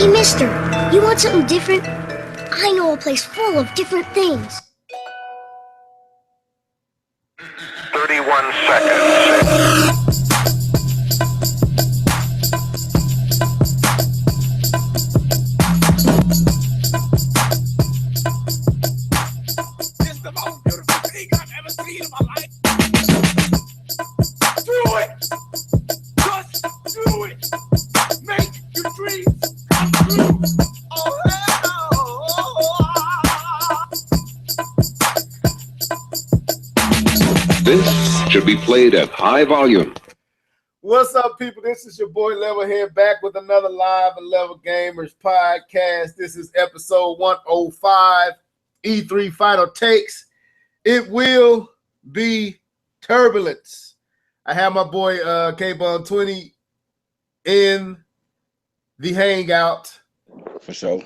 Hey, mister, you want something different? I know a place full of different things. 31 seconds. It's the most beautiful thing I've ever seen in my life. Do it! Just do it! Make your dreams come true! Oh, This should be played at high volume. What's up, people? This is your boy Level here, back with another Live and Level Gamers podcast. This is episode 105, E3 Final Takes. It will be turbulence. I have my boy K-Bun 20 in the hangout. For sure.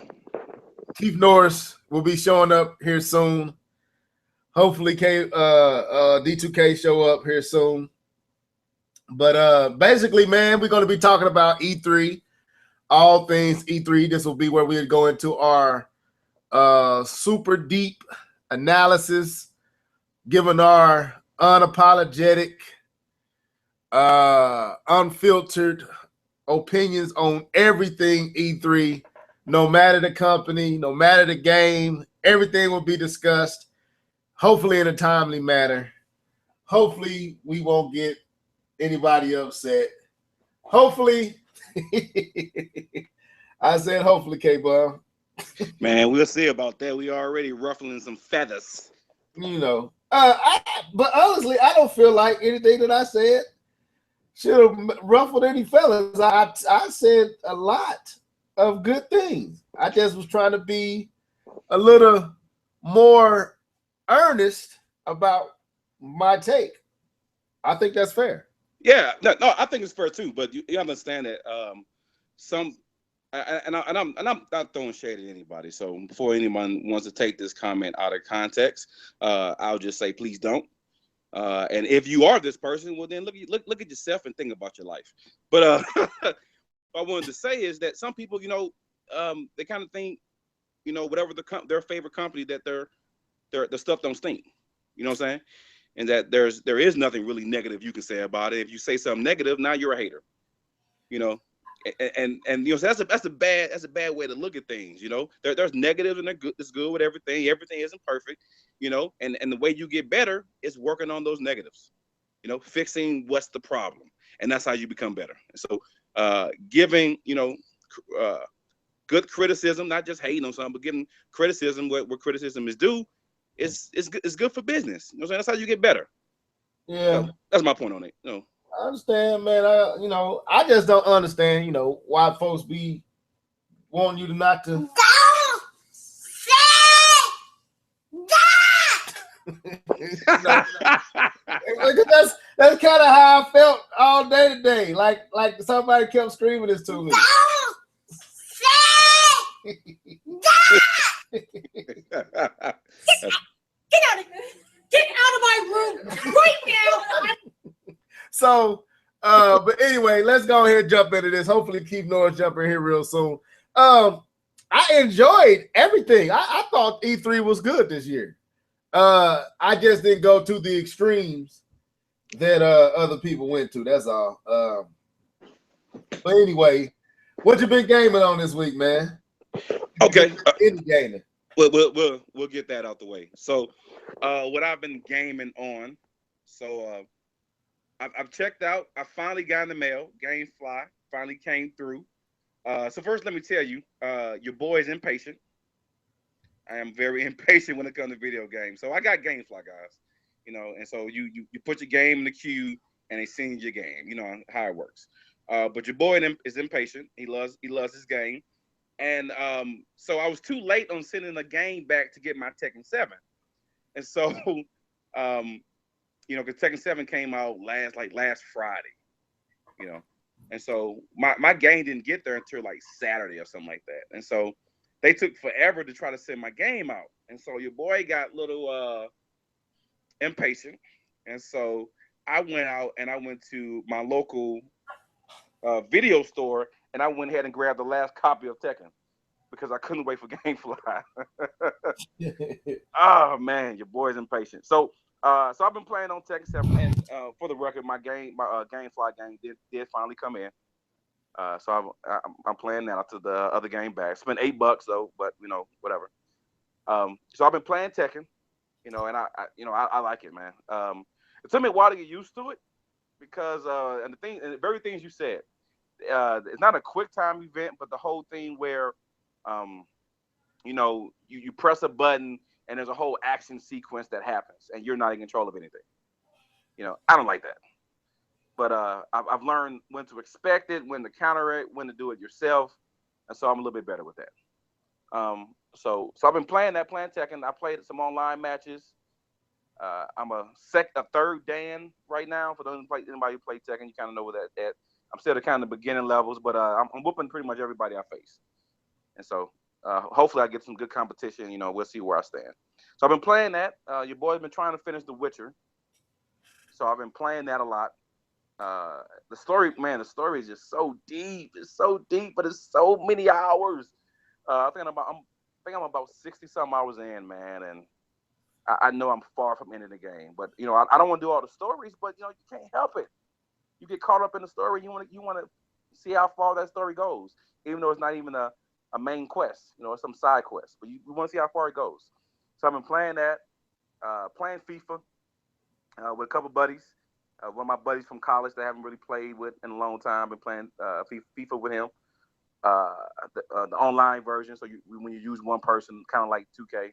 Keith Norris will be showing up here soon. Hopefully D2K show up here soon. But basically, man, we're going to be talking about E3, all things E3. This will be where we go into our super deep analysis, giving our unapologetic, unfiltered opinions on everything E3, no matter the company, no matter the game. Everything will be discussed, hopefully in a timely manner. Hopefully we won't get anybody upset. Hopefully. I said hopefully, K-Bun. Man, we'll see about that. We already ruffling some feathers. You know. But honestly, I don't feel like anything that I said should have ruffled any fellas. I said a lot of good things. I just was trying to be a little more earnest about my take. I think that's fair. Yeah, no, I think it's fair too. But you understand that I'm not throwing shade at anybody. So before anyone wants to take this comment out of context, I'll just say please don't. And if you are this person, well then look at yourself and think about your life. But what I wanted to say is that some people, they kind of think, whatever their favorite company, that their stuff don't stink. You know what I'm saying? And that there is nothing really negative you can say about it. If you say something negative, now you're a hater. And so that's a bad way to look at things. There's negatives and they're good. It's good with everything. Everything isn't perfect. And the way you get better is working on those negatives. Fixing what's the problem, and that's how you become better. And so giving good criticism, not just hating on something, but giving criticism where criticism is due. It's good for business. That's how you get better. Yeah, so that's my point on it. I understand, man. I just don't understand, why folks be wanting you to not to. That's kind of how I felt all day today. Like somebody kept screaming this to me. Get out of my room right now. So, but anyway, let's go ahead and jump into this. Hopefully, Keith Norris jump in here real soon. I enjoyed everything. I thought E3 was good this year. I just didn't go to the extremes that other people went to. That's all. But anyway, what you been gaming on this week, man? Okay. Indie gaming. We'll get that out the way. So, what I've been gaming on. So, I've checked out. I finally got in the mail. GameFly finally came through. So first, let me tell you, your boy is impatient. I am very impatient when it comes to video games. So I got GameFly, guys. And so you put your game in the queue and they send your game. You know how it works. But your boy is impatient. He loves his game. And so I was too late on sending a game back to get my Tekken 7. And so, because Tekken 7 came out last Friday, and so my game didn't get there until like Saturday or something like that. And so they took forever to try to send my game out. And so your boy got a little impatient. And so I went out and I went to my local video store and I went ahead and grabbed the last copy of Tekken because I couldn't wait for GameFly. Oh man, your boy's impatient. So I've been playing on Tekken 7, and for the record, my GameFly game did finally come in. So I'm playing now to the other game back. Spent $8 though, but whatever. So I've been playing Tekken, and I like it, man. It took me a while to get used to it because and the very things you said, it's not a quick time event, but the whole thing where you press a button and there's a whole action sequence that happens and you're not in control of anything. I don't like that. But I've learned when to expect it, when to counter it, when to do it yourself, and so I'm a little bit better with that. So I've been playing Tekken. I played some online matches. I'm a third Dan right now. For anybody who play Tekken, you kind of know where that at. I'm still at kind of the beginning levels, but I'm whooping pretty much everybody I face. And so hopefully I get some good competition. We'll see where I stand. So I've been playing that. Your boy's been trying to finish The Witcher. So I've been playing that a lot. The story is just so deep. It's so deep, but it's so many hours. I think I'm about 60 some hours in, man, and I know I'm far from ending the game. But I don't want to do all the stories, but you can't help it. You get caught up in the story. You want to see how far that story goes, even though it's not even a main quest. It's some side quest, but you want to see how far it goes. So I've been playing that, playing FIFA with a couple buddies. One of my buddies from college that I haven't really played with in a long time. I've been playing FIFA with him, the online version. So when you use one person, kind of like 2K.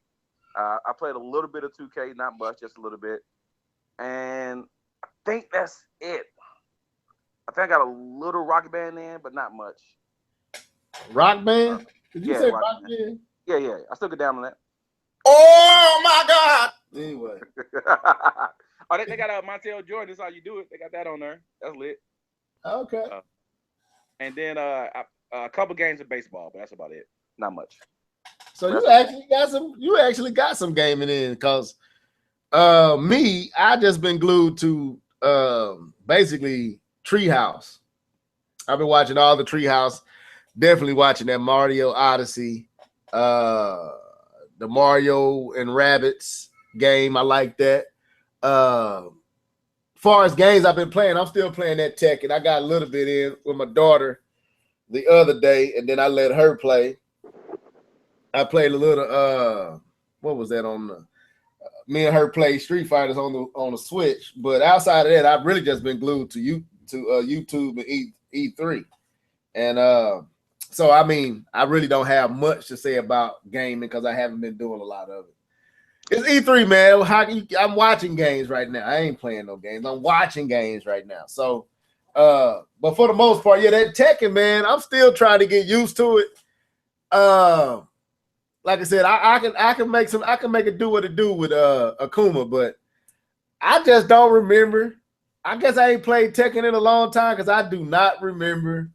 I played a little bit of 2K, not much, just a little bit. And I think that's it. I think I got a little Rock Band in, but not much. Rock Band? Did you say Rock Band? Yeah. I still get down on that. Oh my God! Anyway. Oh, they got Montel Jordan. That's how you do it. They got that on there. That's lit. Okay. And then a couple games of baseball, but that's about it. Not much. So you actually got some gaming in, because me, I just been glued to basically Treehouse. I've been watching all the Treehouse. Definitely watching that Mario Odyssey, the Mario and Rabbids game. I like that. Far as games I've been playing, I'm still playing that Tekken. I got a little bit in with my daughter the other day, and then I let her play. I played a little. What was that on the? Me and her play Street Fighters on the Switch. But outside of that, I've really just been glued to YouTube and E3, and so I mean, I really don't have much to say about gaming because I haven't been doing a lot of it. It's E3, man. I'm watching games right now. I ain't playing no games. I'm watching games right now. So, but for the most part, yeah, that Tekken, man, I'm still trying to get used to it. Like I said, I can make it do what it do with Akuma, but I just don't remember. I guess I ain't played Tekken in a long time because I do not remember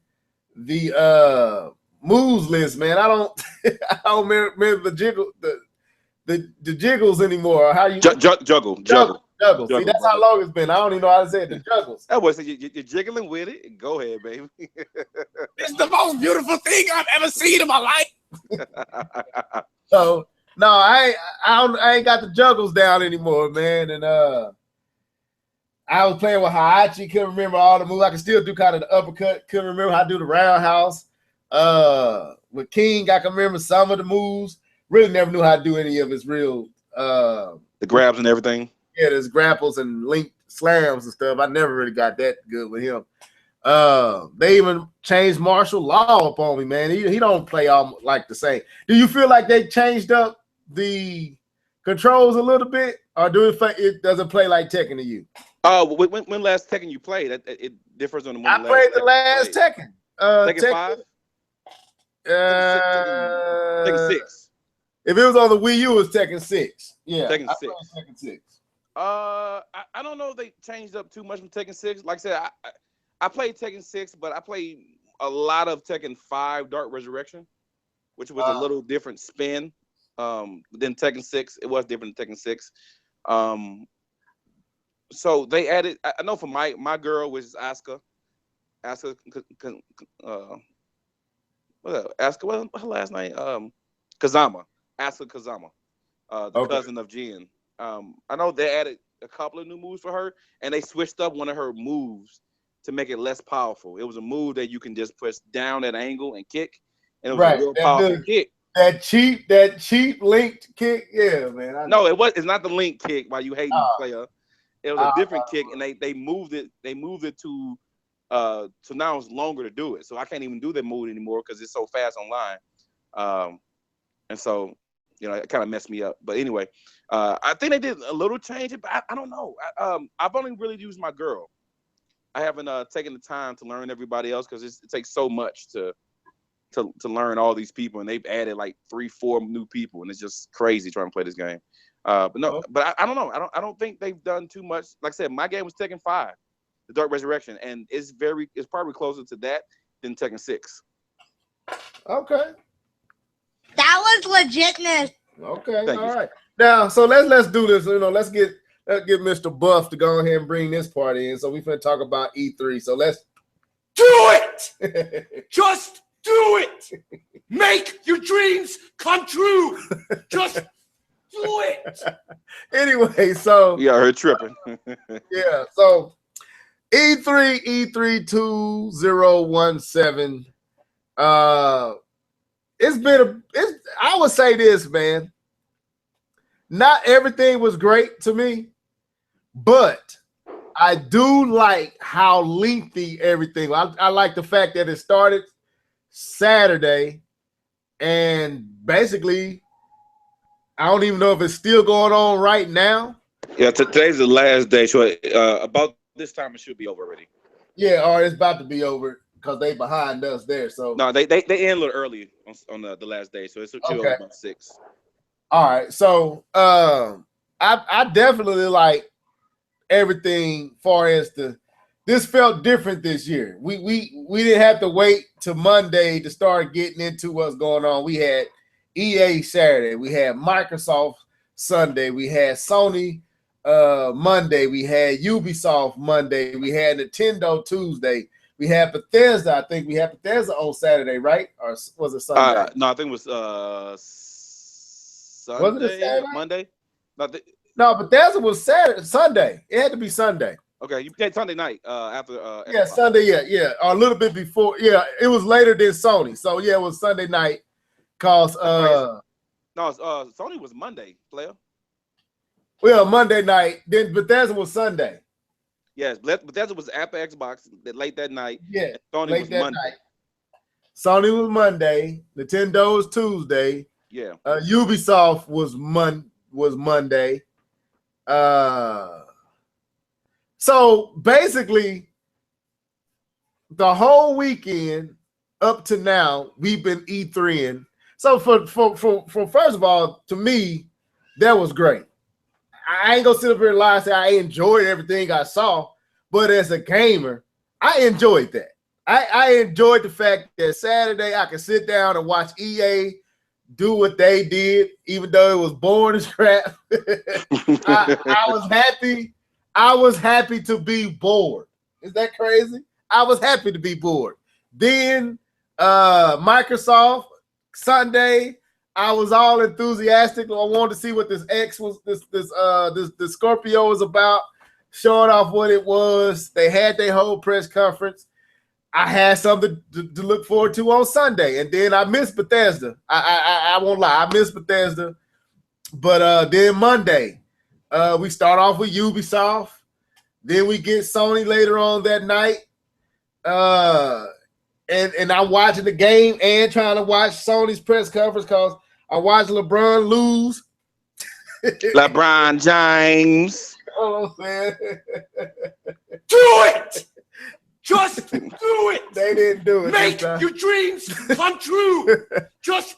the moves list, man. I don't remember the jiggles anymore. How you juggle. See, that's how long it's been. I don't even know how to say it. The juggles. That was you're jiggling with it. Go ahead, baby. It's the most beautiful thing I've ever seen in my life. So no, I ain't got the juggles down anymore, man. And I was playing with Hayachi, couldn't remember all the moves. I can still do kind of the uppercut, couldn't remember how to do the roundhouse. With King, I can remember some of the moves. Really never knew how to do any of his real the grabs and everything. Yeah, there's grapples and link slams and stuff. I never really got that good with him. They even changed martial law up on me, man. He don't play all like the same. Do you feel like they changed up the controls a little bit, or it doesn't play like Tekken to you? When last Tekken you played? It differs on the one. I played the last Tekken. Tekken 5. Tekken 6. If it was on the Wii U, it was Tekken 6. Yeah, Tekken 6. Tekken 6. I don't know if they changed up too much from Tekken 6. Like I said, I played Tekken 6, but I played a lot of Tekken 5 Dark Resurrection, which was a little different spin than Tekken 6. It was different than Tekken 6. So they added, I know for my girl, which is Asuka Asuka, what's her last name? Kazama. Asuka Kazama. The cousin of Jin. I know they added a couple of new moves for her, and they switched up one of her moves to make it less powerful. It was a move that you can just press down at angle and kick, and it was a real powerful kick. That cheap linked kick, yeah, man. No, it's not the link kick while you hating player. It was a different kick, and they moved it. They moved it to so now it's longer to do it. So I can't even do that move anymore because it's so fast online. And so it kind of messed me up. But anyway, I think they did a little change, but I don't know. I've only really used my girl. I haven't taken the time to learn everybody else because it takes so much to learn all these people, and they've added like 3-4 new people, and it's just crazy trying to play this game. But I don't know. I don't think they've done too much. Like I said, my game was Tekken 5, The Dark Resurrection, and it's probably closer to that than Tekken 6. Okay. That was legitness. Okay. Thank you. All right. Now, so let's do this. Let's get Mr. Buff to go ahead and bring this party in. So we finna talk about E3. So let's Do it! Just do it! Make your dreams come true! Just do it! Anyway, so Yeah, her tripping. yeah, so E3 2017. I would say this, man. Not everything was great to me, but I do like how lengthy everything was. I like the fact that it started Saturday, and basically, I don't even know if it's still going on right now. Yeah, today's the last day, so about this time it should be over already. Yeah, or it's about to be over because they behind us there. So No, they end a little early on the last day, so it's still Okay. about 6. all right, so I definitely like everything far as this felt different this year. We didn't have to wait till Monday to start getting into what's going on. We had EA Saturday, we had Microsoft Sunday, we had Sony Monday, we had Ubisoft Monday, we had Nintendo Tuesday, we had Bethesda. I think we had Bethesda on Saturday, right? Or was it Sunday? No, I think it was Sunday, Was it a Saturday? Monday. No, Bethesda was Sunday. It had to be Sunday. Okay, you played Sunday night after. Yeah, Xbox. Sunday. Yeah, or a little bit before. Yeah, it was later than Sony. So yeah, it was Sunday night. Cause No, Sony was Monday, player. well, Monday night. Then Bethesda was Sunday. Yes, Bethesda was after Xbox late that night. Yeah, Sony late was that Monday. night. Sony was Monday. Nintendo was Tuesday. Yeah. Ubisoft was Monday. So basically, the whole weekend up to now, we've been E3ing. So for first of all, to me, that was great. I ain't gonna sit up here and lie and say I enjoyed everything I saw, but as a gamer, I enjoyed that. I enjoyed the fact that Saturday I could sit down and watch EA do what they did, even though it was boring as crap. I was happy. I was happy to be bored. Is that crazy? I was happy to be bored. Then Microsoft Sunday, I was all enthusiastic. I wanted to see what this Scorpio was about, showing off what it was. They had their whole press conference. I had something to look forward to on Sunday, and then I missed Bethesda. I won't lie, I missed Bethesda. But then Monday, we start off with Ubisoft. Then we get Sony later on that night. And I'm watching the game and trying to watch Sony's press conference because I watched LeBron lose. LeBron James. Oh man, Do it! Just do it! they didn't do it. Make this time. your dreams come true! Just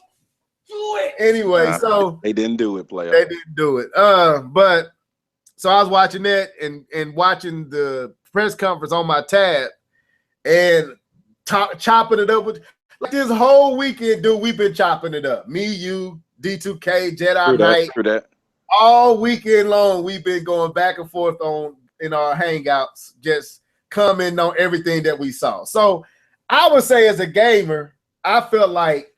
do it! Anyway, so They didn't do it, player. they didn't do it. But so I was watching that and watching the press conference on my tab and chopping it up with like this whole weekend, dude. We've been chopping it up. Me, you, D2K, Jedi Knight. Screw that. All weekend long, we've been going back and forth in our hangouts, just commenting on everything that we saw. So I would say, as a gamer, I felt like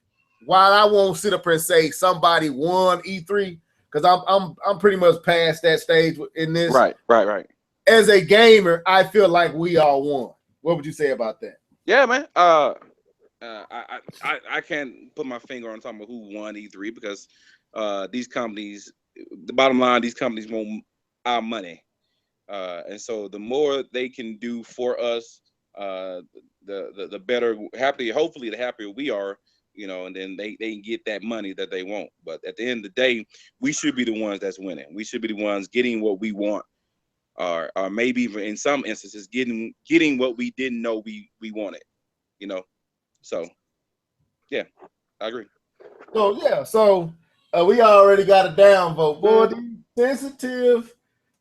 while I won't sit up here and say somebody won E3, because I'm pretty much past that stage in this. Right. As a gamer, I feel like we all won. What would you say about that? Yeah, man. I can't put my finger on talking about who won E3 because these companies, the bottom line, these companies want our money, and so the more they can do for us, the better. Hopefully, the happier we are, you know, and then they can get that money that they want. But at the end of the day, we should be the ones that's winning. We should be the ones getting what we want, or maybe even in some instances getting what we didn't know we wanted, you know. So yeah, I agree. So yeah, we already got a downvote. Boy,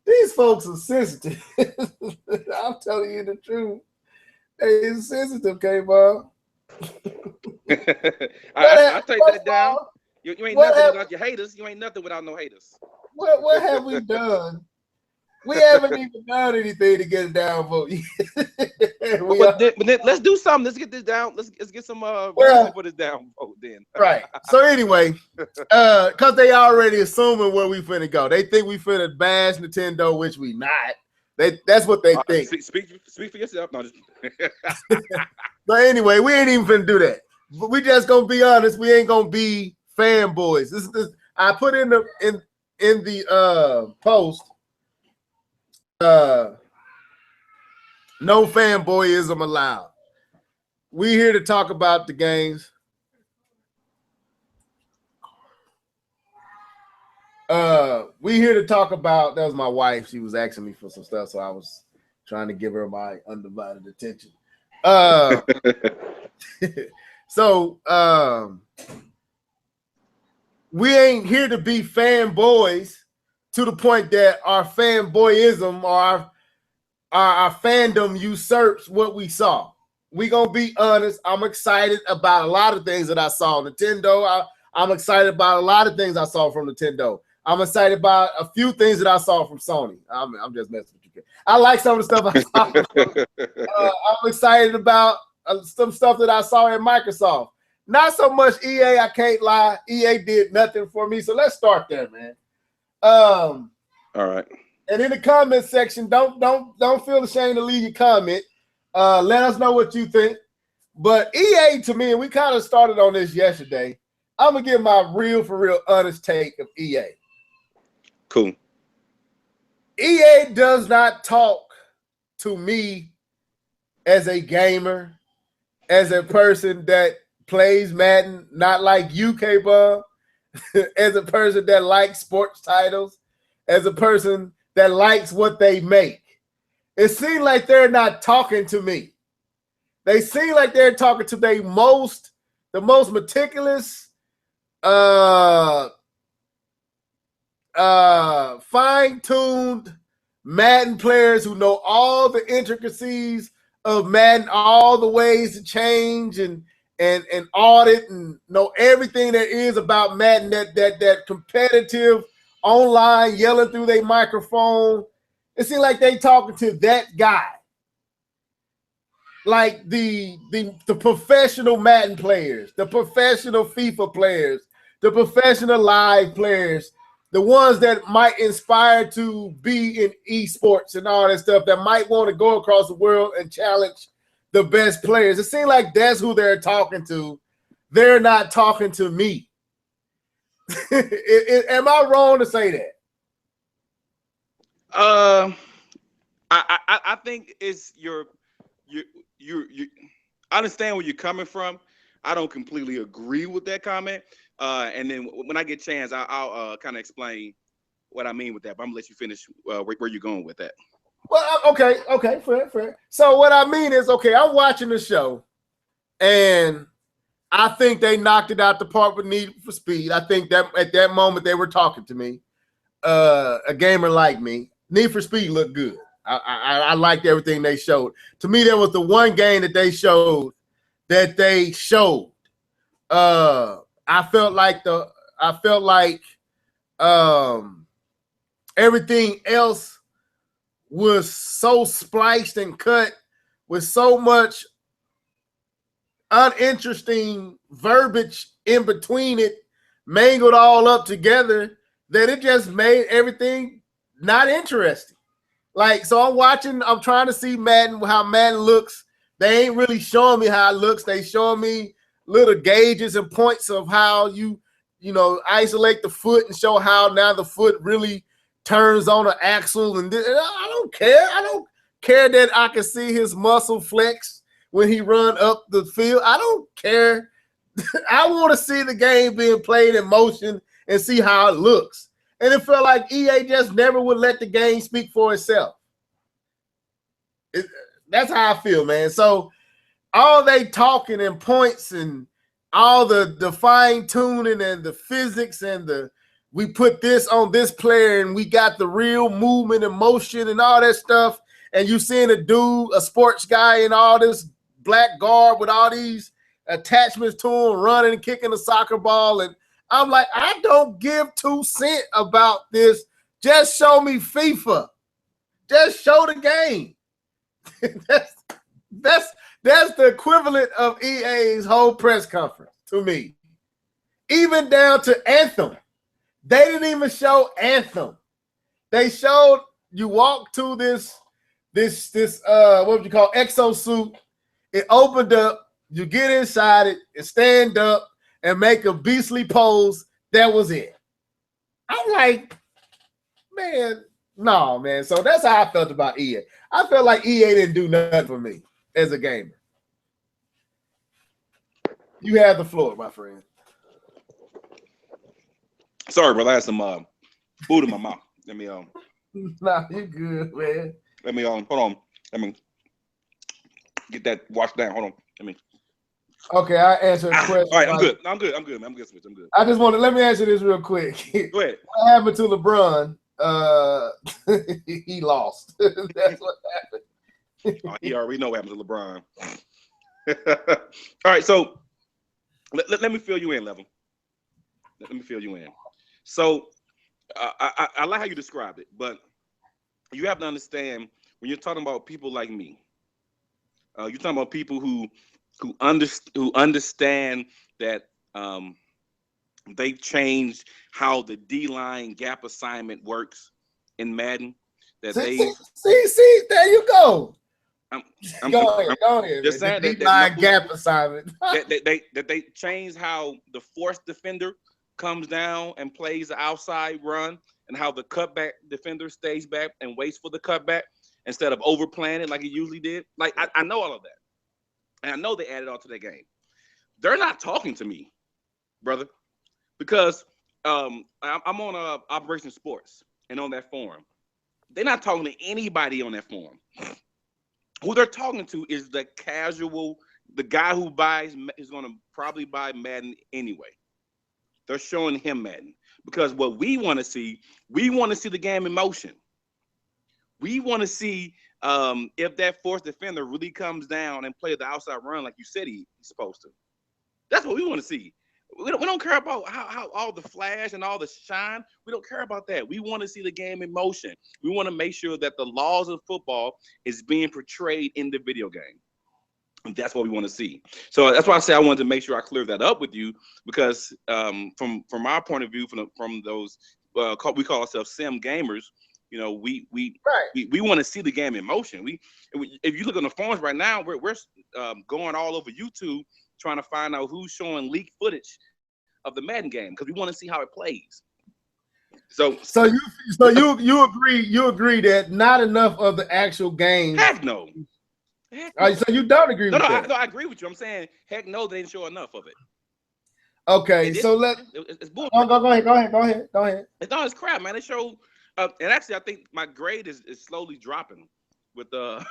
these folks are sensitive. I'm telling you the truth. They sensitive, K-Bob. I take that down. You ain't nothing without your haters. You ain't nothing without no haters. What have we done? We haven't even done anything to get a downvote. but then let's do something. Let's get this down. Let's get some reason for this downvote then. Right. So anyway, because they already assuming where we finna go. They think we finna bash Nintendo, which we not. That's what they think. Speak for yourself. No, just... But anyway, we ain't even finna do that. But we just gonna be honest. We ain't gonna be fanboys. This I put in the post. No fanboyism allowed. We here to talk about the games. We here to talk about. That was my wife. She was asking me for some stuff, so I was trying to give her my undivided attention. So we ain't here to be fanboys to the point that our fanboyism or our fandom usurps what we saw. We gonna be honest. I'm excited about a lot of things that I saw on Nintendo. I'm excited about a lot of things I saw from Nintendo. I'm excited about a few things that I saw from Sony. I'm just messing with you. I like some of the stuff I saw. I'm excited about some stuff that I saw in Microsoft. Not so much EA. I can't lie. EA did nothing for me. So let's start there, man. All right. And in the comment section, don't feel ashamed to leave your comment. Let us know what you think. But EA, to me, and we kind of started on this yesterday, I'm gonna give my for real honest take of EA. Cool. EA does not talk to me as a gamer, as a person that plays Madden, not like you, K-Bub, as a person that likes sports titles, as a person that likes what they make. It seems like they're not talking to me. They seem like they're talking to the most meticulous, fine-tuned Madden players who know all the intricacies of Madden, all the ways to change and audit and know everything there is about Madden, that competitive online yelling through their microphone. It seems like they talking to that guy. Like the professional Madden players, the professional FIFA players, the professional live players, the ones that might inspire to be in esports and all that stuff, that might want to go across the world and challenge the best players. It seems like that's who they're talking to. They're not talking to me. Am I wrong to say that? I think it's you I understand where you're coming from. I don't completely agree with that comment. And then when I get a chance, I'll kind of explain what I mean with that. But I'm gonna let you finish where you're going with that. Well, okay, fair. So what I mean is, okay, I'm watching the show, and I think they knocked it out the park with Need for Speed. I think that at that moment they were talking to me, a gamer like me. Need for Speed looked good. I liked everything they showed. To me, there was the one game that they showed. I felt like everything else was so spliced and cut with so much uninteresting verbiage in between it, mangled all up together, that it just made everything not interesting. Like, so I'm trying to see Madden, how Madden looks. They ain't really showing me how it looks. They showing me little gauges and points of how you isolate the foot and show how now the foot really turns on an axle. And I don't care. I don't care that I can see his muscle flex when he run up the field. I don't care. I want to see the game being played in motion and see how it looks. And it felt like EA just never would let the game speak for itself. That's how I feel, man. So all they talking and points and all the fine tuning and the physics and we put this on this player and we got the real movement and motion and all that stuff. And you seeing a sports guy in all this black garb with all these attachments to him, running and kicking a soccer ball. And I'm like, I don't give 2 cents about this. Just show me FIFA. Just show the game. that's the equivalent of EA's whole press conference to me. Even down to Anthem. They didn't even show Anthem. They showed you walk to this what would you call exosuit. It opened up, you get inside it and stand up and make a beastly pose. That was it. I'm like, man, no, man. So that's how I felt about EA. I felt like EA didn't do nothing for me as a gamer. You have the floor, my friend. Sorry, brother. I had some food in my mouth. Let me Nah, you good, man. Let me hold on. Let me get that washed down. Hold on. Okay, I answer a question. All right, I'm good. I'm good. I'm good. I'm good. I'm good. I just let me answer this real quick. Go ahead. What happened to LeBron? He lost. That's what happened. Oh, he already know what happened to LeBron. All right, so let me fill you in, Level. Let me fill you in. So I like how you described it, but you have to understand when you're talking about people like me. You're talking about people who understand that they changed how the D-line gap assignment works in Madden. That see, there you go. Go ahead. Just saying that D-line gap assignment. that they changed how the force defender comes down and plays the outside run, and how the cutback defender stays back and waits for the cutback instead of overplaying it like he usually did. Like I know all of that. And I know they added all to their game. They're not talking to me, brother, because I'm on Operation Sports and on that forum. They're not talking to anybody on that forum. Who they're talking to is the casual, the guy who is going to probably buy Madden anyway. They're showing him Madden because what we want to see the game in motion. We want to see if that force defender really comes down and plays the outside run like you said he's supposed to. That's what we want to see. We don't care about how all the flash and all the shine. We don't care about that. We want to see the game in motion. We want to make sure that the laws of football is being portrayed in the video game. And that's what we want to see. So that's why I say I wanted to make sure I clear that up with you, because from our point of view, from those we call ourselves sim gamers, you know, we want to see the game in motion. If you look on the forums right now, we're going all over YouTube trying to find out who's showing leaked footage of the Madden game because we want to see how it plays. So you agree that not enough of the actual game. Heck no. So you don't agree with that? No, I agree with you. I'm saying heck no, they didn't show enough of it. Okay, so it's bullshit. Go ahead. It's all this crap, man. They show, and actually, I think my grade is slowly dropping with the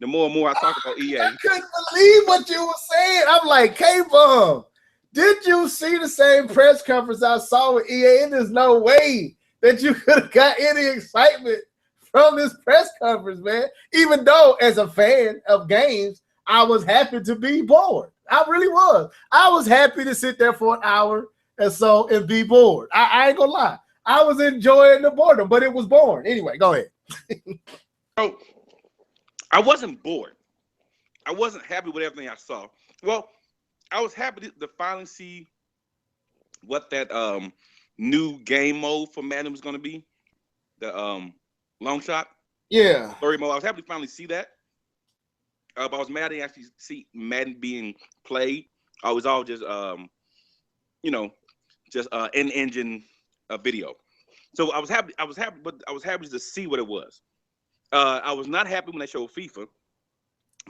more and more I talk about EA. I couldn't believe what you were saying. I'm like, K-Bomb, did you see the same press conference I saw with EA? And there's no way that you could have got any excitement from this press conference, man. Even though, as a fan of games, I was happy to be bored. I really was. I was happy to sit there for an hour or so and be bored. I ain't gonna lie. I was enjoying the boredom, but it was boring. Anyway, go ahead. So I wasn't bored. I wasn't happy with everything I saw. Well, I was happy to finally see what that new game mode for Madden was going to be. The long shot Yeah. story mode. I was happy to finally see that. But I was mad to actually see Madden being played. I was all just just in engine video. So I was happy. But I was happy to see what it was. I was not happy when they showed FIFA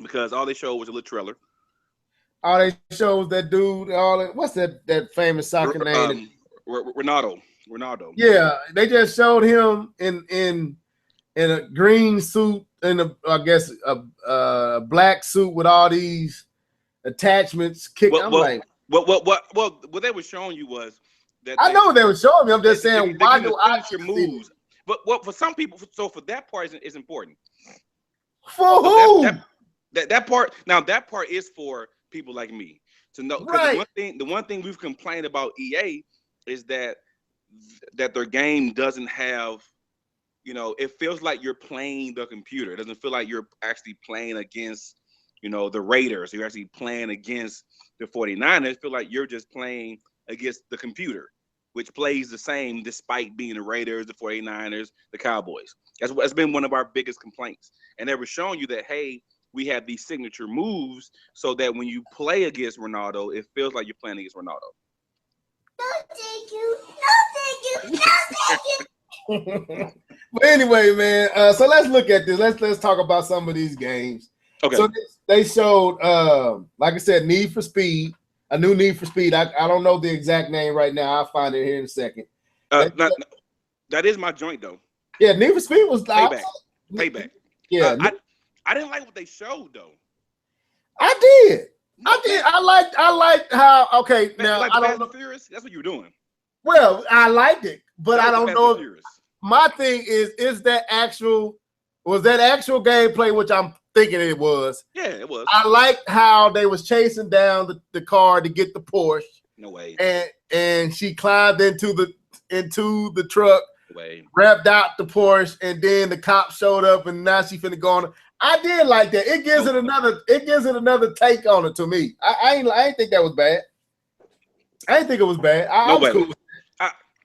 because all they showed was a little trailer. All they showed that dude. What's that famous soccer name? Ronaldo. Yeah, they just showed him in a green suit and I guess a black suit with all these attachments. What they were showing you was that I know what they were showing me. I'm just saying, why do I your moves? But what for some people? So for that part is important. For who? That part. Now that part is for people like me to know. Right. The one thing we've complained about EA is that their game doesn't have. It feels like you're playing the computer. It doesn't feel like you're actually playing against, the Raiders. You're actually playing against the 49ers. It feels like you're just playing against the computer, which plays the same despite being the Raiders, the 49ers, the Cowboys. That's been one of our biggest complaints. And they were showing you that, hey, we have these signature moves so that when you play against Ronaldo, it feels like you're playing against Ronaldo. No, thank you. No, thank you. No, thank you. But anyway, man. So let's look at this. Let's talk about some of these games. Okay. So they showed, like I said, Need for Speed, a new Need for Speed. I don't know the exact name right now. I'll find it here in a second. That is my joint though. Yeah, Need for Speed was Payback. Yeah, I didn't like what they showed though. I did. I liked how. Okay, now like I don't Fast know. and Furious. That's what you were doing. Well, I liked it, but I don't know. Furious. My thing is that was that actual gameplay, which I'm thinking it was. Yeah, it was. I liked how they was chasing down the car to get the Porsche. No way. And she climbed into the truck, way. Wrapped out the Porsche, and then the cop showed up, and now she finna go on. I did like that. It gives it another take on it to me. I ain't think that was bad. I didn't think it was bad. I was cool.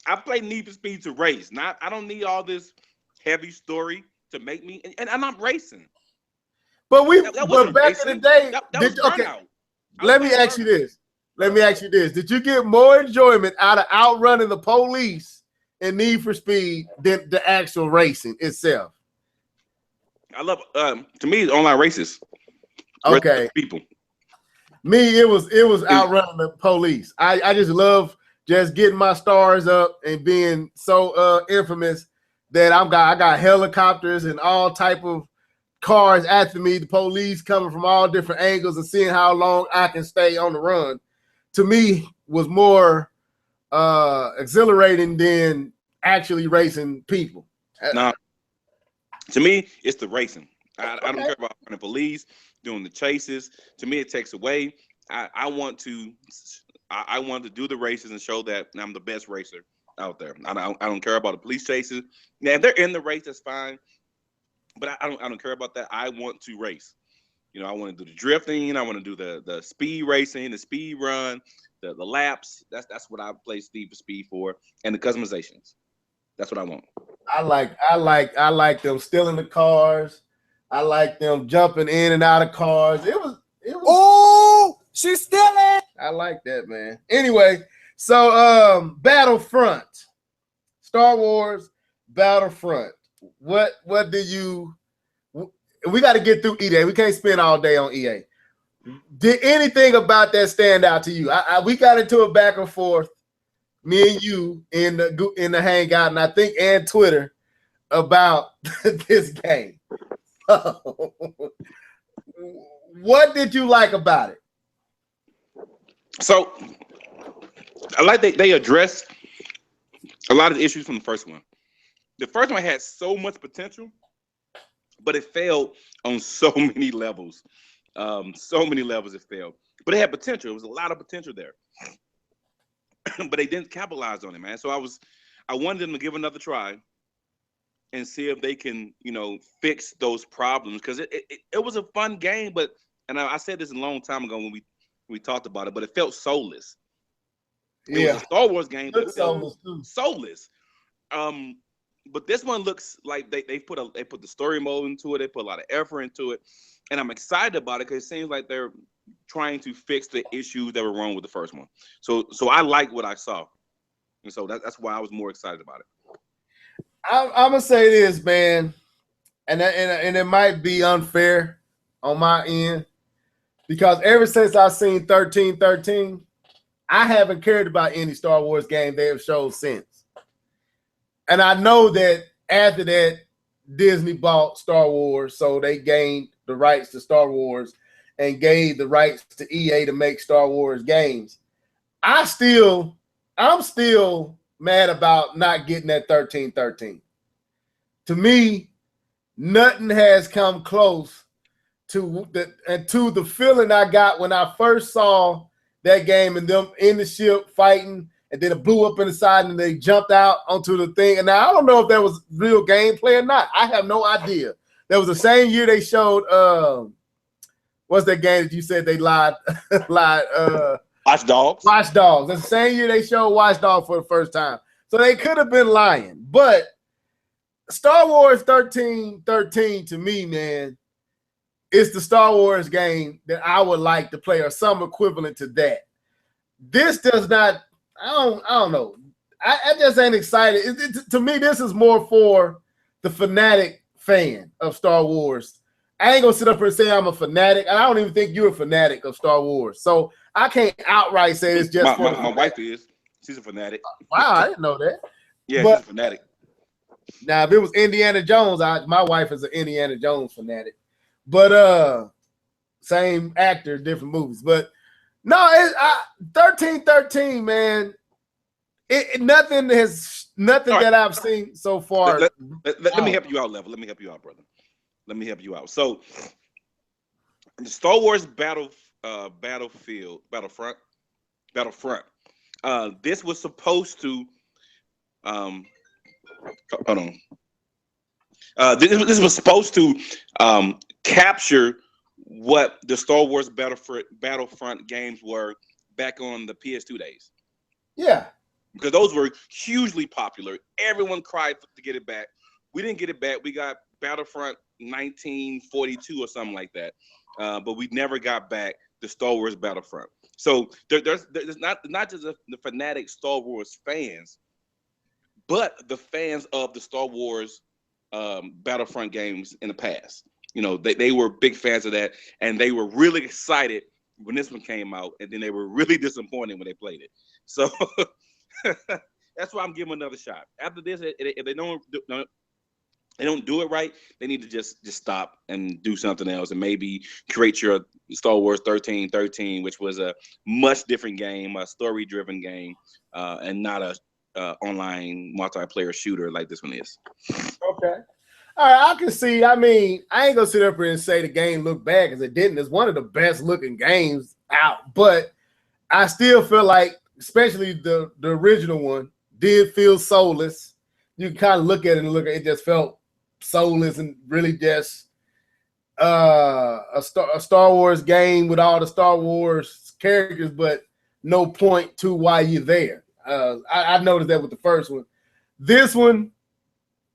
I play Need for Speed to race. I don't need all this heavy story to make me. And I'm not racing. But that back in the day, let me ask you this. Did you get more enjoyment out of outrunning the police in Need for Speed than the actual racing itself? I love. To me, it's online races. Okay, people. Me, it was outrunning the police. I just love just getting my stars up and being so infamous that I got helicopters and all type of cars after me, the police coming from all different angles and seeing how long I can stay on the run. To me, was more exhilarating than actually racing people. Nah, to me, it's the racing. I don't care about the police doing the chases. To me, it takes away. I want to do the races and show that I'm the best racer out there. I don't care about the police chases. Now, if they're in the race, that's fine. But I don't care about that. I want to race. I want to do the drifting. I want to do the speed racing, the speed run, the laps. That's what I play Need for Speed for, and the customizations. That's what I want. I like them stealing the cars. I like them jumping in and out of cars. It was. Oh, she's stealing. I like that, man. Anyway, so Battlefront, Star Wars Battlefront. What do you? We got to get through EA. We can't spend all day on EA. Did anything about that stand out to you? We got into a back and forth, me and you in the hangout, and I think and Twitter about this game. What did you like about it? So I like they addressed a lot of the issues from the first one. The first one had so much potential, but it failed on so many levels. So many levels it failed. But it had potential. It was a lot of potential there. But they didn't capitalize on it, man. So I wanted them to give another try and see if they can, fix those problems. Because it was a fun game, but I said this a long time ago when we We talked about it, but it felt soulless. It Yeah, was a Star Wars game, but it felt soulless too. soulless. But this one looks like they put the story mode into it. They put a lot of effort into it, and I'm excited about it because it seems like they're trying to fix the issues that were wrong with the first one. So I like what I saw, and so that's why I was more excited about it. I'm gonna say this, man, and it might be unfair on my end because ever since I've seen 1313, I haven't cared about any Star Wars game they have showed since. And I know that after that, Disney bought Star Wars, so they gained the rights to Star Wars and gave the rights to EA to make Star Wars games. I'm still mad about not getting that 1313. To me, nothing has come close to the feeling I got when I first saw that game and them in the ship fighting, and then it blew up in the side and they jumped out onto the thing. And now I don't know if that was real gameplay or not. I have no idea. That was the same year they showed what's that game that you said they lied? Watch Dogs. Watch Dogs. That's the same year they showed Watch Dogs for the first time. So they could have been lying. But Star Wars 1313 to me, man, is the Star Wars game that I would like to play or some equivalent to that. This does not. I don't know. I just ain't excited. To me, this is more for the fanatic fan of Star Wars. I ain't gonna sit up here and say I'm a fanatic. I don't even think you're a fanatic of Star Wars. So I can't outright say it's just for my wife is. She's a fanatic. Wow, I didn't know that. Yeah, But she's a fanatic. now, if it was Indiana Jones, my wife is an Indiana Jones fanatic. But same actor, different movies. But no, 1313, man. Nothing that I've seen so far. Let me help you out, Level. Let me help you out, brother. Let me help you out. So, the Star Wars Battlefront. This was supposed to. Hold on. This was supposed to capture what the Star Wars Battlefront games were back on the PS2 days. Yeah. Because those were hugely popular. Everyone cried to get it back. We didn't get it back. We got Battlefront 1942 or something like that. But we never got back the Star Wars Battlefront. So there's not just the fanatic Star Wars fans, but the fans of the Star Wars Battlefront games in the past. You know, they were big fans of that, and they were really excited when this one came out, and then they were really disappointed when they played it. So that's why I'm giving another shot. After this, if they don't do it right, they need to just stop and do something else, and maybe create your Star Wars 1313, which was a much different game, a story-driven game, and not a online multiplayer shooter like this one is. Okay. All right, I can see. I mean, I ain't gonna sit up here and say the game looked bad because it didn't. It's one of the best looking games out, but I still feel like, especially the original one, did feel soulless. You can kind of look at it and it just felt soulless and really just a Star Wars game with all the Star Wars characters, but no point to why you're there. I noticed that with the first one. This one,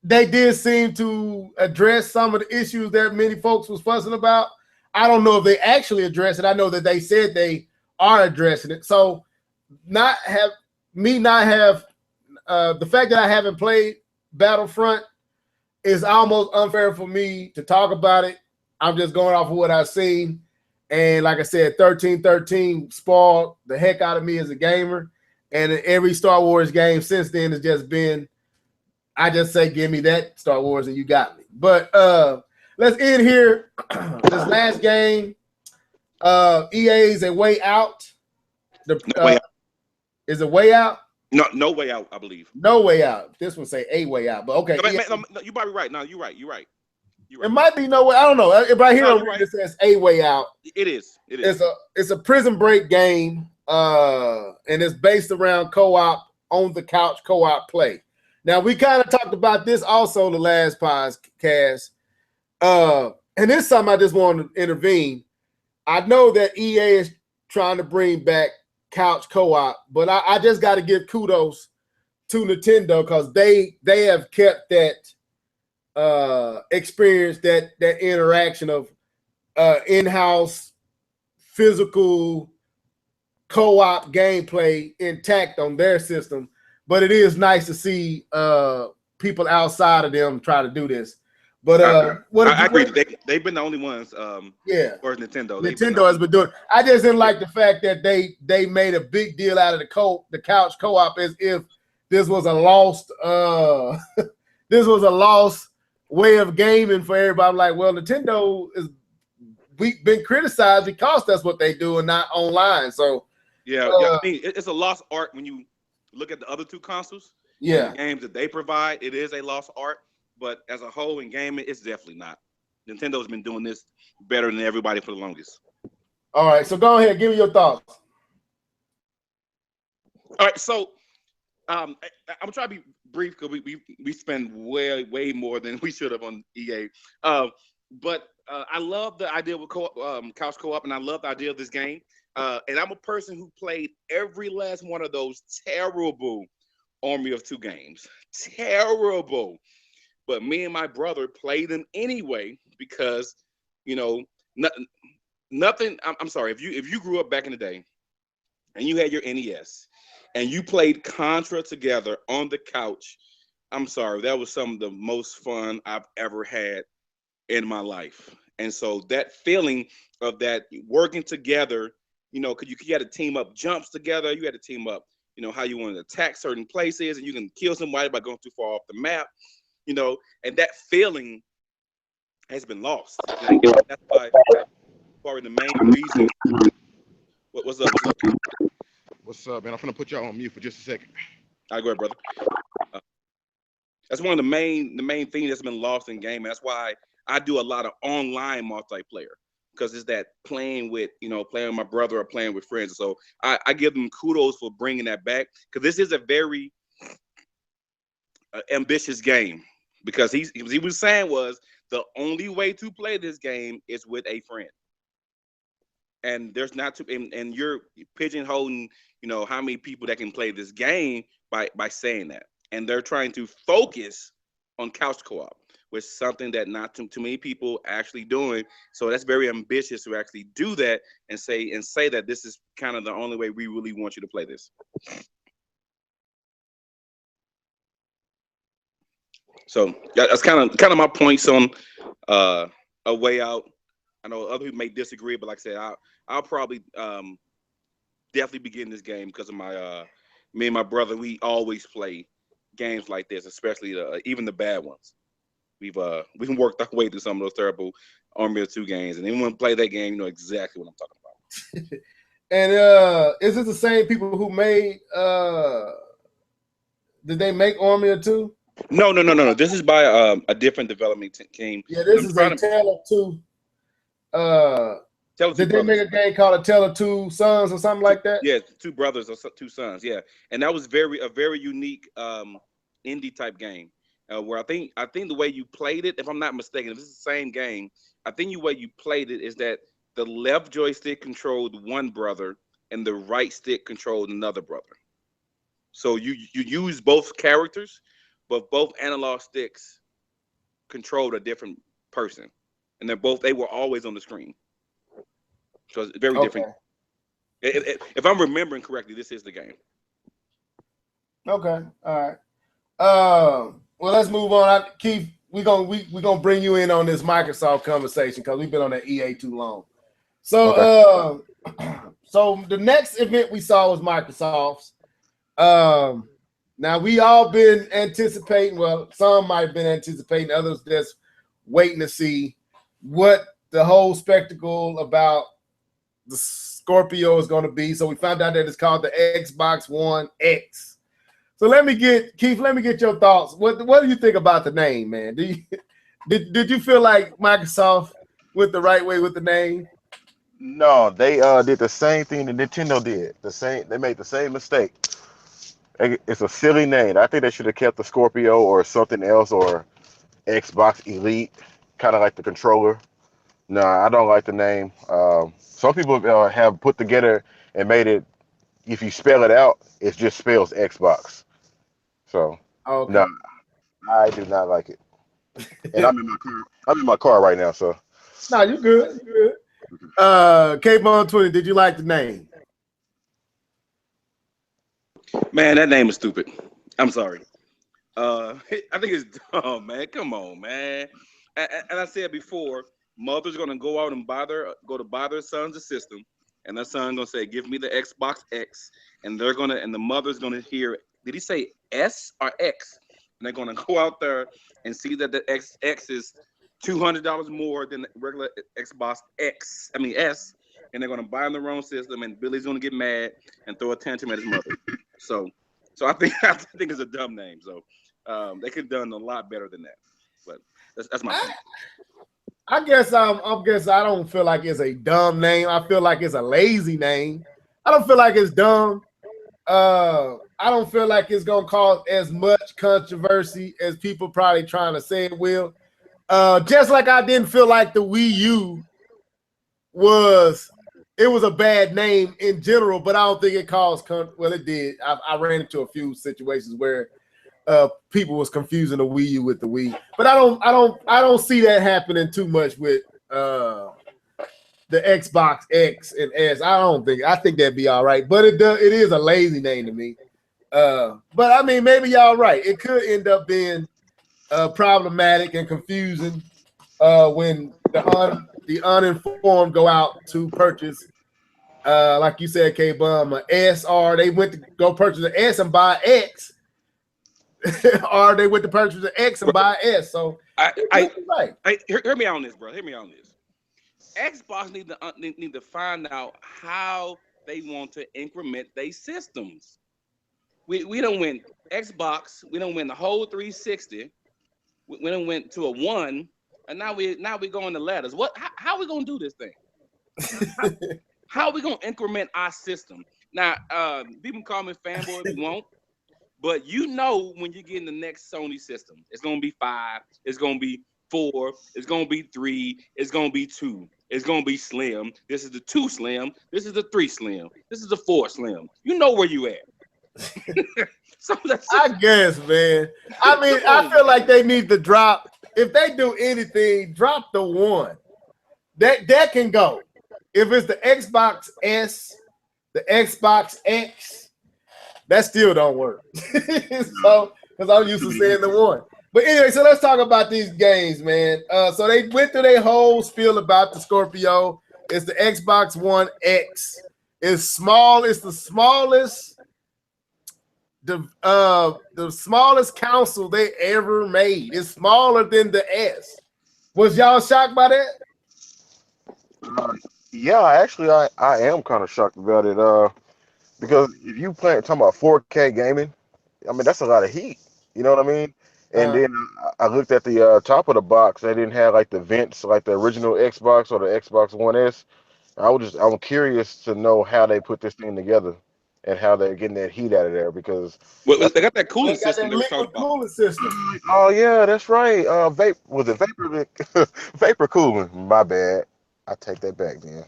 they did seem to address some of the issues that many folks was fussing about. I don't know if they actually addressed it. I know that they said they are addressing it. So the fact that I haven't played Battlefront is almost unfair for me to talk about it. I'm just going off of what I've seen. And like I said, 1313 spoiled the heck out of me as a gamer. And every Star Wars game since then has just been, I just say, give me that Star Wars and you got me. But let's end here. This last game, EA's A Way Out. Is a Way Out? No Way Out, I believe. No Way Out. This one say A Way Out, but okay. No, you might be right. No, you're right. It might be No Way. I don't know. Right here, it says A Way Out. It is. It's a prison break game, and it's based around co-op on the couch co-op play. Now we kind of talked about this also the last podcast, and this is something I just want to intervene. I know that EA trying to bring back couch co-op, but I just got to give kudos to Nintendo because they have kept that experience, that interaction of in-house physical co-op gameplay intact on their system. But it is nice to see people outside of them try to do this. But I agree. They've been the only ones. Yeah, or Nintendo. Nintendo has been doing. I just didn't like the fact that they made a big deal out of the couch co-op as if this was a lost this was a lost way of gaming for everybody. I'm like, well, Nintendo we've been criticized because that's what they do and not online. So yeah, I mean, it's a lost art when you look at the other two consoles. Yeah, the games that they provide, it is a lost art. But as a whole in gaming, it's definitely not. Nintendo's been doing this better than everybody for the longest. All right, so go ahead, give me your thoughts. All right, so I'm gonna try to be brief because we spend way more than we should have on EA. But I love the idea with couch co-op, and I love the idea of this game. And I'm a person who played every last one of those terrible Army of Two games. Terrible. But me and my brother played them anyway because, you know, nothing. I'm sorry, if you grew up back in the day and you had your NES and you played Contra together on the couch, I'm sorry, that was some of the most fun I've ever had in my life. And so that feeling of that working together, you know, because you had to team up jumps together, you had to team up, you know, how you want to attack certain places, and you can kill somebody by going too far off the map. You know, and that feeling has been lost. You know, that's why probably the main reason. What's up? What's up, man? I'm gonna put y'all on mute for just a second. All right, go ahead, brother. That's one of the main things that's been lost in gaming. That's why I do a lot of online multiplayer, because it's that playing with my brother or playing with friends. So I give them kudos for bringing that back, because this is a very ambitious game. Because he was saying was the only way to play this game is with a friend, and there's not to, and you're pigeonholing, you know, how many people that can play this game by saying that, and they're trying to focus on couch co-op, which is something that not too many people actually doing. So that's very ambitious to actually do that and say that this is kind of the only way we really want you to play this. So that's kind of my points on A Way Out. I know other people may disagree, but like I said, I'll probably definitely be getting this game because of my me and my brother. We always play games like this, especially even the bad ones. We've worked our way through some of those terrible Army of Two games, and anyone play that game, you know exactly what I'm talking about. And is it the same people who made? Did they make Army of Two? No. This is by a different development team. Yeah, this is a Tale of Two. Did they make a game called A Tale of Two Sons or something like that? Yeah, two brothers or two sons. Yeah, and that was a very unique indie type game. Where I think the way you played it, if I'm not mistaken, if this is the same game, I think the way you played it is that the left joystick controlled one brother and the right stick controlled another brother. So you use both characters, but both analog sticks controlled a different person, and they were always on the screen. So it's very different. If I'm remembering correctly, this is the game. Okay, all right. Well, let's move on. Keith, we're gonna bring you in on this Microsoft conversation because we've been on that EA too long. So, so the next event we saw was Microsoft's. Now we all been anticipating. Well, some might have been anticipating, others just waiting to see what the whole spectacle about the Scorpio is going to be. So we found out that it's called the Xbox One X. So let me get your thoughts. What do you think about the name, man? Did you feel like Microsoft went the right way with the name? No, they did the same thing that Nintendo did. They made the same mistake. It's a silly name. I think they should have kept the Scorpio or something else, or Xbox Elite, kind of like the controller. No, I don't like the name. Some people have put together and made it. If you spell it out, it just spells Xbox. So Okay. no, I do not like it. And I'm in my car. I'm in my car right now. So No, you good. You good. K-Bone 20, did you like the name? Man, that name is stupid. I'm sorry. I think it's dumb, man. Come on, man. And I said before, mother's gonna go out and buy their sons a system, and their son gonna say, "Give me the Xbox X," and the mother's gonna hear, did he say S or X? And they're gonna go out there and see that the X is $200 more than the regular Xbox X. I mean S, and they're gonna buy him their own system, and Billy's gonna get mad and throw a tantrum at his mother. So I think it's a dumb name. So they could have done a lot better than that. But that's my point. I guess I don't feel like it's a dumb name. I feel like it's a lazy name. I don't feel like it's dumb. I don't feel like it's gonna cause as much controversy as people probably trying to say it will. Just like I didn't feel like the Wii U was a bad name in general, but I don't think it caused well, it did. I ran into a few situations where people was confusing the Wii U with the Wii, but I don't see that happening too much with the Xbox X and S. I think that'd be all right, but it is a lazy name to me. But I mean, maybe y'all right. It could end up being problematic and confusing when the uninformed go out to purchase, like you said, K-Bum, an S, or they went to go purchase an S and buy X, or they went to purchase an X and buy S. So hear me on this, bro. Hear me on this. Xbox need to find out how they want to increment their systems. We don't win Xbox. We don't win the whole 360. We don't went to a 1, and now we going to ladders. How are we gonna do this thing? How are we gonna increment our system? Now, people call me fanboy. We won't. But you know when you get in the next Sony system, it's gonna be 5, it's gonna be 4, it's gonna be 3, it's gonna be 2, it's gonna be slim. This is the 2 slim, this is the 3 slim, this is the 4 slim. You know where you at. So I guess, man. I mean, I feel like they need to drop. If they do anything, drop the 1. That can go. If it's the Xbox S, the Xbox X, that still don't work. So, because I'm used to saying the 1. But anyway, so let's talk about these games, man. So they went through their whole spiel about the Scorpio. It's the Xbox One X. It's small. It's the smallest. The smallest console they ever made. It's smaller than the S. Was y'all shocked by that? yeah, actually, I am kind of shocked about it. Because if you talking about 4K gaming, I mean that's a lot of heat. You know what I mean? And then I looked at the top of the box. They didn't have like the vents like the original Xbox or the Xbox One S. I'm curious to know how they put this thing together and how they're getting that heat out of there because they got that cooling system. Cooling system. Oh yeah, that's right. Was it vapor cooling? My bad. I take that back, man.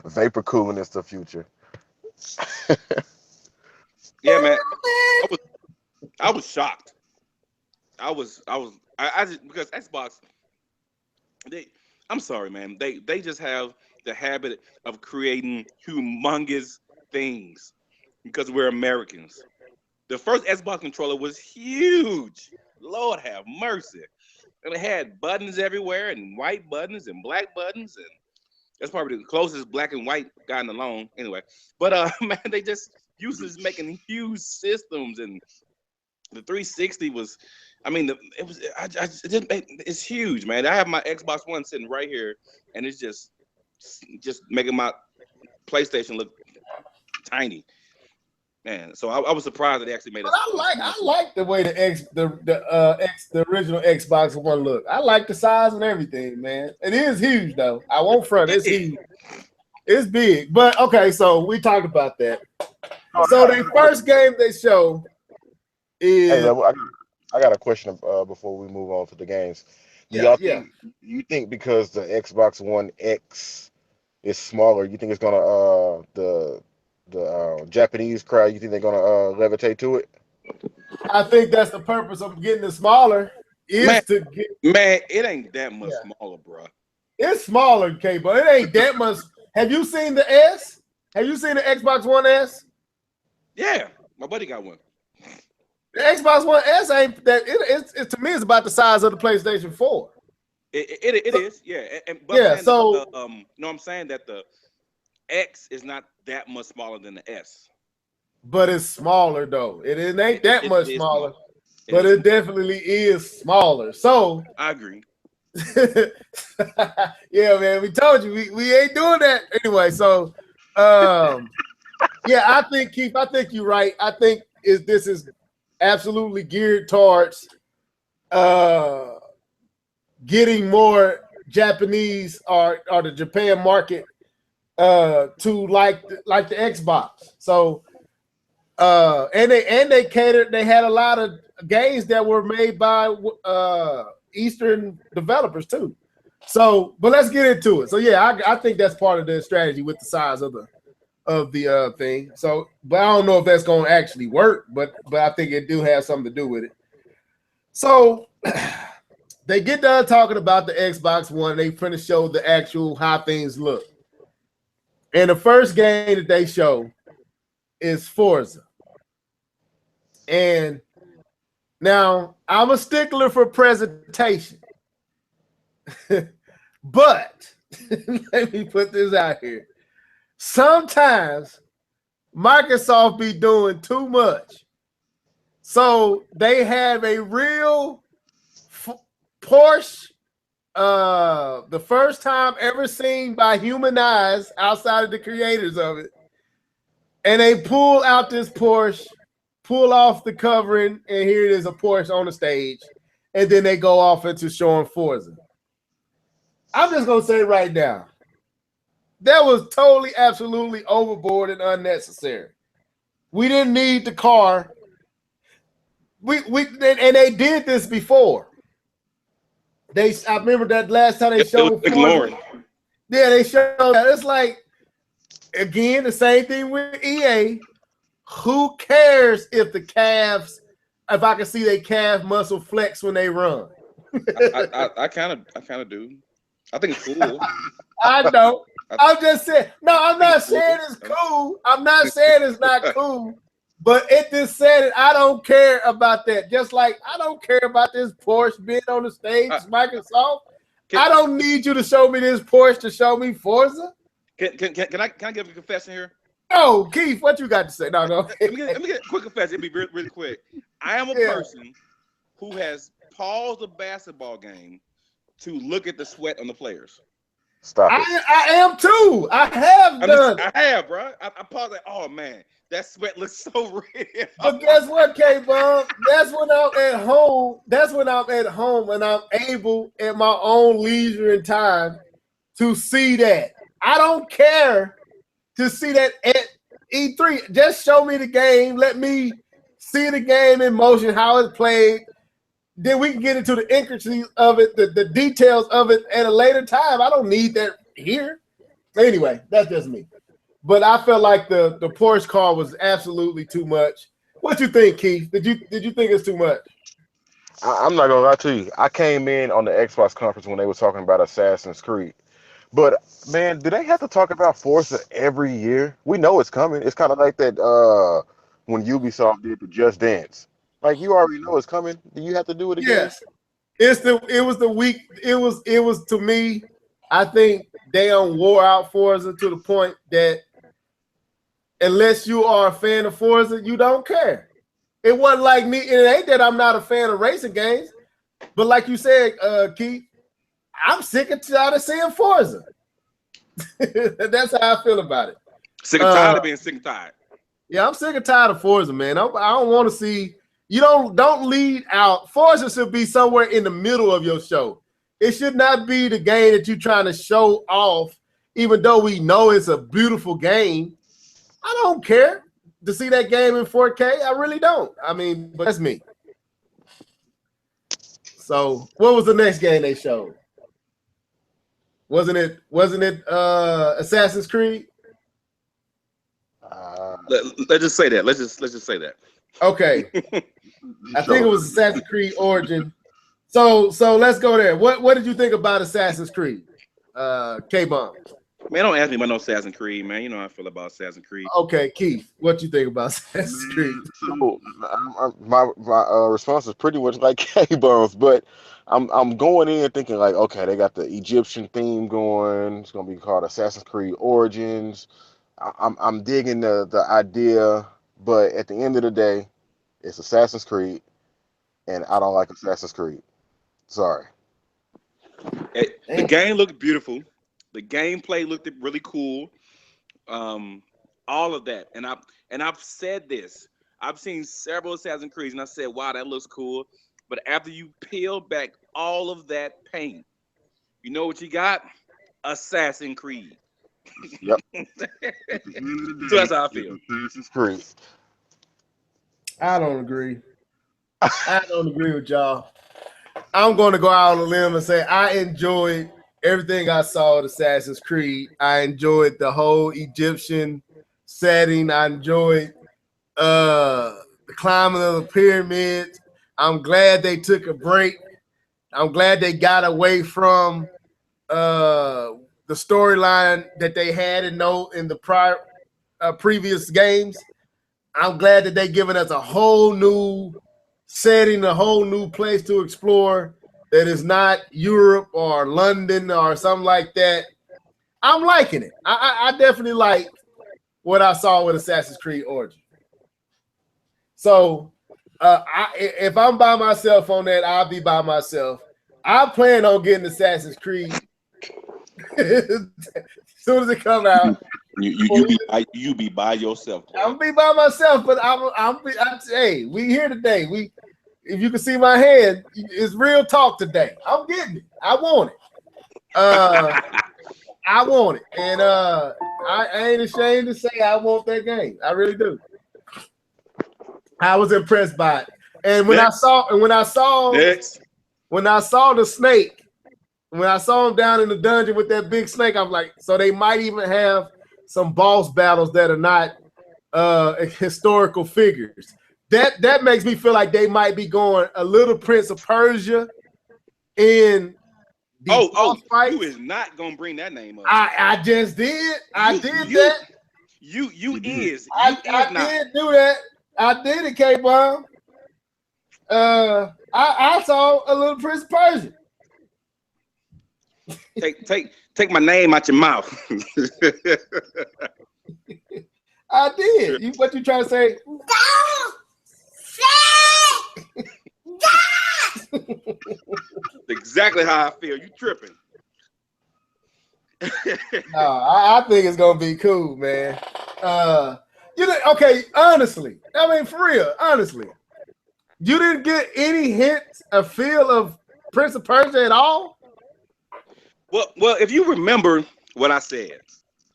Vapor cooling is the future. Yeah, man. I was shocked. I just because Xbox, I'm sorry, man. They just have the habit of creating humongous things because we're Americans. The first Xbox controller was huge. Lord have mercy. And it had buttons everywhere and white buttons and black buttons. And that's probably the closest black and white gotten along anyway. But man, they just used to making huge systems. And the 360 was, I mean, it's huge, man. I have my Xbox One sitting right here, and it's just making my PlayStation look tiny, man. So I was surprised that they actually made it. I like the way the original Xbox One look. I like the size and everything, man. It is huge though. I won't front. It's huge. It's big. But okay, so we talked about that. So the first game they show is. Hey, I got a question before we move on to the games. Do y'all think you think because the Xbox One X is smaller, you think it's gonna the Japanese crowd, you think they're gonna levitate to it? I think that's the purpose of getting it smaller is Man. to get. Man, it ain't that much smaller, bro. It's smaller, K, but it ain't that much. Have you seen the S? Have you seen the Xbox One S? Yeah, my buddy got one. The Xbox One S ain't that. It to me, it's about the size of the PlayStation 4. It is, yeah. But Yeah, so no, I'm saying that the X is not that much smaller than the S. But it's smaller though. It ain't that much smaller, It but is it definitely is smaller. So I agree. yeah, man, we told you we ain't doing that anyway. So yeah, I think Keith, I think you're right. I think this is absolutely geared towards getting more Japanese or the Japan market to like the Xbox. So and they catered. They had a lot of games that were made by Eastern developers too. So, but let's get into it. So yeah, I think that's part of the strategy with the size of the thing. So, but I don't know if that's going to actually work. But I think it do have something to do with it. So they get done talking about the Xbox One. They finna show the actual how things look. And the first game that they show is Forza. And now I'm a stickler for presentation. But let me put this out here. Sometimes Microsoft be doing too much. So they have a real Porsche, the first time ever seen by human eyes outside of the creators of it. And they pull out this Porsche, pull off the covering, and here it is, a Porsche on the stage. And then they go off into showing Forza. I'm just going to say right now, that was totally, absolutely overboard and unnecessary. We didn't need the car. And they did this before. I remember that last time they showed Forza. Yeah, they showed that. It's like, again, the same thing with EA. Who cares if the calves, if I can see their calf muscle flex when they run? I kind of do. I think it's cool. I know. I'm just saying. No, I'm not saying it's cool. I'm not saying it's not cool. But it just said it. I don't care about that. Just like I don't care about this Porsche being on the stage, Microsoft. I don't need you to show me this Porsche to show me Forza. Can I give a confession here? No, Keith, what you got to say? No. Let me get a quick confession. It'll be really quick. I am a person who has paused a basketball game to look at the sweat on the players. Stop it. I am too. I have done. I have, bro. I paused like, oh man, that sweat looks so real. But guess what, K-Bum? That's when I'm at home. That's when I'm at home and I'm able at my own leisure and time to see that. I don't care to see that at E3. Just show me the game. Let me see the game in motion, how it's played. Then we can get into the intricacies of it, the details of it at a later time. I don't need that here. Anyway, that's just me. But I felt like the Porsche car was absolutely too much. What you think, Keith? Did you think it's too much? I'm not gonna lie to you. I came in on the Xbox conference when they were talking about Assassin's Creed. But man, do they have to talk about Forza every year? We know it's coming. It's kind of like that when Ubisoft did the Just Dance. Like you already know it's coming. Do you have to do it again? Yes. It was to me, I think they wore out Forza to the point that unless you are a fan of Forza, you don't care. It wasn't like me, and it ain't that I'm not a fan of racing games, but like you said, Keith, I'm sick and tired of seeing Forza. That's how I feel about it. Sick and tired of being sick and tired. Yeah, I'm sick and tired of Forza, man. I don't want to see. You don't lead out. Forza should be somewhere in the middle of your show. It should not be the game that you're trying to show off, even though we know it's a beautiful game. I don't care to see that game in 4K. I really don't. I mean, but that's me. So what was the next game they showed? Wasn't it Assassin's Creed? Let's just say that. Let's just say that. Okay. I think it was Assassin's Creed Origin. So let's go there. What did you think about Assassin's Creed? K-Bomb. Man, don't ask me about no Assassin's Creed, man. You know how I feel about Assassin's Creed. Okay, Keith, what you think about Assassin's Creed? So my response is pretty much like K-Bombs, but I'm going in thinking like, okay, they got the Egyptian theme going. It's gonna be called Assassin's Creed Origins. I'm digging the idea, but at the end of the day, it's Assassin's Creed, and I don't like Assassin's Creed. Sorry. The game looked beautiful. The gameplay looked really cool. All of that, and I've said this. I've seen several Assassin's Creeds, and I said, "Wow, that looks cool." But after you peel back all of that paint, you know what you got? Assassin's Creed. Yep. So that's how I feel. Assassin's Creed. I don't agree. I don't agree with y'all. I'm going to go out on a limb and say I enjoyed everything I saw at Assassin's Creed. I enjoyed the whole Egyptian setting. I enjoyed the climbing of the pyramids. I'm glad they took a break. I'm glad they got away from the storyline that they had in the prior previous games. I'm glad that they're giving us a whole new setting, a whole new place to explore that is not Europe or London or something like that. I'm liking it. I definitely like what I saw with Assassin's Creed Origin. So if I'm by myself on that, I'll be by myself. I plan on getting Assassin's Creed as soon as it comes out. You be by yourself. Boy. I'll be by myself, but hey, we here today. If you can see my hand, it's real talk today. I'm getting it. I want it. I want it, and I ain't ashamed to say I want that game. I really do. I was impressed by it, and when I saw the snake, when I saw him down in the dungeon with that big snake, I'm like, so they might even have some boss battles that are not historical figures. That makes me feel like they might be going a little Prince of Persia in the boss fight. You is not gonna bring that name up. I just did. I did that. You did do that. I did it, K-Bomb. I saw a little Prince of Persia. Take my name out your mouth. I did. What you trying to say? Exactly how I feel. You tripping? No, I think it's gonna be cool, man. Okay, honestly, I mean, for real, honestly, you didn't get any hints, a feel of Prince of Persia at all? Well, if you remember what I said,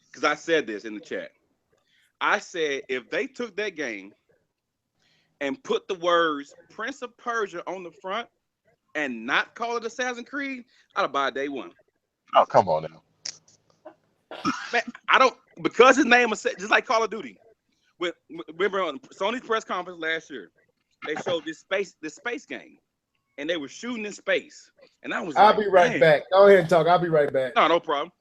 because I said this in the chat, I said if they took that game and put the words Prince of Persia on the front and not call it Assassin's Creed, I'd have buy day one. Oh, come on now. Man, I don't, because his name is just like Call of Duty. Remember on Sony's press conference last year, they showed this space game, and they were shooting in space. And I was I'll be right back. Go ahead and talk. I'll be right back. No problem.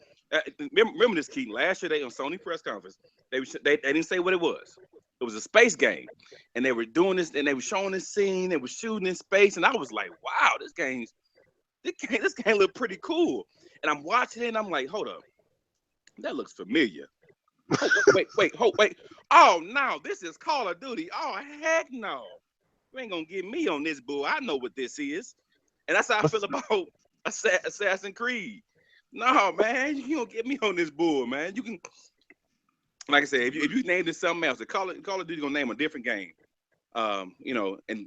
Remember this, Keaton. Last year, they on Sony press conference, they didn't say what it was. It was a space game, and they were doing this, and they were showing this scene. They were shooting in space, and I was like, "Wow, this game looked pretty cool." And I'm watching it, and I'm like, "Hold up, that looks familiar." Wait. Oh no, this is Call of Duty. Oh heck no, you ain't gonna get me on this bull. I know what this is, and that's how I feel about Assassin's Creed. No man, you don't get me on this bull, man. You can, like I said, if you named it something else, Call of Duty gonna name a different game, and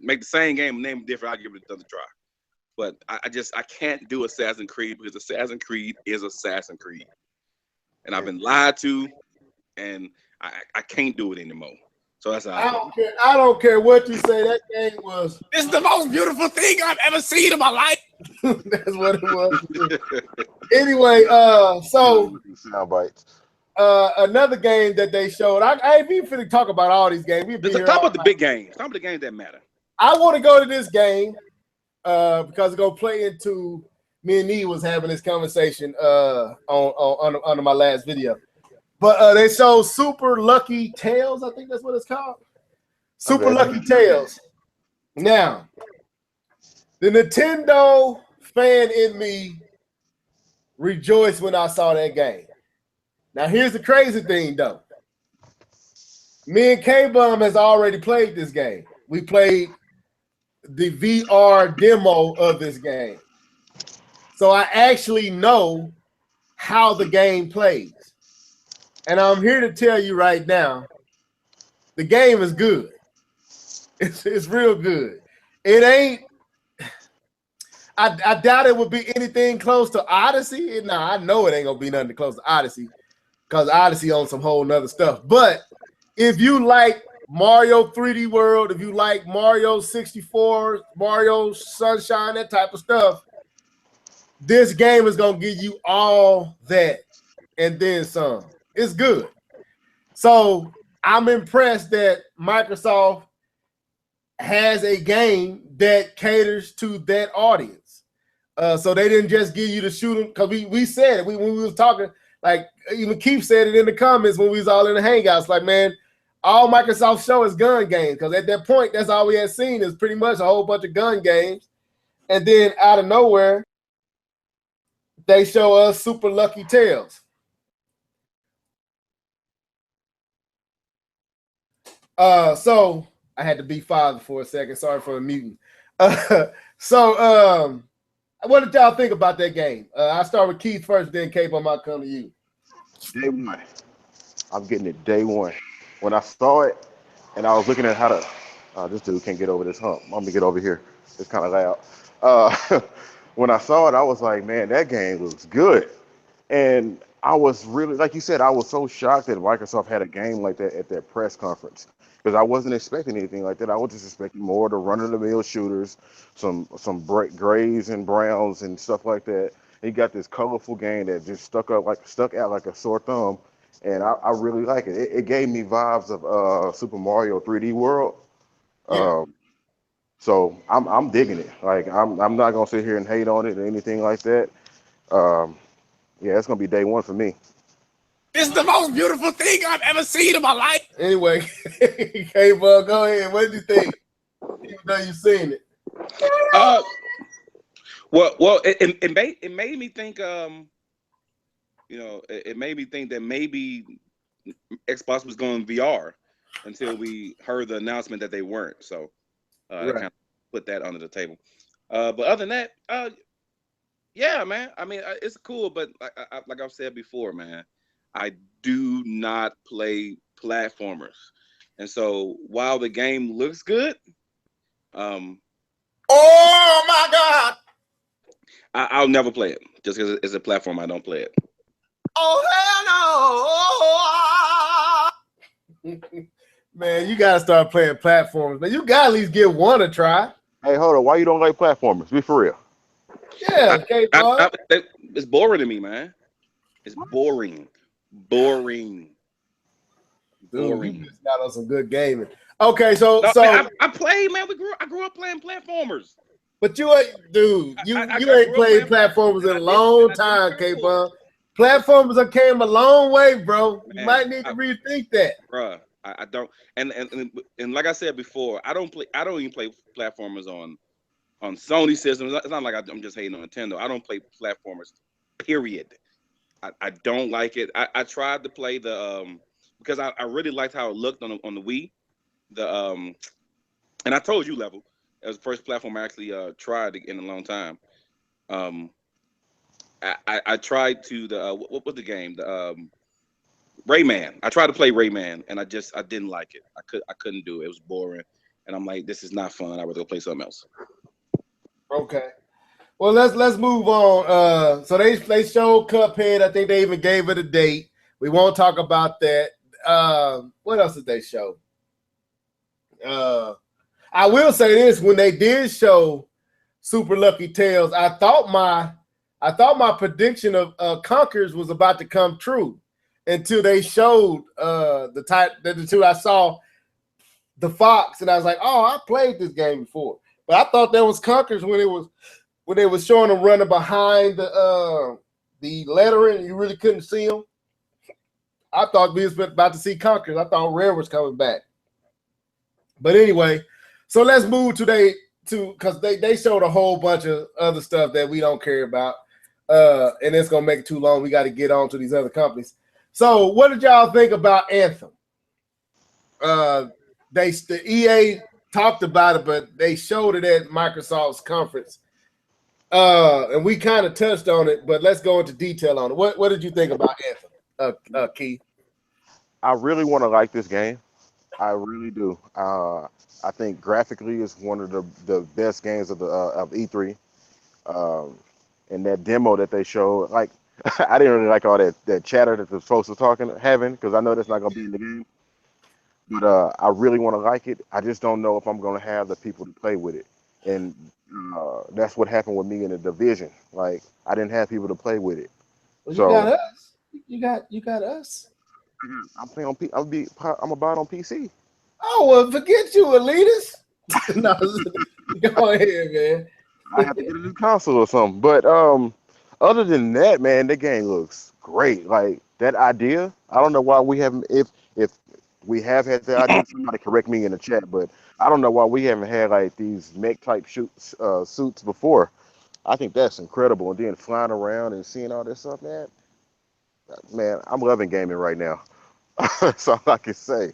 make the same game and name it different. I'll give it another try. But I can't do Assassin's Creed because Assassin's Creed is Assassin's Creed, and I've been lied to, and I can't do it anymore. So that's how I don't care. I don't care what you say. That game was. This is the most beautiful thing I've ever seen in my life. That's what it was. Anyway, so sound bites. another game that they showed. I ain't even finna talk about all these games. Talk about the big games. Talk about the games that matter. I want to go to this game because it's gonna play into me and Nee was having this conversation on under my last video. But they showed Super Lucky Tales. I think that's what it's called. Super Lucky Tales. Now, the Nintendo fan in me rejoiced when I saw that game. Now, here's the crazy thing, though. Me and K-Bum has already played this game. We played the VR demo of this game. So I actually know how the game plays. And I'm here to tell you right now, the game is good. It's real good. It ain't, I doubt it would be anything close to Odyssey. Nah, I know it ain't gonna be nothing close to Odyssey because Odyssey on some whole nother stuff. But if you like Mario 3D World, if you like Mario 64, Mario Sunshine, that type of stuff, this game is gonna give you all that and then some. It's good. So I'm impressed that Microsoft has a game that caters to that audience. So they didn't just give you the shooting, because we said it when we was talking, like even Keith said it in the comments when we was all in the hangouts, like, man, all Microsoft show is gun games, because at that point, that's all we had seen is pretty much a whole bunch of gun games. And then out of nowhere, they show us Super Lucky Tales. So I had to be father for a second. Sorry for the muting. So what did y'all think about that game? I'll start with Keith first, then Cape, I might come to you. Day one. I'm getting it day one. When I saw it, and I was looking at how to, this dude can't get over this hump. I'm gonna get over here. It's kind of loud. When I saw it, I was like, man, that game looks good. And I was really, like you said, I was so shocked that Microsoft had a game like that at their press conference, because I wasn't expecting anything like that. I was just expecting more of the run-of-the-mill shooters, some grays and browns and stuff like that. And you got this colorful game that just stuck out like a sore thumb, and I really like it. It gave me vibes of Super Mario 3D World. Yeah. So I'm digging it. Like I'm not gonna sit here and hate on it or anything like that. Yeah, it's gonna be day one for me. This is the most beautiful thing I've ever seen in my life. Anyway, K-Bug, go ahead. What did you think? Even though you've seen it. Well, it made me think. It made me think that maybe Xbox was going VR until we heard the announcement that they weren't. So I kind of put that under the table. But other than that, yeah, man. I mean, it's cool, but like I've said before, man, I do not play platformers, and so while the game looks good, oh my God, I'll never play it just because it's a platform. I don't play it. Oh hell no! Man, you gotta start playing platforms. Man, you gotta at least give one a try. Hey, hold on. Why you don't like platformers? Be for real. Yeah, K-Bug. It's boring to me, man. It's boring. Dude, you just got on some good gaming. Okay, so man, I played, man. I grew up playing platformers. But you ain't, dude. You ain't played platformers in a long time, K-Bug. Platformers came a long way, bro. You might need to rethink that, bruh. I don't, and like I said before, I don't even play platformers on Sony systems. It's not like I'm just hating on Nintendo. I don't play platformers, period. I don't like it. I tried to play the because I really liked how it looked on the Wii. And I told you, Level, it was the first platform I actually tried in a long time. I tried to what was the game? The Rayman. I tried to play Rayman, and I didn't like it. I couldn't do it. It was boring, and I'm like, this is not fun. I'd rather go play something else. Okay. Well, let's move on. So they showed Cuphead. I think they even gave it a date. We won't talk about that. What else did they show? I will say this: when they did show Super Lucky Tales, I thought my prediction of Conkers was about to come true until they showed the two I saw, the Fox, and I was like, oh, I played this game before, but I thought that was Conkers when they was showing them running behind the lettering. You really couldn't see them. I thought we was about to see Conkers. I thought Rare was coming back, but anyway. So let's move today because they showed a whole bunch of other stuff that we don't care about, and it's gonna make it too long. We got to get on to these other companies. So, what did y'all think about Anthem? The EA talked about it, but they showed it at Microsoft's conference, and we kind of touched on it. But let's go into detail on it. What did you think about Anthem, Keith? I really want to like this game. I really do. I think graphically it's one of the best games of E3. And that demo that they showed, like I didn't really like all that chatter that the folks were having, because I know that's not gonna be in the game. But I really want to like it. I just don't know if I'm gonna have the people to play with it. And that's what happened with me in the Division. Like I didn't have people to play with it. Well, so you got us. You got us. I'm playing on I'm about on PC. Oh, well, forget you, elitist. No, go ahead, man. I have to get a new console or something. But other than that, man, the game looks great. Like that idea, I don't know why we haven't. If we have had that idea, somebody correct me in the chat. But I don't know why we haven't had like these mech type suits before. I think that's incredible. And then flying around and seeing all this stuff, man. Man, I'm loving gaming right now. That's all I can say.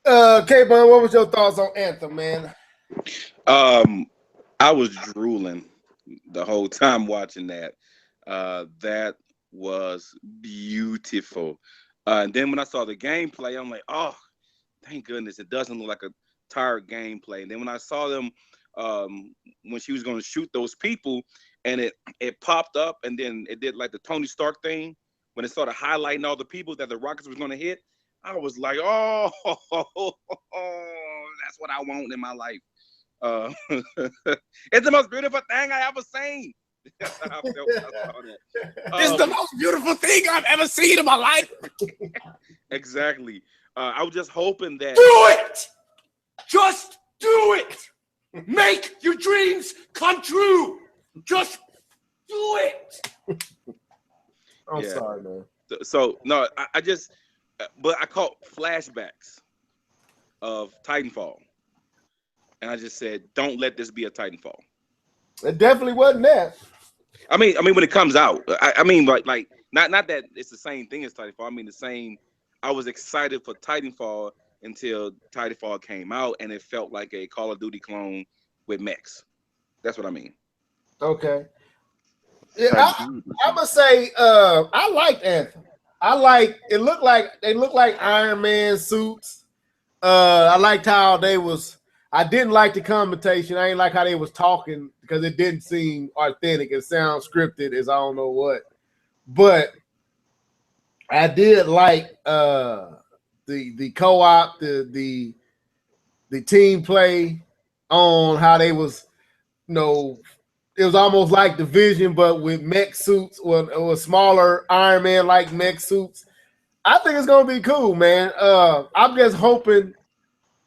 K-Bun, what was your thoughts on Anthem, man? I was drooling the whole time watching that. That was beautiful. And then when I saw the gameplay, I'm like, oh, thank goodness it doesn't look like a tired gameplay. And then when I saw them when she was going to shoot those people, and it popped up, and then it did like the Tony Stark thing when it started highlighting all the people that the rockets was going to hit. I was like, oh, that's what I want in my life. It's the most beautiful thing I ever seen. That's how I felt when I saw that. It's the most beautiful thing I've ever seen in my life. Exactly. I was just hoping that. Do it! Just do it! Make your dreams come true! Just do it! I'm sorry, man. So, no, I just, but I caught flashbacks of Titanfall. And I just said, don't let this be a Titanfall. It definitely wasn't that. I mean, when it comes out, I mean, like not that it's the same thing as Titanfall. I mean, the same. I was excited for Titanfall until Titanfall came out, and it felt like a Call of Duty clone with mechs. That's what I mean. Okay. Yeah, I'm gonna say I liked Anthem. They looked like Iron Man suits. I liked how they was. I didn't like the commentation. I ain't like how they was talking because it didn't seem authentic. It sounds scripted as I don't know what. But I did like the co-op, the team play on how they was, it was almost like Division, but with mech suits or smaller Iron Man like mech suits. I think it's gonna be cool, man. I'm just hoping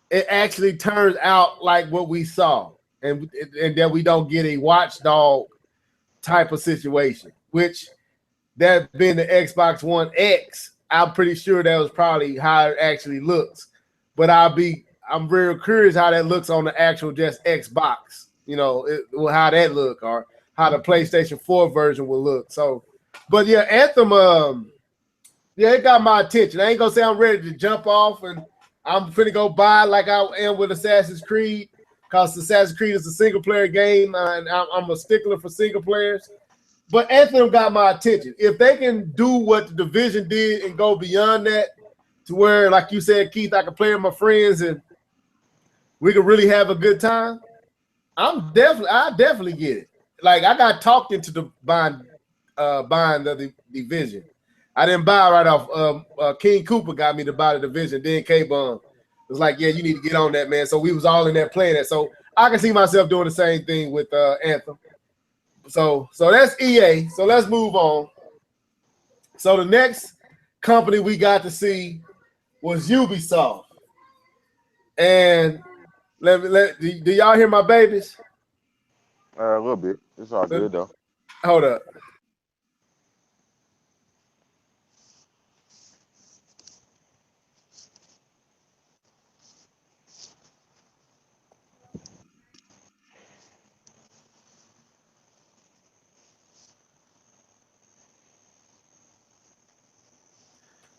it actually turns out like what we saw, and that we don't get a watchdog type of situation, which that being the Xbox One X, I'm pretty sure that was probably how it actually looks. But I'm very curious how that looks on the actual just Xbox, how that look, or how the PlayStation 4 version will look. So, but yeah, Anthem, it got my attention. I ain't gonna say I'm ready to jump off and I'm finna go buy like I am with Assassin's Creed, because Assassin's Creed is a single player game, and I'm a stickler for single players. But Anthem got my attention. If they can do what the Division did and go beyond that, to where, like you said, Keith, I can play with my friends and we can really have a good time, I definitely get it. Like I got talked into buying the Division. I didn't buy right off. King Cooper got me to buy the Division. Then K-Bun It's like, yeah, you need to get on that, man. So we was all in there playing that. So I can see myself doing the same thing with Anthem. So that's EA. So let's move on. So the next company we got to see was Ubisoft. And do y'all hear my babies? A little bit. It's all good though. Hold up.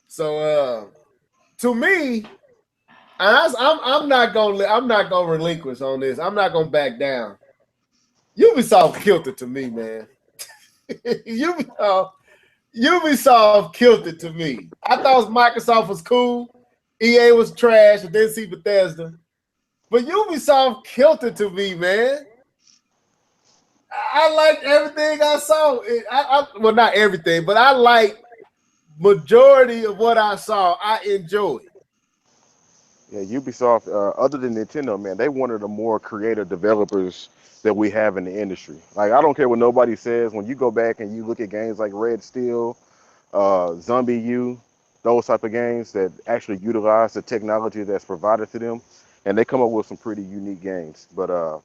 So to me, I'm not gonna relinquish on this. I'm not gonna back down. Ubisoft killed it to me, man. Ubisoft killed it to me. I thought Microsoft was cool, EA was trash, and then see Bethesda. But Ubisoft killed it to me, man. I liked everything I saw. Well, not everything, but I liked majority of what I saw. I enjoyed. Yeah, Ubisoft, other than Nintendo, man, they one of the more creative developers that we have in the industry. Like, I don't care what nobody says. When you go back and you look at games like Red Steel, Zombie U, those type of games that actually utilize the technology that's provided to them, and they come up with some pretty unique games. But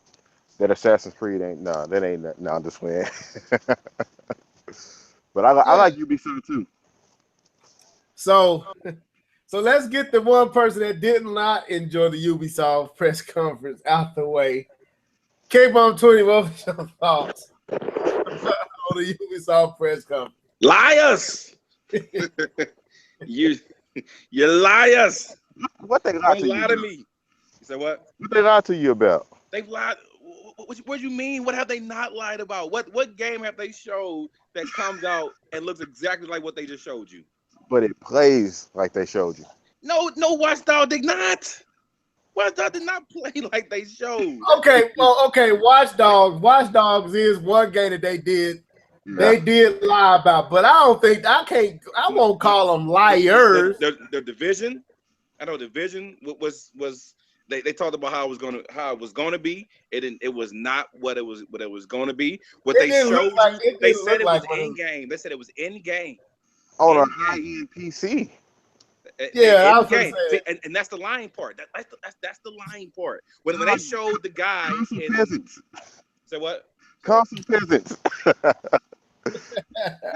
that Assassin's Creed ain't, I'm just playing. But I like Ubisoft too. So let's get the one person that did not enjoy the Ubisoft press conference out the way. K-Bomb 20, what was your thoughts on the Ubisoft press conference? Liars! you liars! What they lied to you? Lie to me. You said what? What they lied to you about? They've lied. What do you mean? What have they not lied about? What game have they showed that comes out and looks exactly like what they just showed you? But it plays like they showed you. No, Watch Dogs did not. Watch Dogs did not play like they showed. Okay, Watch Dogs is one game that they did lie about, but I won't call them liars. The Division, I know Division was they talked about how it was gonna be. It was not what it was gonna be. What they showed you, they said it was in game. They said it was in game. On a high-end PC. Yeah, I was gonna say. And that's the lying part. That's the lying part. When they showed the guy in peasants. Say what? Console peasants.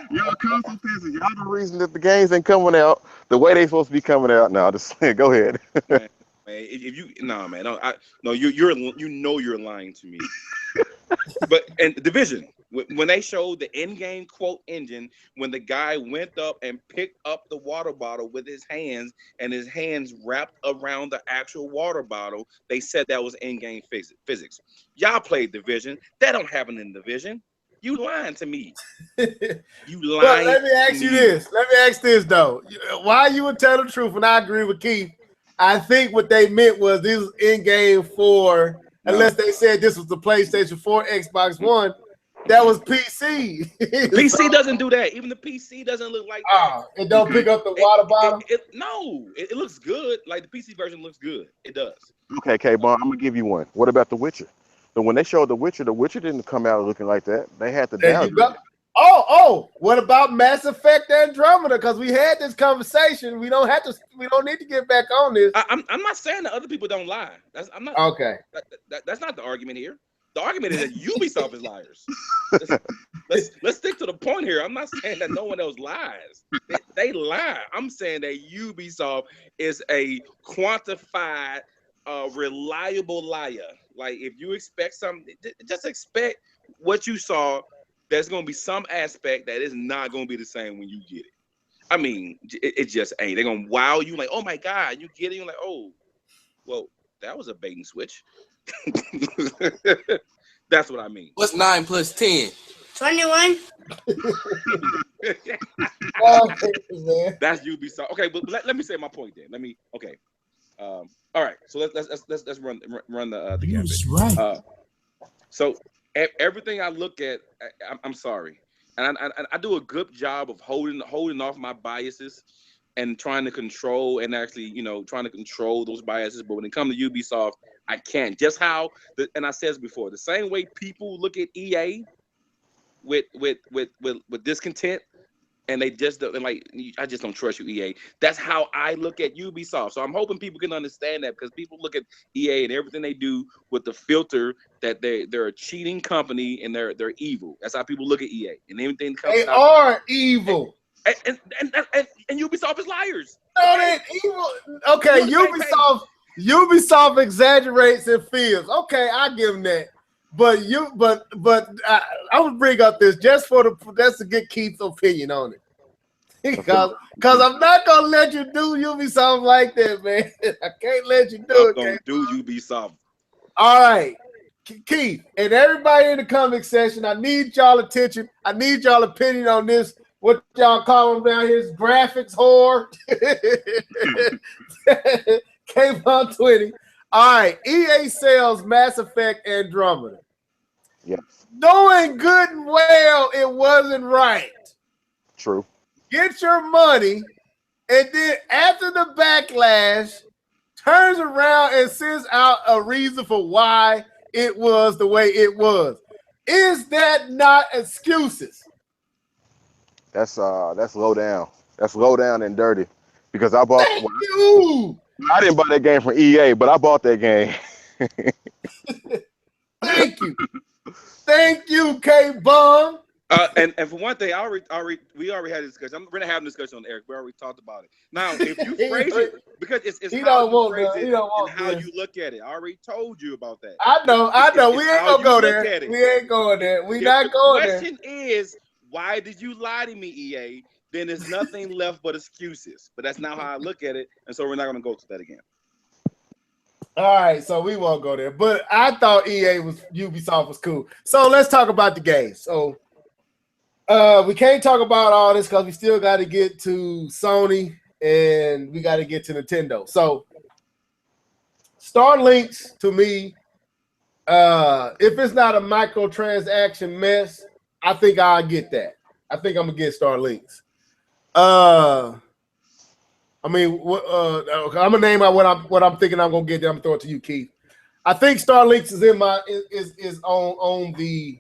Y'all console peasants. Y'all the reason that the games ain't coming out the way they supposed to be coming out now. Just go ahead. Man, if you you're lying to me. But and Division, when they showed the in-game quote engine, when the guy went up and picked up the water bottle with his hands and his hands wrapped around the actual water bottle, they said that was in-game physics. Y'all played Division. That don't happen in Division. You lying to me. You lying. Let me ask you this. Let me ask this though. Why you would tell the truth? And I agree with Keith. I think what they meant was this was in-game for. Unless they said this was the PlayStation 4, Xbox One, that was PC. PC doesn't do that. Even the PC doesn't look like that. It don't pick up the water bottle? It looks good. Like the PC version looks good. It does. Okay, K-Bon, I'm going to give you one. What about The Witcher? So when they showed The Witcher didn't come out looking like that. They had to downgrade. What about Mass Effect Andromeda? Because we had this conversation. We don't need to get back on this. I'm not saying that other people don't lie. I'm not okay. That's not the argument here. The argument is that Ubisoft is liars. Let's stick to the point here. I'm not saying that no one else lies. They lie. I'm saying that Ubisoft is a quantified, reliable liar. Like if you expect something, just expect what you saw. There's going to be some aspect that is not going to be the same when you get it. I mean, it just ain't. They're going to wow you like, oh my God, you get it. You're like, oh, well, that was a bait and switch. That's what I mean. What's 9 plus 10? 21. That's Ubisoft. Okay, but let me say my point then. Okay. All right. So let's run the gambit. Right. So everything I look at, I'm sorry, and I do a good job of holding off my biases. and trying to control and actually, trying to control those biases. But when it comes to Ubisoft, I can't. Just how, and I said this before, the same way people look at EA with discontent, and they just don't, and like, I just don't trust you, EA. That's how I look at Ubisoft. So I'm hoping people can understand that, because people look at EA and everything they do with the filter that they're a cheating company and they're evil. That's how people look at EA and everything. They are evil. And Ubisoft is liars. No, they evil. Okay, Ubisoft exaggerates and feels. Okay, I give them that. But I would bring up this just that's to get Keith's opinion on it. Because I'm not gonna let you do Ubisoft like that, man. I can't let you do it. Don't do Ubisoft. All right, Keith, and everybody in the comment section, I need y'all attention. I need y'all opinion on this. What y'all call him down here? Graphics whore. Came on 20. All right, EA sells Mass Effect Andromeda. Yes. Knowing good and well it wasn't right. True. Get your money, and then after the backlash, turns around and sends out a reason for why it was the way it was. Is that not excuses? That's low down. That's low down and dirty. Because I bought. Thank you. I didn't buy that game from EA, but I bought that game. Thank you. Thank you, K-Bum. And for one thing, we already had a discussion. We're gonna have a discussion on Eric. We already talked about it. Now, if you phrase it, because it's how you phrase it and how you look at it. I already told you about that. I know. We ain't gonna go there. We ain't going there. We not going there. The question is, why did you lie to me, EA? Then there's nothing left but excuses. But that's not how I look at it, and so we're not gonna go to that again. All right, so we won't go there. But I thought Ubisoft was cool. So let's talk about the game. So we can't talk about all this because we still got to get to Sony and we got to get to Nintendo. So Starlinks, to me, if it's not a microtransaction mess, I think I'll get that. I think I'm gonna get Starlinks. I'm gonna name out what I'm thinking I'm gonna get. Then I'm gonna throw it to you, Keith. I think Starlinks is on the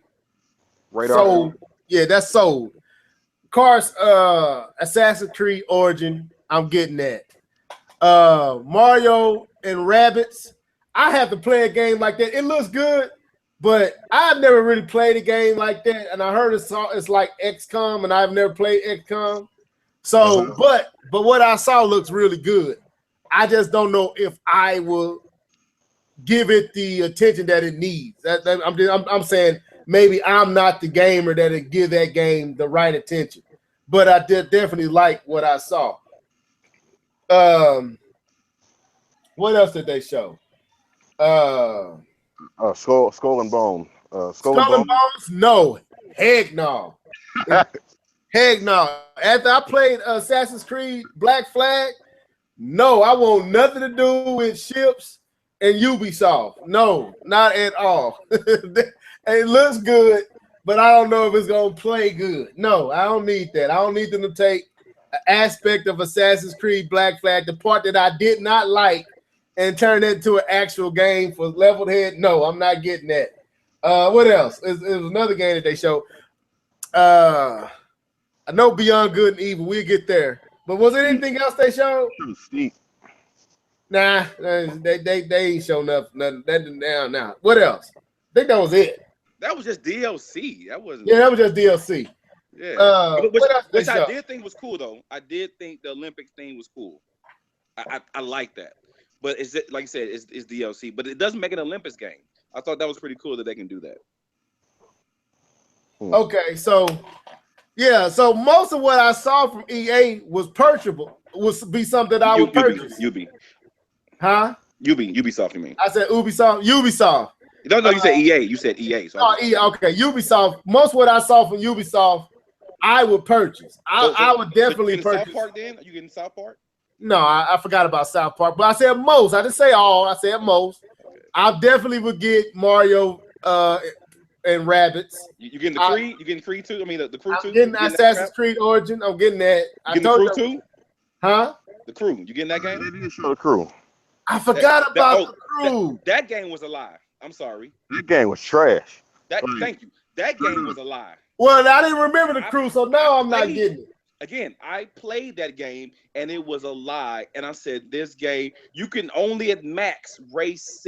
radar. Sold. Yeah, that's sold. Of course, Assassin's Creed Origin, I'm getting that. Mario and Rabbids, I have to play a game like that. It looks good, but I've never really played a game like that. And I heard it's like XCOM, and I've never played XCOM. So, but what I saw looks really good. I just don't know if I will give it the attention that it needs. I'm saying maybe I'm not the gamer that'll give that game the right attention. But I did definitely like what I saw. What else did they show? Skull and Bone. Skull and Bones? No. Heck no. Heck no. After I played Assassin's Creed Black Flag, no, I want nothing to do with ships and Ubisoft. No, not at all. It looks good, but I don't know if it's going to play good. No, I don't need that. I don't need them to take an aspect of Assassin's Creed Black Flag, the part that I did not like, and turn it into an actual game for leveled head. No, I'm not getting that. What else? It was another game that they showed. I know Beyond Good and Evil. We'll get there. But was there anything else they showed? Nah, they ain't shown up nothing. Now. What else? I think that was it. That was just DLC. That wasn't. Yeah, that was just DLC. Yeah. Which I did think was cool though. I did think the Olympics thing was cool. I like that. But it's like I said, it's DLC. But it doesn't make an Olympics game. I thought that was pretty cool that they can do that. Okay, so yeah, so most of what I saw from EA was purchasable. Would be something that I would purchase. Huh? Ubisoft, you mean? I said Ubisoft. No, you said EA. You said EA. So okay, Ubisoft. Most of what I saw from Ubisoft, I would purchase. I would definitely purchase. South Park then? Are you getting South Park? No, I forgot about South Park, but I said most. I didn't say all. I said most. Okay. I definitely would get Mario and Rabbids. You getting the Creed? You getting Creed too? I mean the Crew too? I'm getting Assassin's Creed Origin. I'm getting that. You getting the Crew too? Huh? The Crew. You getting that They game? didn't show the Crew. I forgot about oh, the Crew. That game was a lie. I'm sorry. That game was trash. Thank you. That game was a lie. Well, I didn't remember the Crew, so now I'm not getting it. Again, I played that game and it was a lie. And I said, this game, you can only at max race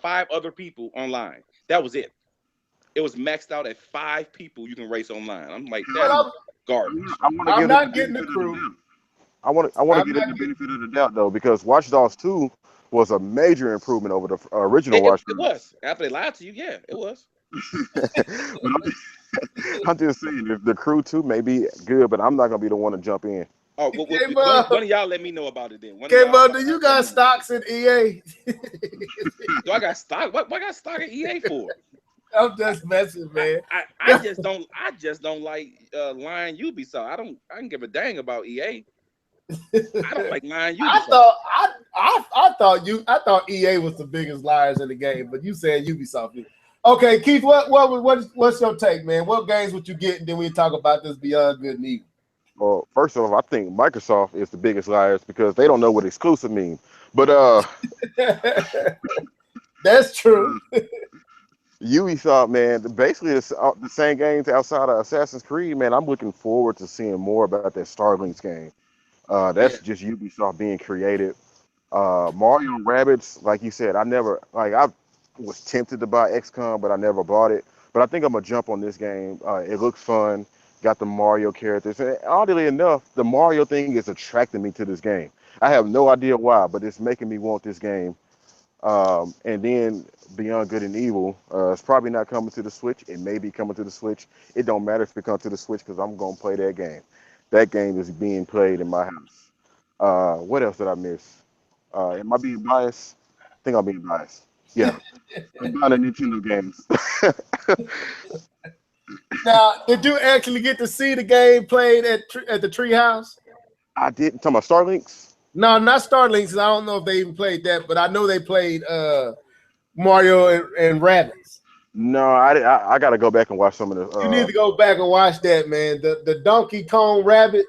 five other people online. That was it. It was maxed out at 5 people you can race online. I'm like, that's garbage. I'm not getting the Crew. I want to give it the benefit of the doubt though, because Watch Dogs 2 was a major improvement over the original Watch Dogs. It was. After they lied to you, yeah, it was. I'm just saying, if the Crew 2 may be good, but I'm not gonna be the one to jump in. Oh, one of y'all let me know about it then. Do you got stocks in EA? Do I got stock? What I got stock in EA for? I'm just messing, man. I just don't like lying Ubisoft. I don't give a dang about EA. I don't like lying Ubisoft. I thought EA was the biggest liars in the game, but you said Ubisoft. Okay, Keith, what's your take, man? What games would you get, and then we talk about this Beyond Good and Evil? Well, first off, I think Microsoft is the biggest liars because they don't know what exclusive means. But that's true. Ubisoft, man, basically the same games outside of Assassin's Creed, man. I'm looking forward to seeing more about that Starlinks game. That's just Ubisoft being creative. Mario and Rabbids, like you said, I was tempted to buy XCOM, but I never bought it. But I think I'm gonna jump on this game. It looks fun. Got the Mario characters, and oddly enough, the Mario thing is attracting me to this game. I have no idea why, but it's making me want this game. And then Beyond Good and Evil, it's probably not coming to the Switch. It may be coming to the Switch. It don't matter if it comes to the Switch because I'm gonna play that game. That game is being played in my house. What else did I miss? Am I being biased? I think I'm being biased. Yeah. I'm buying the Nintendo games. Now, did you actually get to see the game played at the Treehouse? I didn't. Talking about Starlinks? No, not Starlinks. I don't know if they even played that, but I know they played Mario and Rabbids. No, I got to go back and watch some of the. You need to go back and watch that, man. The Donkey Kong Rabbit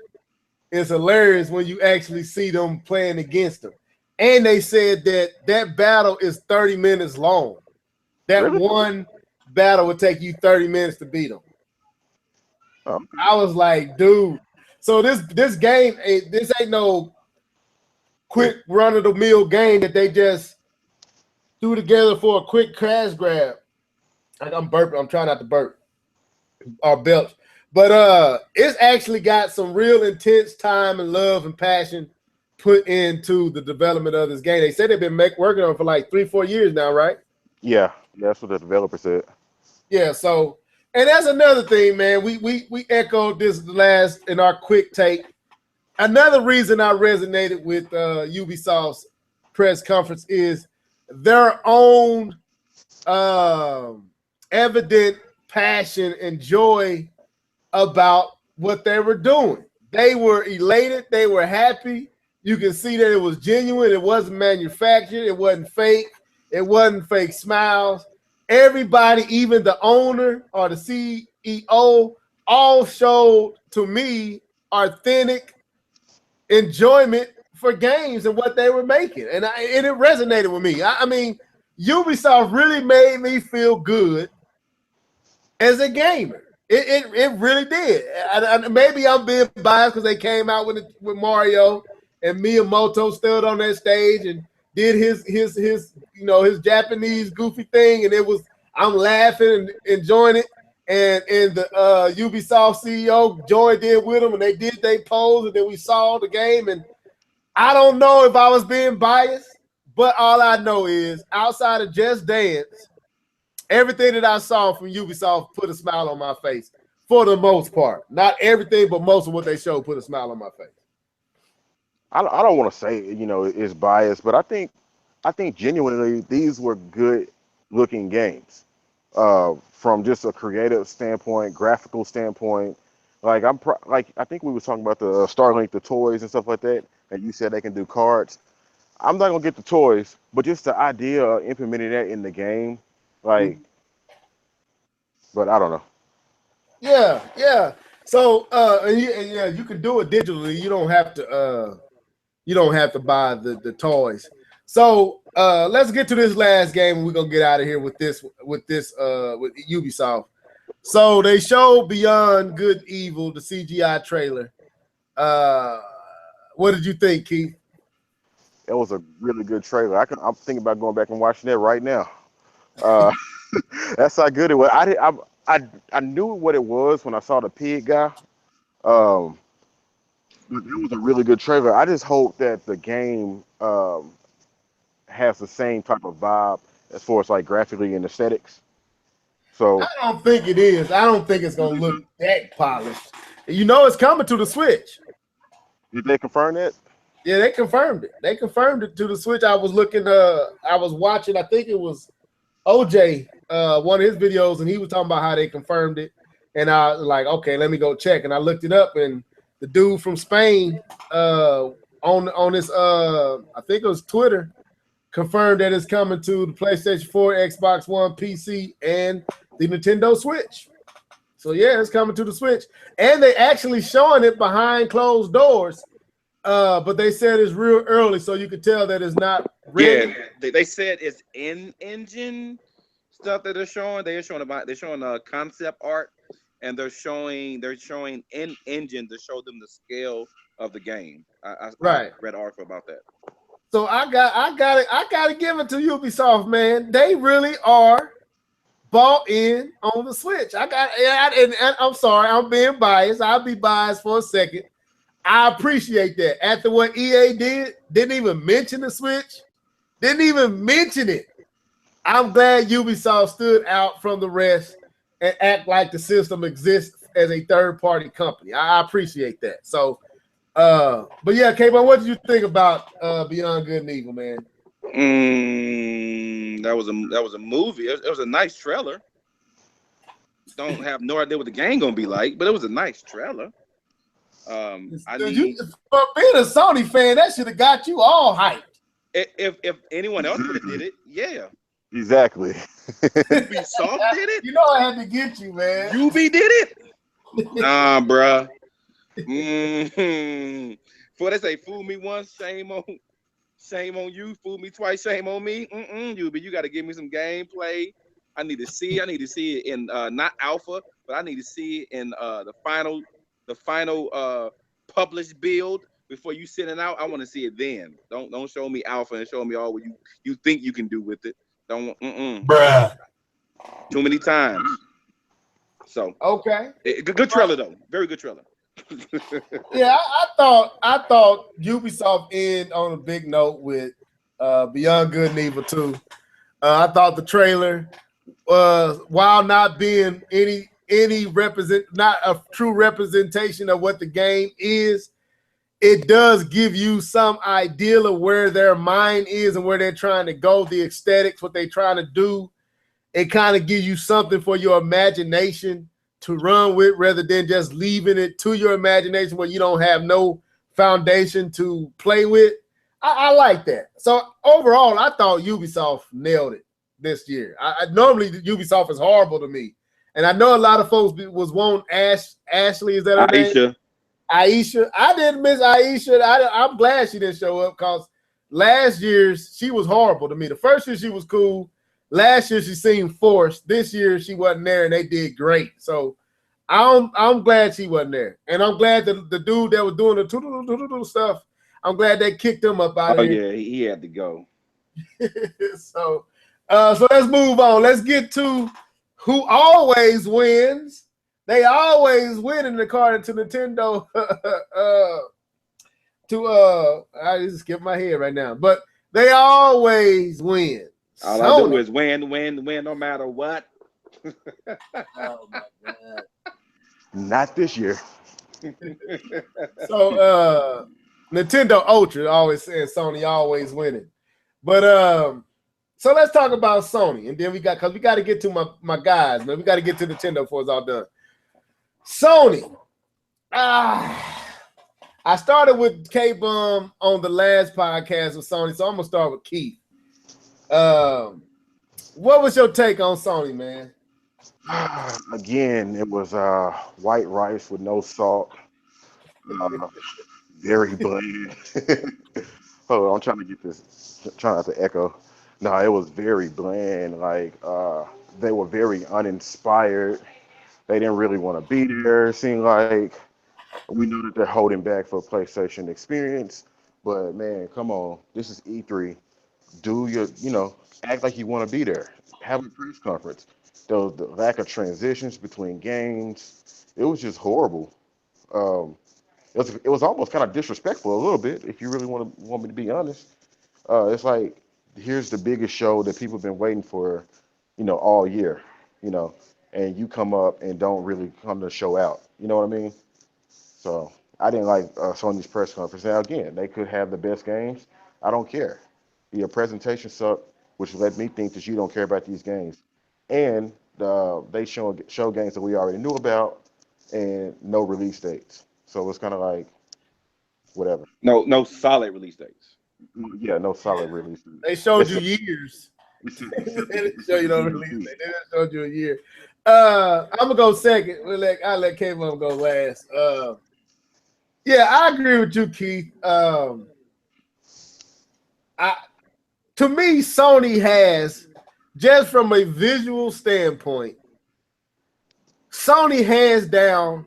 is hilarious when you actually see them playing against them. And they said that battle is 30 minutes long. That Really? one battle would take you 30 minutes to beat them. Oh. I was like, dude. So this game, this ain't no quick run-of-the-mill game that they just threw together for a quick crash grab. I'm burping. I'm trying not to burp or belch. But it's actually got some real intense time and love and passion put into the development of this game. They said they've been working on it for like 3-4 years now, right? Yeah, that's what the developer said. Yeah, so, and that's another thing, man. We echoed this last in our quick take. Another reason I resonated with Ubisoft's press conference is their own evident passion and joy about what they were doing. They were elated. They were happy. You can see that it was genuine. It wasn't manufactured. It wasn't fake. It wasn't fake smiles. Everybody, even the owner or the CEO, all showed to me authentic enjoyment for games and what they were making. And it resonated with me. I mean, Ubisoft really made me feel good as a gamer. It really did. Maybe I'm being biased because they came out with Mario and Miyamoto stood on that stage and did his Japanese goofy thing, and I'm laughing and enjoying it. And the Ubisoft CEO joined in with them, and they did their pose, and then we saw the game. And I don't know if I was being biased, but all I know is outside of Just Dance, everything that I saw from Ubisoft put a smile on my face for the most part. Not everything, but most of what they showed put a smile on my face. I don't want to say it's biased, but I think genuinely these were good looking games from just a creative standpoint, graphical standpoint. Like I think we were talking about the Starlink, the toys and stuff like that, and you said they can do cards. I'm not gonna get the toys, but just the idea of implementing that in the game, like, but I don't know. Yeah. So yeah, you can do it digitally. You don't have to buy the toys. So let's get to this last game and we're gonna get out of here with Ubisoft. So they showed Beyond Good and Evil, the CGI trailer. What did you think, Keith? It was a really good trailer. I'm thinking about going back and watching that right now. That's how good it was. I knew what it was when I saw the pig guy. But it was a really good trailer. I just hope that the game has the same type of vibe as far as like graphically and aesthetics. So I don't think it is. I don't think it's gonna look that polished. You know, it's coming to the Switch. did they confirm that? Yeah, they confirmed it. They confirmed it to the Switch. I was looking. I was watching. I think it was OJ, one of his videos, and he was talking about how they confirmed it. And I was like, okay, let me go check. And I looked it up, and the dude from Spain, on his, I think it was Twitter, confirmed that it's coming to the PlayStation 4, Xbox One, PC, and the Nintendo Switch. So yeah, it's coming to the Switch, and they actually showing it behind closed doors. But they said it's real early, so you can tell that it's not ready. Yeah, they said it's in-engine stuff that they're showing. They're showing concept art, and they're showing in-engine to show them the scale of the game. I read an article about that. So I gotta give it to Ubisoft, man. They really are bought in on the Switch. And I'm sorry, I'm being biased. I'll be biased for a second. I appreciate that. After what EA didn't even mention the Switch, didn't even mention it. I'm glad Ubisoft stood out from the rest and act like the system exists as a third-party company. I appreciate that. So, but yeah, K-Bone, what did you think about Beyond Good and Evil, man? That was a movie. It was a nice trailer. Don't have no idea what the game gonna be like, but it was a nice trailer. For being a Sony fan, that should have got you all hyped. If anyone else would have did it, yeah. Exactly. Ubisoft did it. You know I had to get you, man. UB did it. Nah, bruh. Before they say fool me once, shame on you. Fool me twice, shame on me. UB, you got to give me some gameplay. I need to see it in not alpha, but I need to see it in the final published build before you send it out. I want to see it then. Don't show me alpha and show me all what you think you can do with it. Don't bruh. Too many times. So okay. Good trailer though. Very good trailer. Yeah, I thought Ubisoft ended on a big note with Beyond Good and Evil 2. I thought the trailer, while not being not a true representation of what the game is, it does give you some idea of where their mind is and where they're trying to go, the aesthetics, what they're trying to do. It kind of gives you something for your imagination to run with rather than just leaving it to your imagination where you don't have no foundation to play with. I like that. So overall, I thought Ubisoft nailed it this year. Normally Ubisoft is horrible to me. And I know a lot of folks was wanting Ashley, is that her name? Aisha. I didn't miss Aisha. I'm glad she didn't show up because last year she was horrible to me. The first year she was cool. Last year she seemed forced. This year she wasn't there, and they did great. So I'm glad she wasn't there, and I'm glad that the dude that was doing the stuff. I'm glad they kicked him up out of here. Oh yeah, he had to go. So let's move on. Let's get to who always wins. They always win in according to Nintendo. I just skip my head right now, but they always win. All I do is win, no matter what. Oh my God. Not this year. So Nintendo Ultra always says Sony always winning. But so let's talk about Sony, and then we got to get to my guys, man. We got to get to Nintendo before it's all done. Sony. I started with K-Bum on the last podcast with Sony, so I'm gonna start with Keith. What was your take on Sony, man? Again, it was white rice with no salt, uh, very bland. Hold on, I'm trying to get this, trying not to echo. No, it was very bland. Like they were very uninspired. They didn't really want to be there. It seemed like we know that they're holding back for PlayStation experience, but man, come on, this is E3. Do your, act like you want to be there. Have a press conference. The lack of transitions between games, it was just horrible. Um, it was almost kind of disrespectful a little bit, if you really want me to be honest. It's like here's the biggest show that people have been waiting for, all year, you know, and you come up and don't really come to show out. You know what I mean? So I didn't like Sony's press conference. Now again, they could have the best games. I don't care. Your presentation sucked, which led me think that you don't care about these games. And they show games that we already knew about, and no release dates. So it's kind of like whatever. No solid release dates. Yeah, no solid release date. They showed you years. They didn't show you no release. They just showed you a year. I'm gonna go second. I'll let K-Mom go last. Yeah, I agree with you, Keith. To me, Sony has, just from a visual standpoint, Sony hands down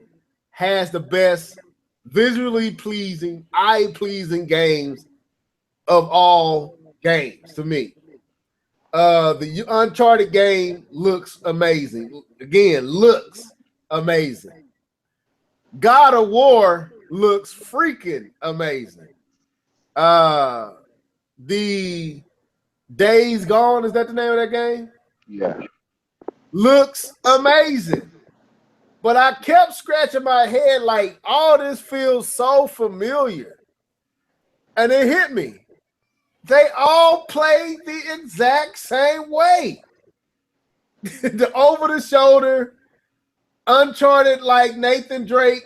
has the best visually pleasing, eye-pleasing games of all games to me. The Uncharted game looks amazing. Again, looks amazing. God of War looks freaking amazing. The Days Gone, is that the name of that game? Yeah. Looks amazing. But I kept scratching my head like, all this feels so familiar. And it hit me. They all play the exact same way. The over-the-shoulder, Uncharted like Nathan Drake.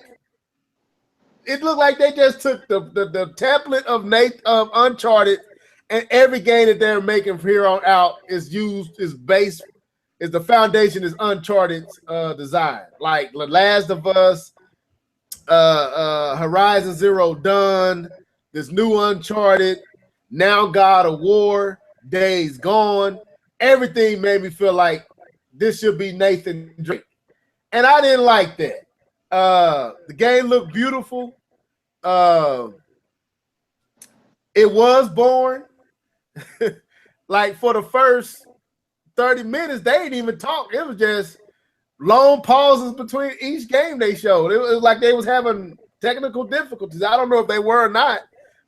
It looked like they just took the template of Uncharted, and every game that they're making from here on out is the foundation is Uncharted's design. Like The Last of Us, Horizon Zero Dawn, this new Uncharted, now God of War, Days Gone. Everything made me feel like this should be Nathan Drake. And I didn't like that. The game looked beautiful. It was boring. Like for the first 30 minutes, they didn't even talk. It was just long pauses between each game they showed. It was like they was having technical difficulties. I don't know if they were or not,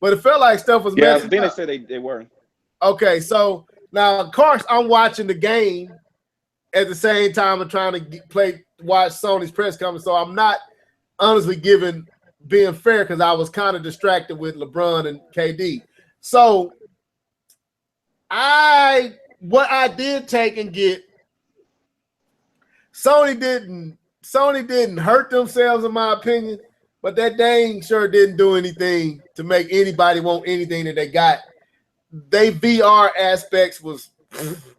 but it felt like stuff was messing up. They said they were. Okay, so now of course I'm watching the game at the same time I'm trying to watch Sony's press conference. So I'm not honestly being fair because I was kind of distracted with LeBron and KD. So what I did take and get, Sony didn't hurt themselves in my opinion, but that dang sure didn't do anything to make anybody want anything that they got. They VR aspects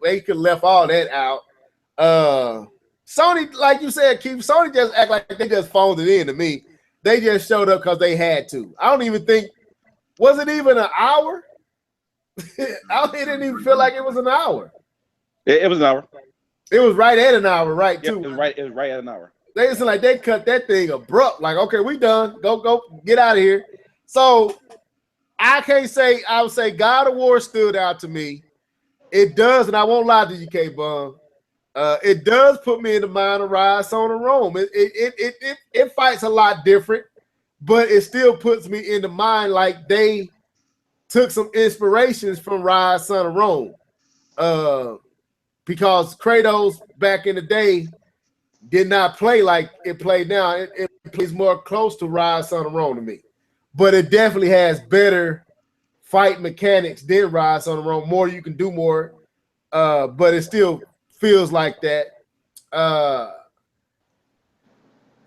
they could have left all that out. Sony, like you said, Keith, Sony just act like they just phoned it in to me. They just showed up because they had to. I don't even think, was it even an hour? It didn't even feel like it was an hour. It was an hour. It was right at an hour, right? Yeah, too. it was right at an hour. They just like they cut that thing abrupt. Like, okay, we done. Go, get out of here. So I can't say. I would say God of War stood out to me. It does, and I won't lie to you, K-Bum. It does put me in the mind of Rise on Rome. It fights a lot different, but it still puts me in the mind like they took some inspirations from Rise, Son of Rome. Because Kratos back in the day did not play like it played now. It plays more close to Rise, Son of Rome to me. But it definitely has better fight mechanics than Rise, Son of Rome. More you can do more, but it still feels like that.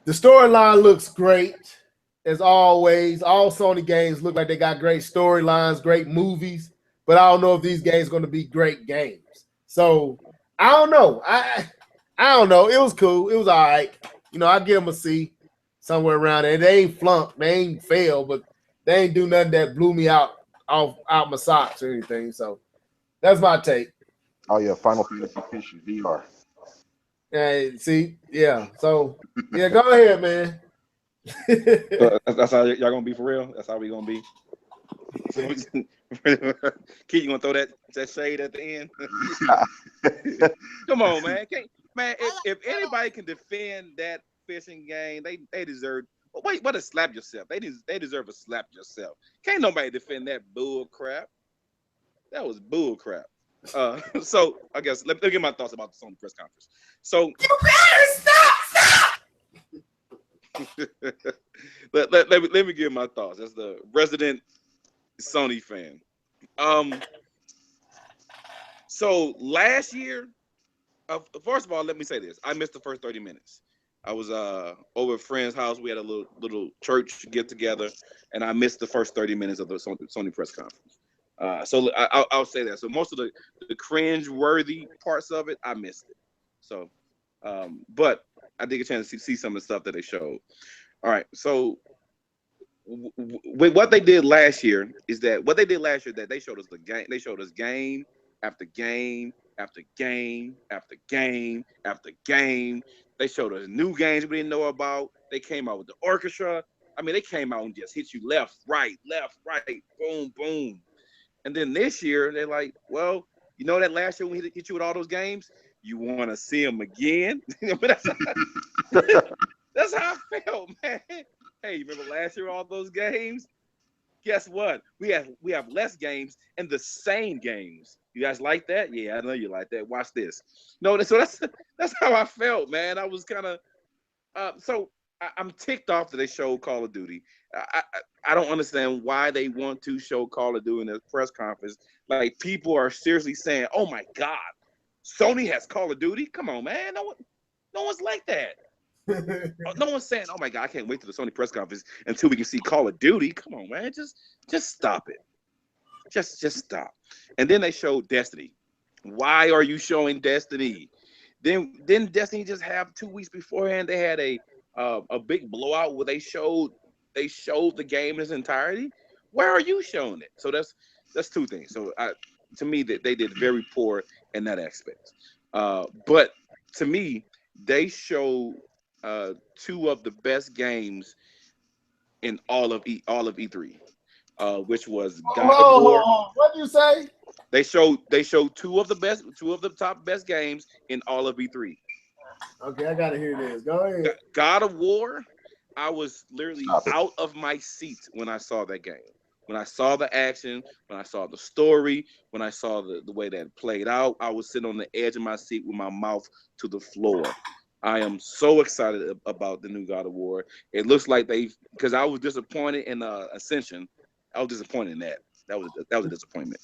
The storyline looks great. As always, all Sony games look like they got great storylines, great movies, but I don't know if these games are going to be great games. So I don't know. I don't know. It was cool. It was all right. You know, I give them a C somewhere around there. They ain't flunked. They ain't failed, but they ain't do nothing that blew me out my socks or anything. So that's my take. Oh yeah, Final Fantasy Fish VR. See, yeah. So yeah, go ahead, man. So that's how y'all gonna be for real. That's how we gonna be. Kid, you gonna throw that shade at the end? Come on, man. If anybody can defend that fishing game, they deserve. Wait, what a slap yourself. They deserve a slap yourself. Can't nobody defend that bull crap. That was bull crap. So I guess let me get my thoughts about the Sony press conference. So You better stop. let me give my thoughts as the resident Sony fan. So last year, first of all, let me say this: I missed the first 30 minutes. I was over at a friend's house. We had a little church get together, and I missed the first 30 minutes of the Sony press conference. So I'll say that. So most of the cringe-worthy parts of it, I missed it. So, but I did get a chance to see some of the stuff that they showed. All right. So what they did last year that they showed us the game. They showed us game after game after game after game after game. They showed us new games we didn't know about. They came out with the orchestra. I mean, they came out and just hit you left, right, boom, boom. And then this year, they're like, well, you know that last year when we hit you with all those games, you want to see them again? That's how I felt, man. Hey, you remember last year all those games? Guess what? We have less games and the same games. You guys like that? Yeah, I know you like that. Watch this. No, so that's how I felt, man. I was kind of I'm ticked off that they showed Call of Duty. I don't understand why they want to show Call of Duty in this press conference. Like, people are seriously saying, "Oh my God, Sony has Call of Duty." Come on, man. No one's like that. No one's saying, "Oh my God, I can't wait to the Sony press conference until we can see Call of Duty." Come on, man. Just stop it. Just stop. And then they showed Destiny. Why are you showing Destiny? Then Destiny just have 2 weeks beforehand. They had a big blowout where they showed the game in its entirety. Where are you showing it? So that's two things. So to me, that they did very poor in that aspect. But to me, they showed two of the best games in all of E3, which was God of War. What did you say? They showed two of the top best games in all of E3. Okay, I gotta hear this. Go ahead. God of War, I was literally out of my seat when I saw that game. When I saw the action, when I saw the story, when I saw the way that it played out, I was sitting on the edge of my seat with my mouth to the floor. I am so excited about the new God of War. It looks like because I was disappointed in Ascension. I was disappointed in that. That was a disappointment.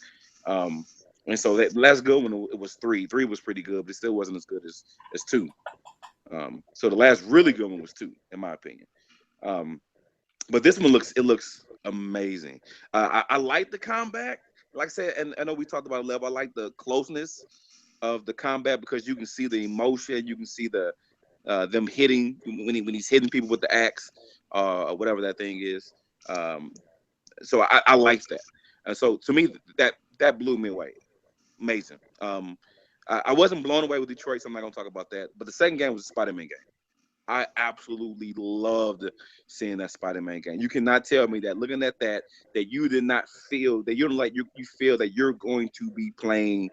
And so that last good one, it was 3. 3 was pretty good, but it still wasn't as good as 2. So the last really good one was 2, in my opinion. But this one looks amazing. I like the combat. Like I said, and I know we talked about level. I like the closeness of the combat because you can see the emotion. You can see the them hitting when he's hitting people with the axe or whatever that thing is. So I like that. And so to me, that blew me away. Amazing. I wasn't blown away with Detroit, so I'm not gonna talk about that. But the second game was a Spider-Man game. I absolutely loved seeing that Spider-Man game. You cannot tell me that looking at that you did not feel that you feel that you're going to be playing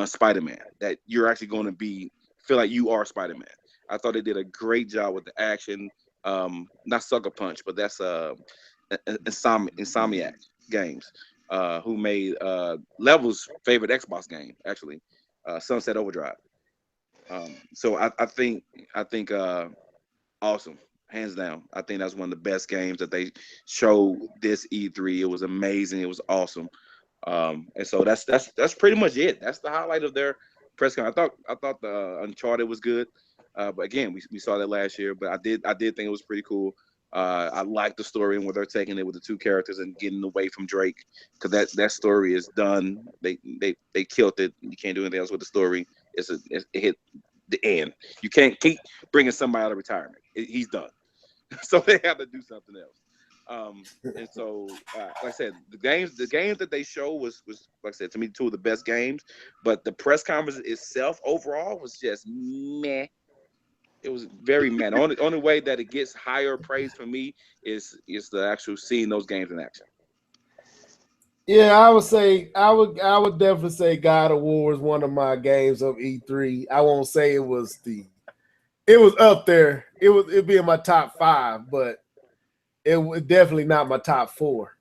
Spider-Man. That you're actually going to feel like you are Spider-Man. I thought they did a great job with the action. Not Sucker Punch, but that's Insomniac Games, who made Level's favorite Xbox game, actually, Sunset Overdrive. So I think awesome, hands down. I think that's one of the best games that they showed this E3. It was amazing. It was awesome. And so that's pretty much it. That's the highlight of their press conference. I thought the Uncharted was good, but again, we saw that last year. But I did think it was pretty cool. I like the story and where they're taking it with the two characters and getting away from Drake, because that story is done. They killed it. You can't do anything else with the story. It hit the end. You can't keep bringing somebody out of retirement. He's done. So they have to do something else. And so, like I said, the games that they show was like I said, to me, two of the best games. But the press conference itself overall was just meh. It was very meh. The only way that it gets higher praise for me is the actual seeing those games in action. Yeah, I would definitely say God of War is one of my games of E3. I won't say it was up there. It'd be in my top 5, but it was definitely not my top 4.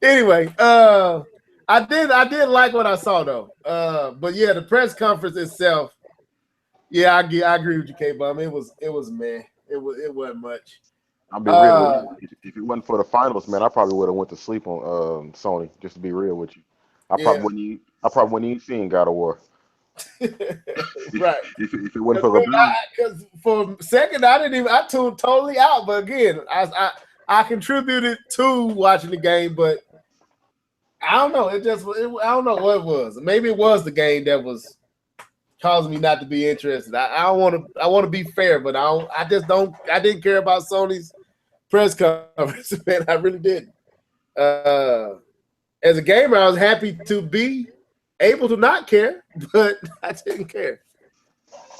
Anyway, I did like what I saw though. But yeah, the press conference itself, yeah, I agree with you, K-Bum. It was meh. It wasn't much. I'll be real. If it wasn't for the finals, man, I probably would have went to sleep on Sony. Just to be real with you, I probably wouldn't even seen God of War. Right. If it wasn't for the because for a second I tuned totally out. But again, I contributed to watching the game, but I don't know. I don't know what it was. Maybe it was the game that was causing me not to be interested. I want to be fair, but I didn't care about Sony's press conference, man. I really didn't. As a gamer, I was happy to be able to not care, but I didn't care.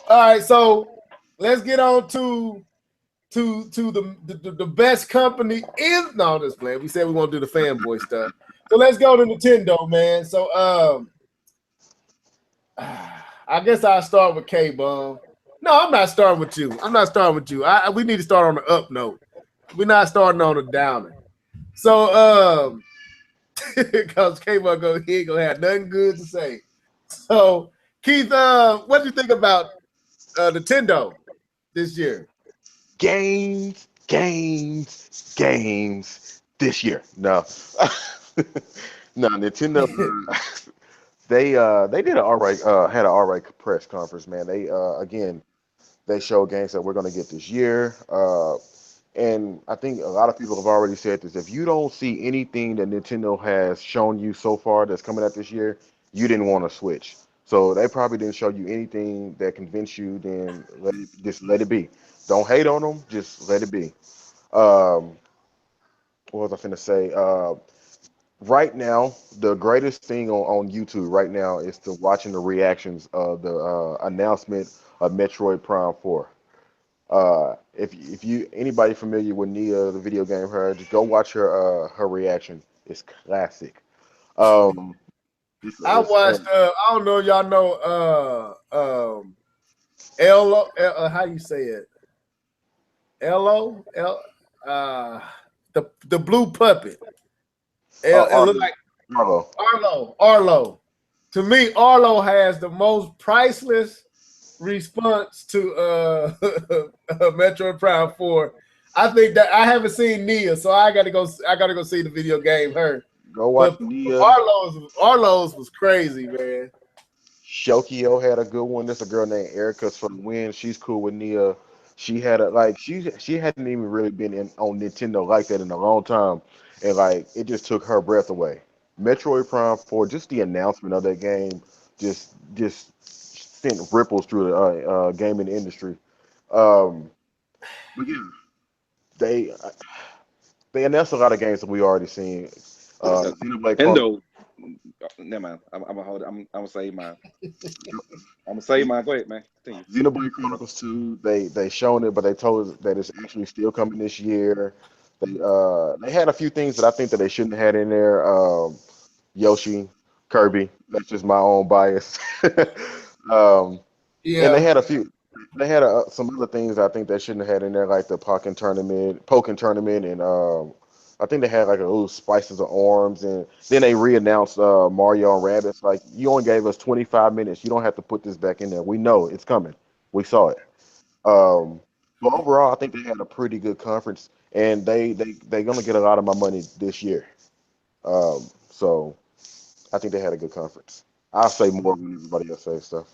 All right, so let's get on to the best company in this plan. We said we want to do the fanboy stuff. So let's go to Nintendo, man. So I guess I'll start with K-Bum. No, I'm not starting with you. We need to start on the up note. We're not starting on the downer. So because K-Bum he ain't gonna have nothing good to say. So Keith, what do you think about Nintendo this year? games this year. No. No, Nintendo they did an all right had an all right press conference, man. They showed games that we're gonna get this year. And I think a lot of people have already said this. If you don't see anything that Nintendo has shown you so far that's coming out this year, you didn't want to switch. So they probably didn't show you anything that convinced you. Then just let it be. Don't hate on them. Just let it be. What was I finna say? Right now, the greatest thing on YouTube right now is to watching the reactions of the announcement of Metroid Prime 4. If you anybody familiar with Nia, the video game, just go watch her reaction. It's classic. I watched. I don't know if y'all know. Elo. How you say it? Elo. The blue puppet. It looked like Arlo. To me, Arlo has the most priceless response to Metroid Prime 4. I think that I haven't seen Nia, so I gotta go see the video game. Go watch Nia. Arlo's was crazy, man. Shokio had a good one. There's a girl named Erica from the Win. She's cool with Nia. She had she hadn't even really been on Nintendo like that in a long time, and it just took her breath away. Metroid Prime 4, just the announcement of that game, just sent ripples through the gaming industry. But yeah, they announced a lot of games that we already seen. Nintendo. Never mind. I'm gonna hold it. I'm gonna say mine. I'm gonna say mine. Go ahead, man. Continue. Xenoblade Chronicles 2. They shown it, but they told us that it's actually still coming this year. They had a few things that I think that they shouldn't have had in there. Yoshi, Kirby. That's just my own bias. Yeah. And they had a few. They had some other things I think they shouldn't have had in there, like the Pokken tournament, and I think they had a little Spices of Arms, and then they re-announced Mario and Rabbids. You only gave us 25 minutes. You don't have to put this back in there. We know it's coming. We saw it. But overall, I think they had a pretty good conference, and they're gonna get a lot of my money this year. So I think they had a good conference. I'll say more when everybody else says stuff.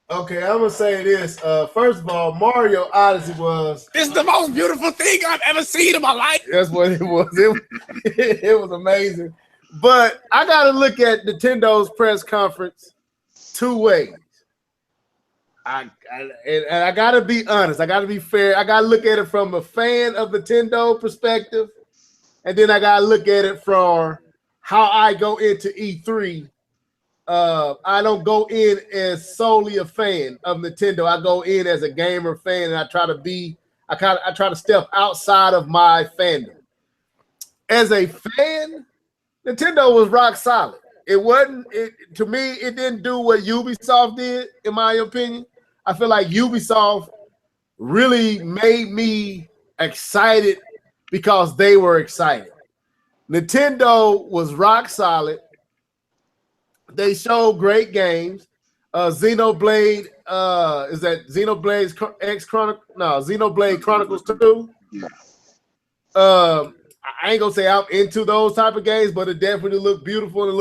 Okay, I'm gonna say this. First of all, Mario Odyssey was. This is the most beautiful thing I've ever seen in my life. That's what it was. It was amazing. But I gotta look at Nintendo's press conference two ways. and I gotta be honest. I gotta be fair. I gotta look at it from a fan of Nintendo perspective, and then I gotta look at it from how I go into E3. I don't go in as solely a fan of Nintendo. I go in as a gamer fan, and I try to step outside of my fandom. As a fan, Nintendo was rock solid. It wasn't, to me, it didn't do what Ubisoft did, in my opinion. I feel like Ubisoft really made me excited because they were excited. Nintendo was rock solid. They showed great games. Xenoblade, is that Xenoblade X Chronicle? No, Xenoblade Chronicles 2. I ain't gonna say I'm into those type of games, but it definitely looked beautiful and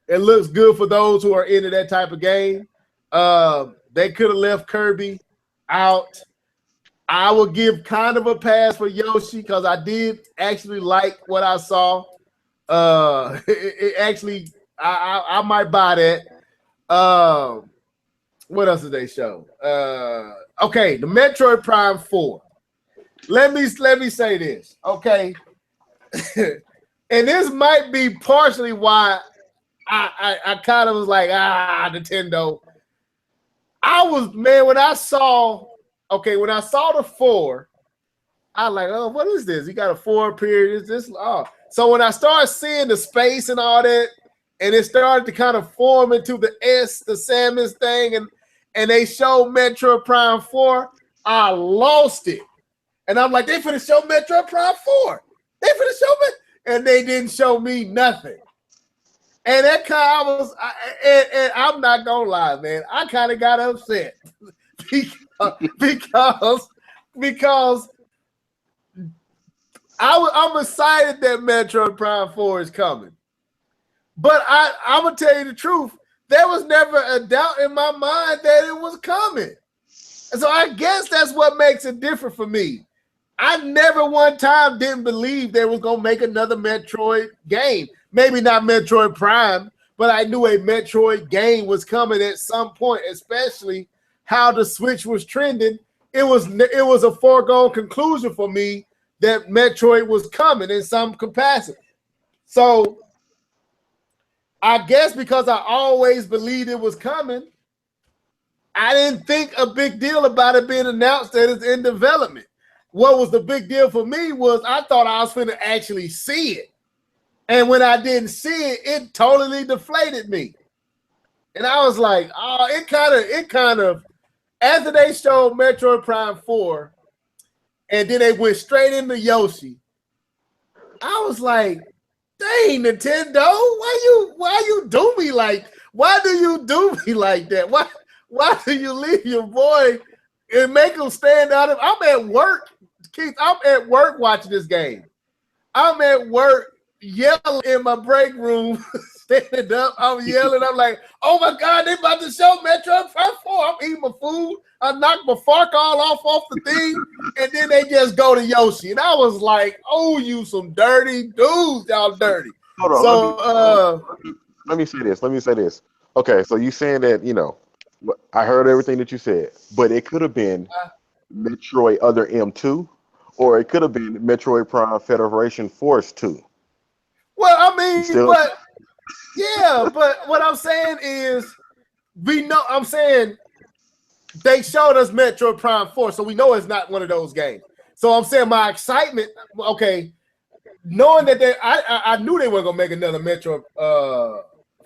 it looks good for those who are into that type of game. They could have left Kirby out. I would give kind of a pass for Yoshi because I did actually like what I saw. It actually, I might buy that. What else did they show? Okay, the Metroid Prime 4. Let me say this, okay? And this might be partially why I kind of was like, Nintendo. When I saw the 4, I was like, oh, what is this? You got a 4 period. Is this? Oh. So when I started seeing the space and all that, and it started to kind of form into the Samus thing, and they showed Metroid Prime 4, I lost it. And I'm like, they finna show Metroid Prime 4. They finna show me, and they didn't show me nothing. And that kind of and I'm not gonna lie, man, I kind of got upset because I'm excited that Metroid Prime 4 is coming. But I'm gonna tell you the truth, there was never a doubt in my mind that it was coming. And so I guess that's what makes it different for me. I never one time didn't believe they was gonna make another Metroid game. Maybe not Metroid Prime, but I knew a Metroid game was coming at some point, especially how the Switch was trending. It was a foregone conclusion for me that Metroid was coming in some capacity. So I guess because I always believed it was coming, I didn't think a big deal about it being announced that it's in development. What was the big deal for me was I thought I was going to actually see it. And when I didn't see it, it totally deflated me. And I was like, oh, it kind of, after they showed Metroid Prime 4, and then they went straight into Yoshi, I was like, dang, Nintendo, why you do me like that? Why do you leave your boy and make him stand out? I'm at work, Keith. I'm at work watching this game. I'm at work yelling in my break room, standing up. I'm yelling. I'm like, oh my God, they about to show Metroid Prime 4. I'm eating my food. I knocked my fork all off the thing, and then they just go to Yoshi. And I was like, oh, you some dirty dudes. Y'all dirty. Hold on. So, let me say this. Okay, so you saying that, I heard everything that you said, but it could have been Metroid Other M2, or it could have been Metroid Prime Federation Force 2. Well, I mean, but what I'm saying is, they showed us Metroid Prime 4, so we know it's not one of those games. So I'm saying my excitement, okay, knowing that I knew they weren't gonna make another Metroid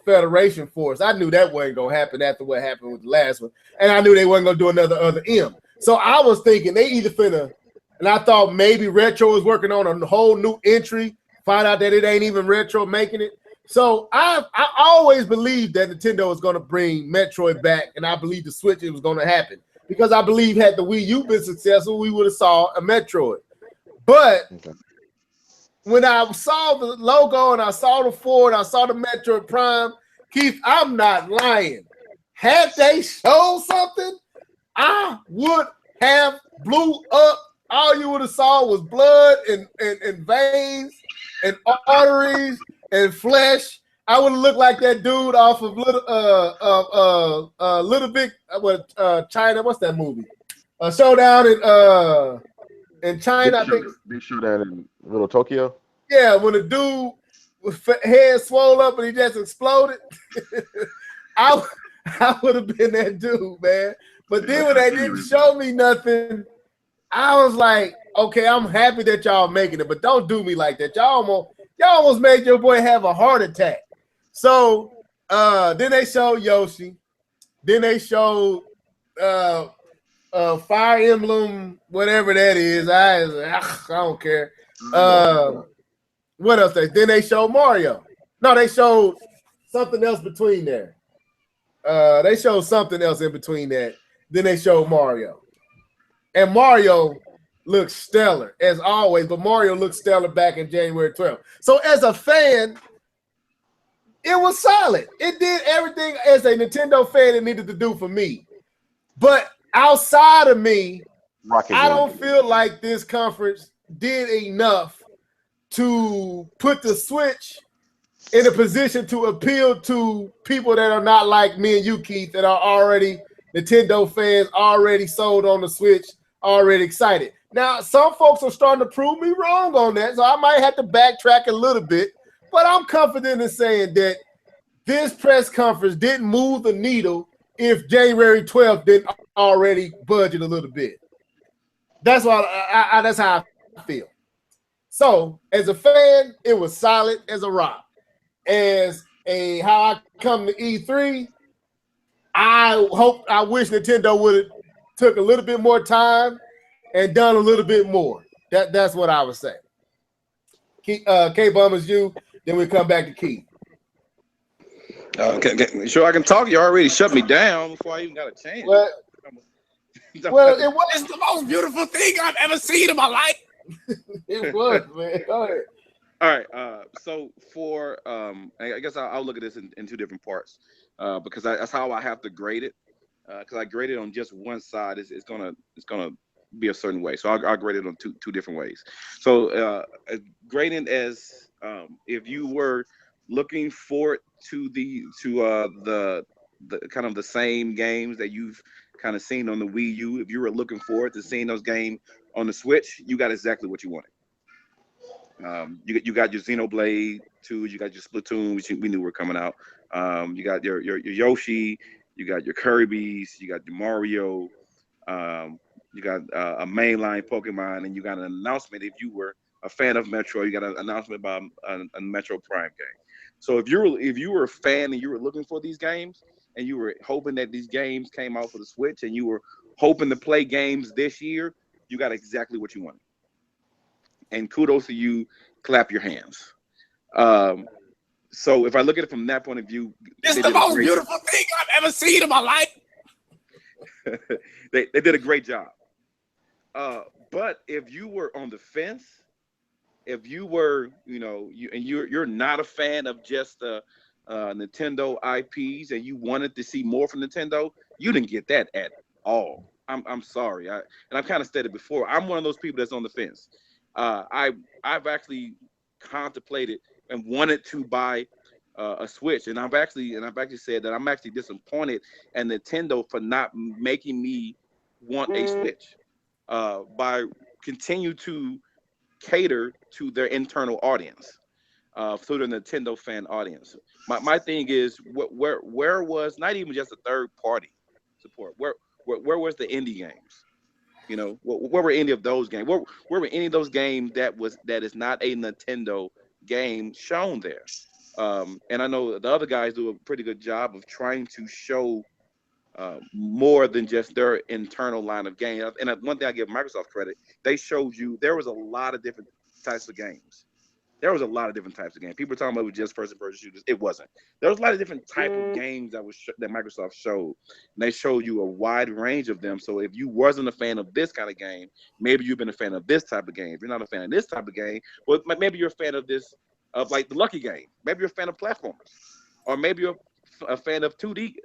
Federation Force. I knew that wasn't gonna happen after what happened with the last one, and I knew they weren't gonna do another Other M. So I was thinking they either finna, and I thought maybe Retro was working on a whole new entry. Find out that it ain't even Retro making it. So I always believed that Nintendo was going to bring Metroid back, and I believe the Switch, it was going to happen. Because I believe had the Wii U been successful, we would have saw a Metroid. But when I saw the logo and I saw the 4 and I saw the Metroid Prime, Keith, I'm not lying. Had they showed something, I would have blew up. All you would have saw was blood and veins and arteries and flesh. I would have looked like that dude off of Little Big China. What's that movie? Showdown in China. I think. Big showdown in Little Tokyo. Yeah, when the dude with head swole up and he just exploded, I would have been that dude, man. But then when they didn't show me nothing, I was like, okay, I'm happy that y'all making it, but don't do me like that. Y'all almost made your boy have a heart attack. So then they showed Yoshi. Then they showed Fire Emblem, whatever that is. I don't care. What else? Then they showed Mario. No, they showed something else between there. They showed something else in between that. Then they showed Mario. And Mario looks stellar, as always, but Mario looked stellar back in January 12th. So as a fan, it was solid. It did everything as a Nintendo fan it needed to do for me. But outside of me, I don't feel like this conference did enough to put the Switch in a position to appeal to people that are not like me and you, Keith, that are already Nintendo fans, already sold on the Switch, already excited. Now, some folks are starting to prove me wrong on that, so I might have to backtrack a little bit, but I'm confident in saying that this press conference didn't move the needle if January 12th didn't already budge it a little bit. That's why that's how I feel. So, as a fan, it was solid as a rock. As how I come to E3, I wish Nintendo would have took a little bit more time and done a little bit more. That's what I would say. K-Bum is you. Then we come back to Keith. Sure, I can talk. You already shut me down before I even got a chance. Well, it was It's the most beautiful thing I've ever seen in my life. It was, man. Go ahead. All right. So for I guess I'll look at this in two different parts because that's how I have to grade it. Because I grade it on just one side, it's gonna be a certain way. So I'll grade it on two different ways. So grading as if you were looking forward to the kind of the same games that you've kind of seen on the Wii U. If you were looking forward to seeing those games on the Switch, you got exactly what you wanted. You got your Xenoblade 2, you got your Splatoon, which we knew were coming out. You got your Yoshi, you got your Kirby's, you got your Mario, you got a mainline Pokemon, and you got an announcement. If you were a fan of Metro, you got an announcement about a Metro Prime game. So if you were a fan and you were looking for these games, and you were hoping that these games came out for the Switch, and you were hoping to play games this year, you got exactly what you wanted. And kudos to you, clap your hands. So if I look at it from that point of view, It's the most beautiful thing I've ever seen in my life. they did a great job. But if you were on the fence, if you were, you're not a fan of just the Nintendo IPs and you wanted to see more from Nintendo, you didn't get that at all. I'm sorry. I've kind of said it before. I'm one of those people that's on the fence. I've actually contemplated and wanted to buy a Switch, and I've actually said that I'm actually disappointed at Nintendo for not making me want a Switch by continue to cater to their internal audience, through the Nintendo fan audience. My thing is, where was not even just a third party support? Where was the indie games? Where were any of those games? Where were any of those games that is not a Nintendo game shown there? And I know the other guys do a pretty good job of trying to show more than just their internal line of games. And one thing I give Microsoft credit, they showed you there was a lot of different types of games. There was a lot of different types of games. People were talking about it was just first-person shooters. It wasn't. There was a lot of different type of games that Microsoft showed. And they showed you a wide range of them. So if you wasn't a fan of this kind of game, maybe you've been a fan of this type of game. If you're not a fan of this type of game, well, maybe you're a fan of this, of like the Lucky game. Maybe you're a fan of platformers. Or maybe you're a fan of 2D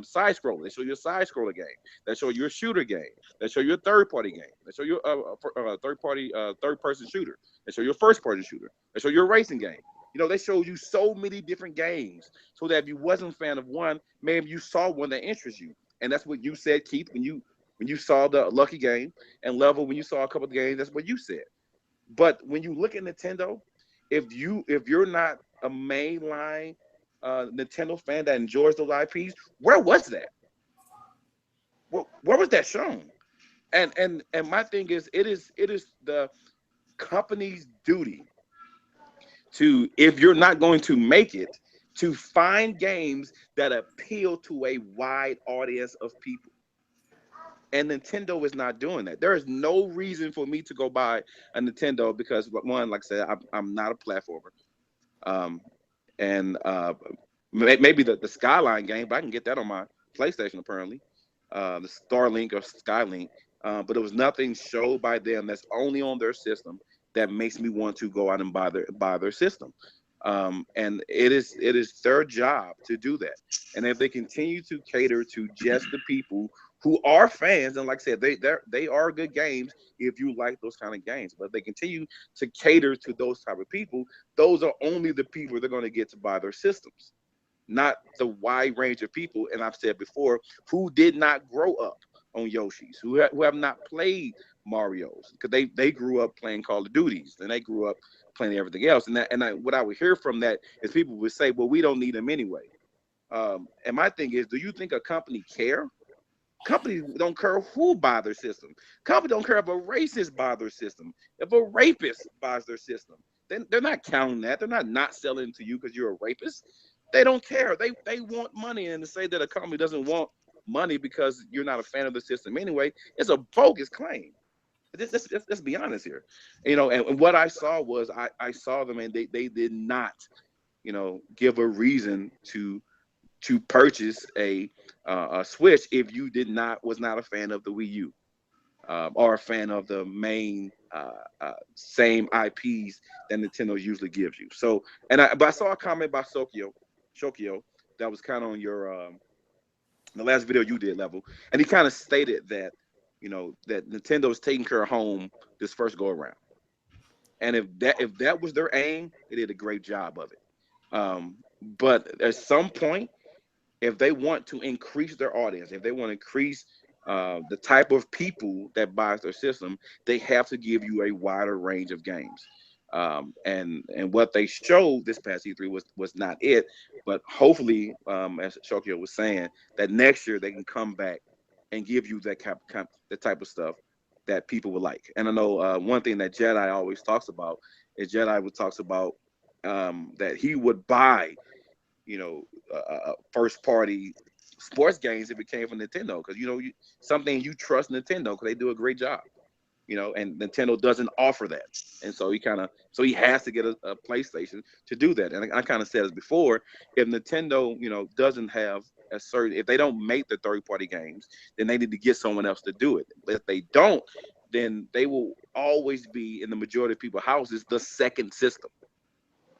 side scroller. They show you a side scroller game. They show you a shooter game. They show you a third party game. They show you a third person shooter. They show you a first party shooter. They show you a racing game. You know, they showed you so many different games, so that if you wasn't a fan of one, maybe you saw one that interests you, and that's what you said, Keith, when you saw the Lucky game, and Level when you saw a couple of games. That's what you said. But when you look at Nintendo, if you're not a mainline Nintendo fan that enjoys those IPs, where was that? Where was that shown? And my thing is, it is the company's duty to, if you're not going to make it, to find games that appeal to a wide audience of people. And Nintendo is not doing that. There is no reason for me to go buy a Nintendo because, one, like I said, I'm not a platformer. And maybe the Skyline game, but I can get that on my PlayStation apparently. The Starlink or Skylink. But there was nothing showed by them that's only on their system that makes me want to go out and buy their system. And it is their job to do that. And if they continue to cater to just the people who are fans, and like I said, they are good games if you like those kind of games. But if they continue to cater to those type of people, those are only the people they're going to get to buy their systems, not the wide range of people. And I've said before, who did not grow up on Yoshi's, who have not played Mario's, because they grew up playing Call of Duties, and they grew up playing everything else. And what I would hear from that is people would say, well, we don't need them anyway. And my thing is, do you think a company care? Companies don't care who buy their system. Companies don't care if a racist buys their system, if a rapist buys their system. They're not counting that. They're not selling to you because you're a rapist. They don't care. They want money, and to say that a company doesn't want money because you're not a fan of the system anyway, it's a bogus claim. Let's be honest here. You know, and what I saw was I saw them, and they did not, you know, give a reason to purchase a Switch if you was not a fan of the Wii U or a fan of the main same IPs that Nintendo usually gives you. So, but I saw a comment by Shokio that was kind of on your the last video you did, Level, and he kind of stated that, you know, that Nintendo is taking care of home this first go around, and if that was their aim, they did a great job of it. But at some point, if they want to increase their audience, if they want to increase the type of people that buys their system, they have to give you a wider range of games. And what they showed this past E3 was not it, but hopefully, as Shokio was saying, that next year they can come back and give you that the type of stuff that people would like. And I know one thing that Jedi always talks about is talks about that he would buy, you know, first party sports games if it came from Nintendo, because something you trust Nintendo because they do a great job, you know, and Nintendo doesn't offer that, and so he has to get a PlayStation to do that. And I kind of said this before, if Nintendo, you know, doesn't have a certain, if they don't make the third party games, then they need to get someone else to do it. But if they don't, then they will always be, in the majority of people's houses, the second system.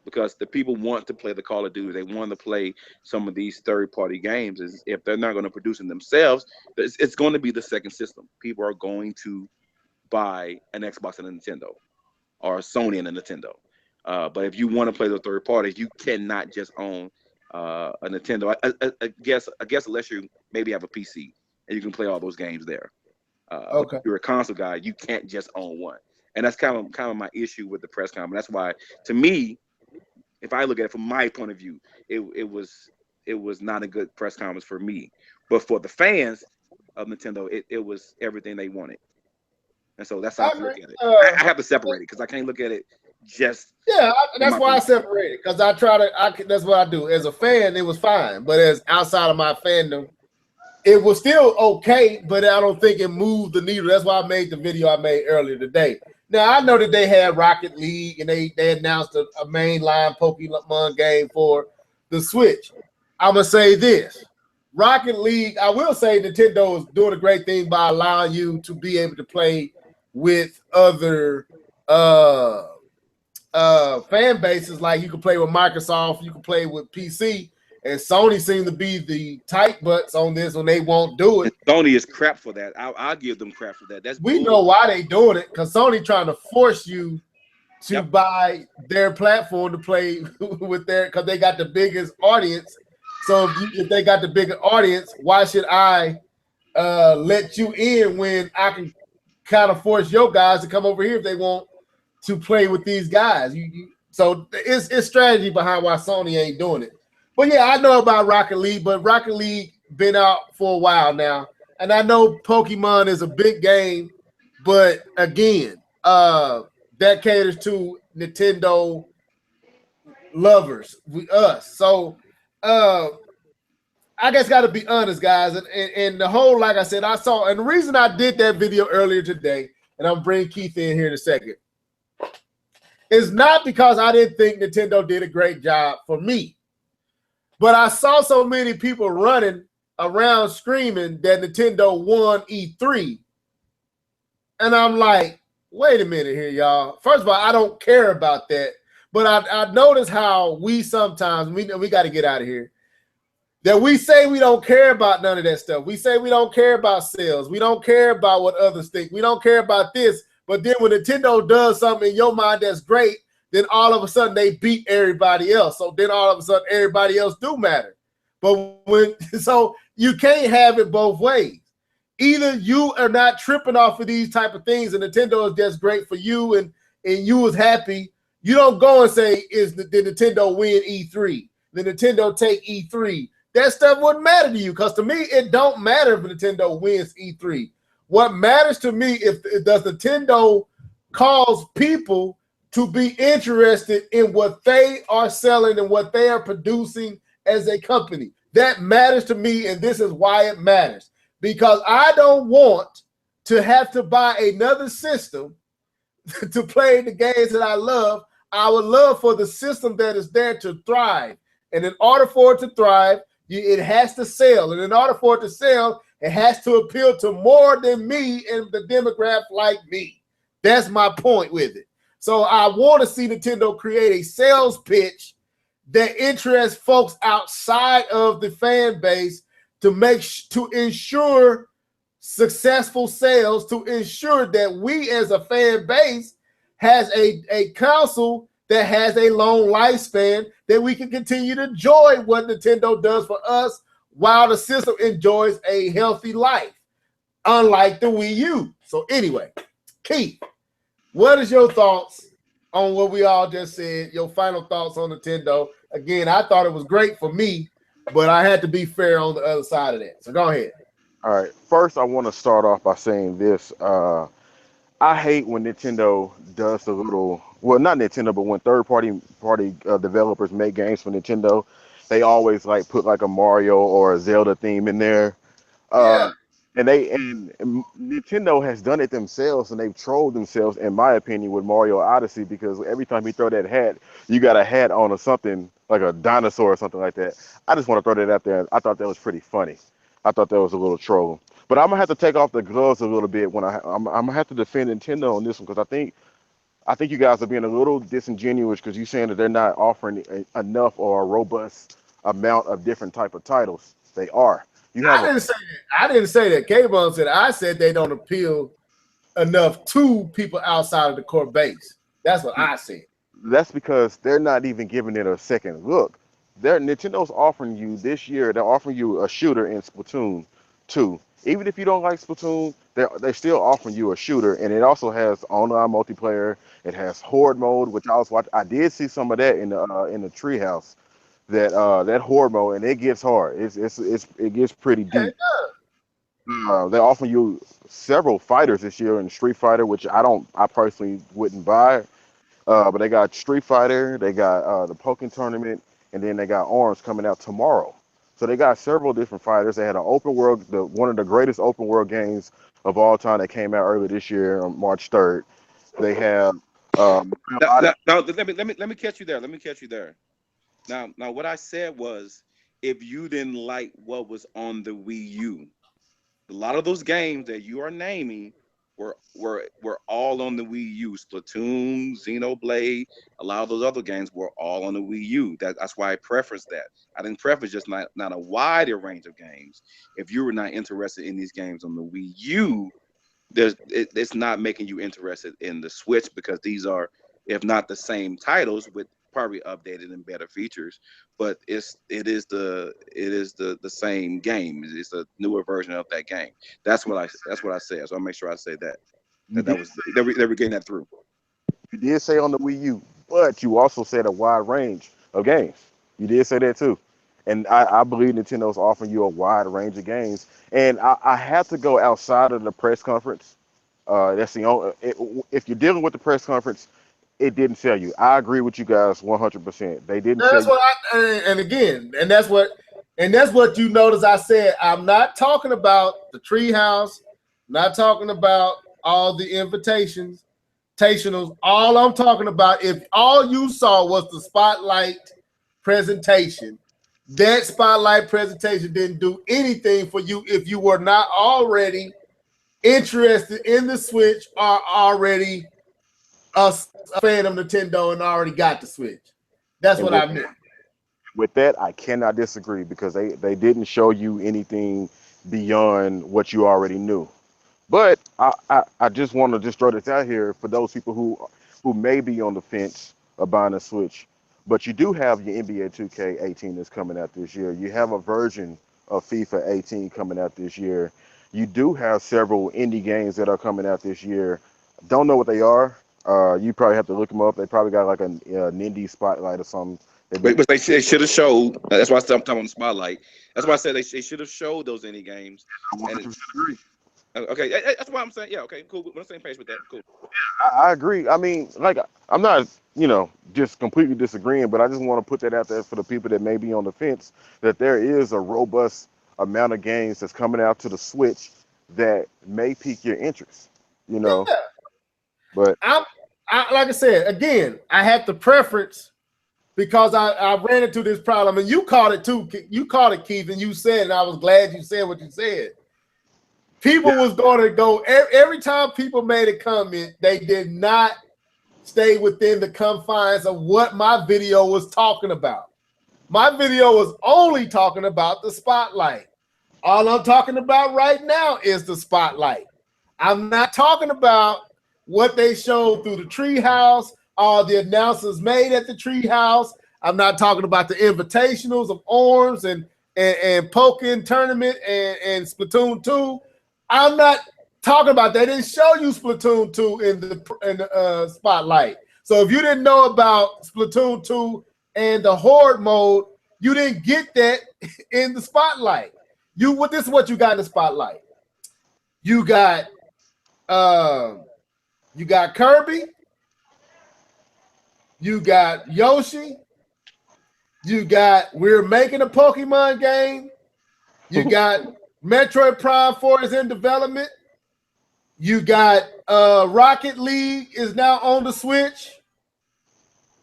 Because the people want to play the Call of Duty, they want to play some of these third-party games. If they're not going to produce them themselves, it's going to be the second system. People are going to buy an Xbox and a Nintendo, or a Sony and a Nintendo. But if you want to play the third parties, you cannot just own a Nintendo. I guess unless you maybe have a PC and you can play all those games there. Okay. If you're a console guy, you can't just own one, and that's kind of my issue with the press conference. That's why, to me, if I look at it from my point of view, it was not a good press conference for me. But for the fans of Nintendo, it was everything they wanted. And so that's how I look at it. I have to separate it because I can't look at it just. Yeah, that's why I separate it, because that's what I do. As a fan, it was fine. But as outside of my fandom, it was still okay, but I don't think it moved the needle. That's why I made the video I made earlier today. Now, I know that they had Rocket League, and they announced a mainline Pokemon game for the Switch. I'm going to say this. Rocket League, I will say Nintendo is doing a great thing by allowing you to be able to play with other fan bases. Like, you can play with Microsoft, you can play with PC, and Sony seems to be the tight butts on this when they won't do it. And Sony is crap for that. I'll give them crap for that. We know why they doing it, because Sony trying to force you to buy their platform to play with their, because they got the biggest audience. So if they got the bigger audience, why should I let you in when I can kind of force your guys to come over here if they want to play with these guys? So it's strategy behind why Sony ain't doing it. But yeah, I know about Rocket League, but Rocket League been out for a while now, and I know Pokemon is a big game, but again, that caters to Nintendo lovers, us. So I guess got to be honest, guys, and the whole, like I said, I saw, and the reason I did that video earlier today, and I'm bringing Keith in here in a second, is not because I didn't think Nintendo did a great job for me, but I saw so many people running around screaming that Nintendo won E3, and I'm like, wait a minute here, y'all. First of all, I don't care about that, but I notice how we sometimes, we got to get out of here, that we say we don't care about none of that stuff. We say we don't care about sales. We don't care about what others think. We don't care about this. But then when Nintendo does something in your mind that's great, then all of a sudden they beat everybody else. So then all of a sudden everybody else do matter. But so you can't have it both ways. Either you are not tripping off of these type of things and Nintendo is just great for you and you was happy. You don't go and say, did Nintendo win E3? Did Nintendo take E3? That stuff wouldn't matter to you, because to me, it don't matter if Nintendo wins E3. What matters to me does Nintendo cause people to be interested in what they are selling and what they are producing as a company. That matters to me, and this is why it matters. Because I don't want to have to buy another system to play the games that I love. I would love for the system that is there to thrive. And in order for it to thrive, it has to sell. And in order for it to sell, it has to appeal to more than me and the demographic like me. That's my point with it. So I want to see Nintendo create a sales pitch that interests folks outside of the fan base to ensure successful sales, to ensure that we as a fan base has a console that has a long lifespan, that we can continue to enjoy what Nintendo does for us while the system enjoys a healthy life, unlike the Wii U. So anyway, Keith, what is your thoughts on what we all just said? Your final thoughts on Nintendo? Again, I thought it was great for me, but I had to be fair on the other side of that. So go ahead. All right. First, I want to start off by saying this. I hate when Nintendo does the little, well, not Nintendo, but when third-party developers make games for Nintendo, they always like put like a Mario or a Zelda theme in there. Yeah. And Nintendo has done it themselves, and they've trolled themselves, in my opinion, with Mario Odyssey, because every time you throw that hat, you got a hat on or something like a dinosaur or something like that. I just want to throw that out there. I thought that was pretty funny. I thought that was a little troll. But I'm gonna have to take off the gloves a little bit when I'm gonna have to defend Nintendo on this one, because I think you guys are being a little disingenuous, because you're saying that they're not offering enough or a robust amount of different type of titles. They are. I didn't say that. K-Bone said, I said they don't appeal enough to people outside of the core base. That's what I said. That's because they're not even giving it a second look. Nintendo's offering you this year, they're offering you a shooter in Splatoon 2. Even if you don't like Splatoon, they're still offering you a shooter, and it also has online multiplayer. It has horde mode, which I was watching. I did see some of that in the treehouse. That horde mode, and it gets hard. It gets pretty deep. They're offering you several fighters this year in Street Fighter, which I personally wouldn't buy. But they got Street Fighter, they got the Pokken tournament, and then they got ARMS coming out tomorrow. So they got several different fighters. They had an open world, one of the greatest open world games of all time that came out earlier this year on March 3rd. They have let me catch you there. Let me catch you there. Now, what I said was, if you didn't like what was on the Wii U, a lot of those games that you are naming were all on the Wii U. Splatoon, Xenoblade, a lot of those other games were all on the Wii U. That's why I preferenced that. I didn't preference just not a wider range of games. If you were not interested in these games on the Wii U, it's not making you interested in the Switch, because these are if not the same titles with probably updated and better features. But it is the same game. It's a newer version of that game. That's what I said. So I'll make sure I say that. They were getting that through. You did say on the Wii U, but you also said a wide range of games. You did say that too. And I believe Nintendo's offering you a wide range of games. And I have to go outside of the press conference. That's the only. If you're dealing with the press conference, it didn't tell you. I agree with you guys 100%. They didn't. That's what that's what you notice. I said I'm not talking about the treehouse, not talking about all the invitationals. All I'm talking about, if all you saw was the spotlight presentation, that spotlight presentation didn't do anything for you if you were not already interested in the Switch or already a fan of Nintendo and already got the Switch. That's what I meant. With that, I cannot disagree because they didn't show you anything beyond what you already knew. But I just want to just throw this out here for those people who may be on the fence of buying a Switch. But you do have your NBA 2K18 that's coming out this year. You have a version of FIFA 18 coming out this year. You do have several indie games that are coming out this year. Don't know what they are. You probably have to look them up. They probably got like an indie spotlight or something. But they should have showed. That's why I'm talking about the spotlight. That's why I said they should have showed those indie games. I 100% agree. Okay, that's why I'm saying, yeah, okay, cool. We're on the same page with that. Cool. I agree. I mean, like, I'm not, just completely disagreeing, but I just want to put that out there for the people that may be on the fence, that there is a robust amount of games that's coming out to the Switch that may pique your interest, Yeah. But I like I said, again, I have the preference because I ran into this problem, and you caught it too. You caught it, Keith, and you said, and I was glad you said what you said. People was going to go every time people made a comment, they did not stay within the confines of what my video was talking about. My video was only talking about the spotlight. All I'm talking about right now is the spotlight. I'm not talking about what they showed through the treehouse, all the announcements made at the treehouse. I'm not talking about the invitationals of Orms and Pokken tournament and Splatoon 2. I'm not talking about that. They didn't show you Splatoon 2 in the spotlight. So if you didn't know about Splatoon 2 and the Horde mode, you didn't get that in the spotlight. This is what you got in the spotlight. You got Kirby, you got Yoshi, you got we're making a Pokemon game, you got Metroid Prime 4 is in development. You got Rocket League is now on the Switch.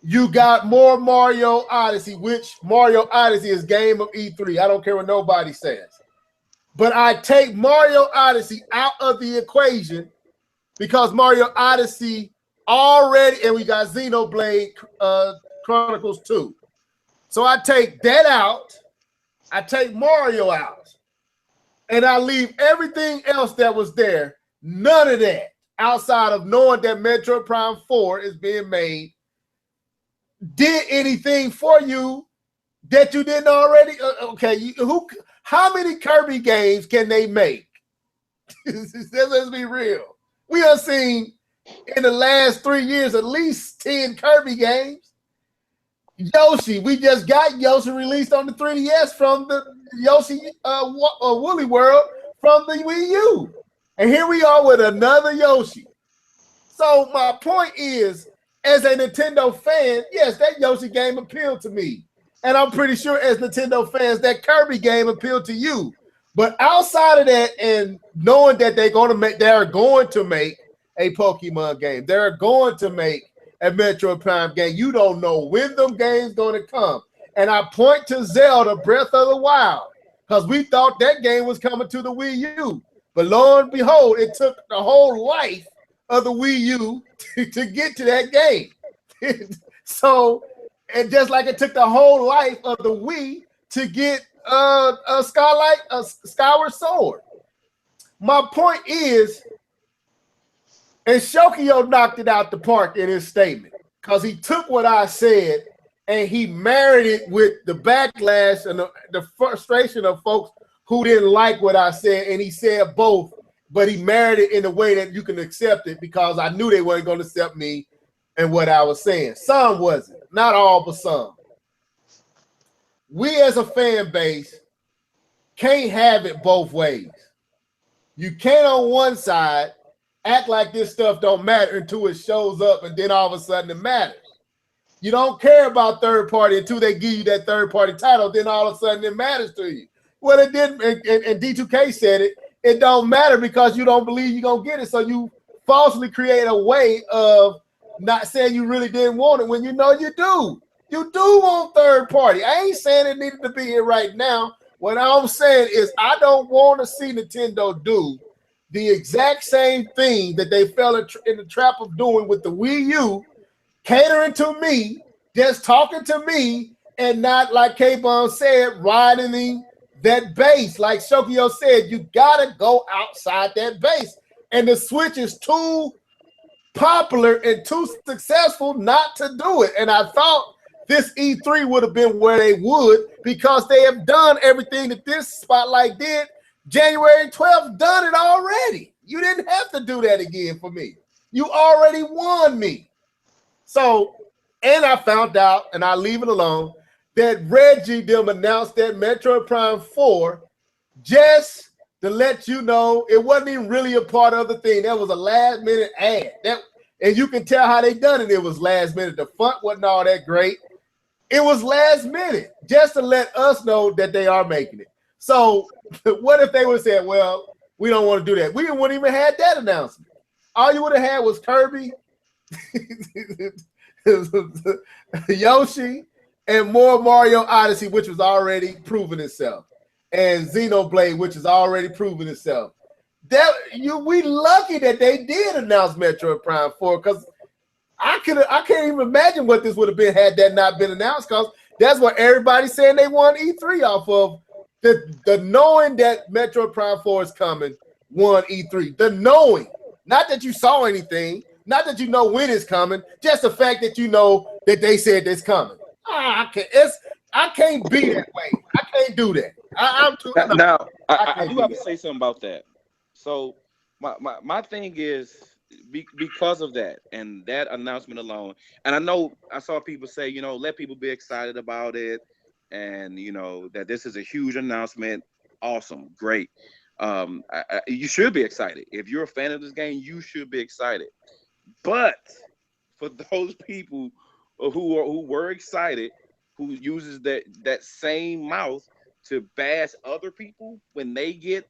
You got more Mario Odyssey, which Mario Odyssey is game of E3. I don't care what nobody says. But I take Mario Odyssey out of the equation because Mario Odyssey already, and we got Xenoblade Chronicles 2. So I take that out. I take Mario out. And I leave everything else that was there. None of that outside of knowing that Metroid Prime 4 is being made did anything for you that you didn't already. How many Kirby games can they make? Let's be real. We have seen in the last 3 years at least 10 Kirby games. Yoshi, we just got Yoshi released on the 3DS from the Yoshi Woolly World from the Wii U. And here we are with another Yoshi. So my point is, as a Nintendo fan, yes, that Yoshi game appealed to me. And I'm pretty sure as Nintendo fans, that Kirby game appealed to you. But outside of that, and knowing that they're going to make a Pokemon game, they're going to make a Metroid Prime game, you don't know when them games going to come. And I point to Zelda Breath of the Wild because we thought that game was coming to the Wii U. But lo and behold, it took the whole life of the Wii U to get to that game. So, and just like it took the whole life of the Wii to get a Skyward Sword. My point is, and Shokio knocked it out the park in his statement. because he took what I said and he married it with the backlash and the frustration of folks who didn't like what I said, and he said both, but he married it in a way that you can accept it because I knew they weren't going to accept me and what I was saying. Some wasn't, not all, but some. We as a fan base can't have it both ways. You can't on one side act like this stuff don't matter until it shows up, and then all of a sudden it matters. You don't care about third party until they give you that third party title, then all of a sudden it matters to you. Well, it didn't, and D2K said it. It don't matter because you don't believe you're gonna get it, so you falsely create a way of not saying you really didn't want it when you know you do. You do want third party. I ain't saying it needed to be here right now. What I'm saying is I don't want to see Nintendo do the exact same thing that they fell in the trap of doing with the Wii U, catering to me, just talking to me, and not, like K-Bon said, riding that base. Like Shokio said, you gotta go outside that base. And the Switch is too popular and too successful not to do it. And I thought this E3 would have been where they would, because they have done everything that this Spotlight did. January 12th done it already. You didn't have to do that again for me. You already won me. So, and I found out, and I leave it alone, that Reggie them announced that Metroid Prime 4 just to let you know it wasn't even really a part of the thing. That was a last minute ad. And you can tell how they done it. It was last minute. The font wasn't all that great. It was last minute just to let us know that they are making it. So what if they would have said, well, we don't want to do that? We wouldn't even have that announcement. All you would have had was Kirby, Yoshi, and more Mario Odyssey, which was already proven itself, and Xenoblade, which is already proven itself. We lucky that they did announce Metroid Prime 4, because I can't even imagine what this would have been had that not been announced, because that's what everybody's saying they won E3 off of. The knowing that Metroid Prime 4 is coming won E3. The knowing, not that you saw anything, not that you know when it's coming, just the fact that you know that they said it's coming. I can't be that way. I can't do that. I'm too. Now, I do have to say something about that. So my thing is, because of that and that announcement alone, and I know I saw people say, let people be excited about it, and that this is a huge announcement. Awesome, great. You should be excited. If you're a fan of this game, you should be excited. But for those people who were excited, who uses that same mouth to bash other people when they get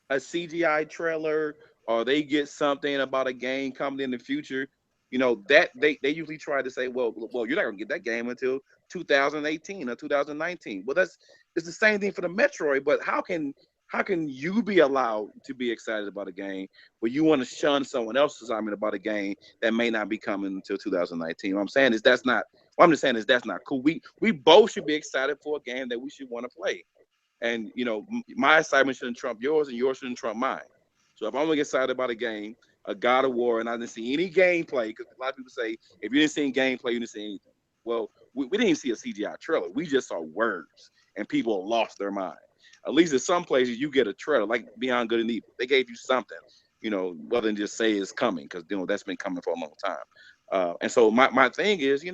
a CGI trailer or they get something about a game coming in the future, that they usually try to say, well, you're not gonna get that game until 2018 or 2019. Well, it's the same thing for the Metroid, but how can you be allowed to be excited about a game where you want to shun someone else's excitement about a game that may not be coming until 2019? What I'm saying is that's not cool. We both should be excited for a game that we should want to play. And my excitement shouldn't trump yours, and yours shouldn't trump mine. So if I'm gonna get excited about a game, a God of War, and I didn't see any gameplay, because a lot of people say if you didn't see any gameplay, you didn't see anything. Well, we didn't even see a CGI trailer. We just saw words, and people lost their mind. At least in some places you get a trailer, like Beyond Good and Evil. They gave you something, rather than just say it's coming, because that's been coming for a long time. And so my thing is,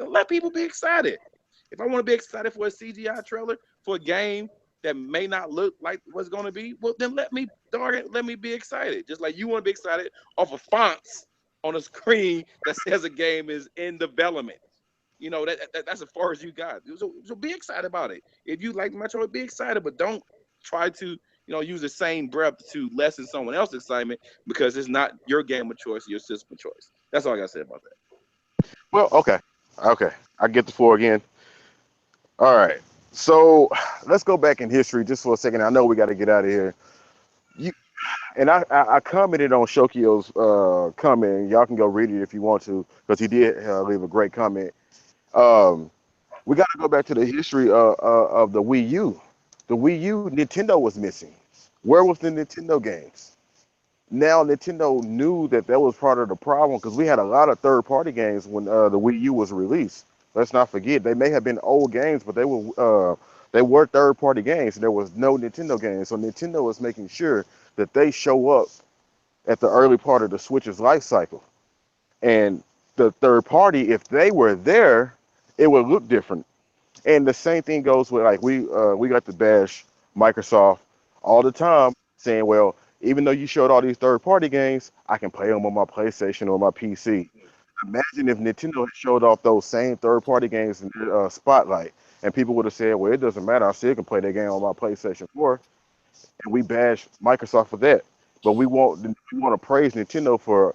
let people be excited. If I want to be excited for a CGI trailer for a game that may not look like what's going to be, well, then let me be excited. Just like you want to be excited off of fonts on a screen that says a game is in development. That's as far as you got. So be excited about it. If you like Metroid, be excited, but don't try to use the same breath to lessen someone else's excitement because it's not your game of choice, your system of choice. That's all I gotta say about that. Well, okay, I get the floor again. All right, so let's go back in history just for a second. I know we got to get out of here. I commented on Shokio's comment. Y'all can go read it if you want to, because he did leave a great comment. We got to go back to the history of the Wii U. The Wii U, Nintendo was missing. Where was the Nintendo games? now Nintendo knew that that was part of the problem because we had a lot of third-party games when the Wii U was released. Let's not forget they may have been old games, but they were third-party games. And there was no Nintendo games, so Nintendo was making sure that they show up at the early part of the Switch's life cycle. And the third party, if they were there, it would look different. And the same thing goes with like we got to bash Microsoft all the time, saying, well, even though you showed all these third party games, I can play them on my PlayStation or my PC. Imagine if Nintendo had showed off those same third party games in their spotlight, and people would have said, well, it doesn't matter, I still can play that game on my PlayStation 4, and we bash Microsoft for that. But we want to praise Nintendo for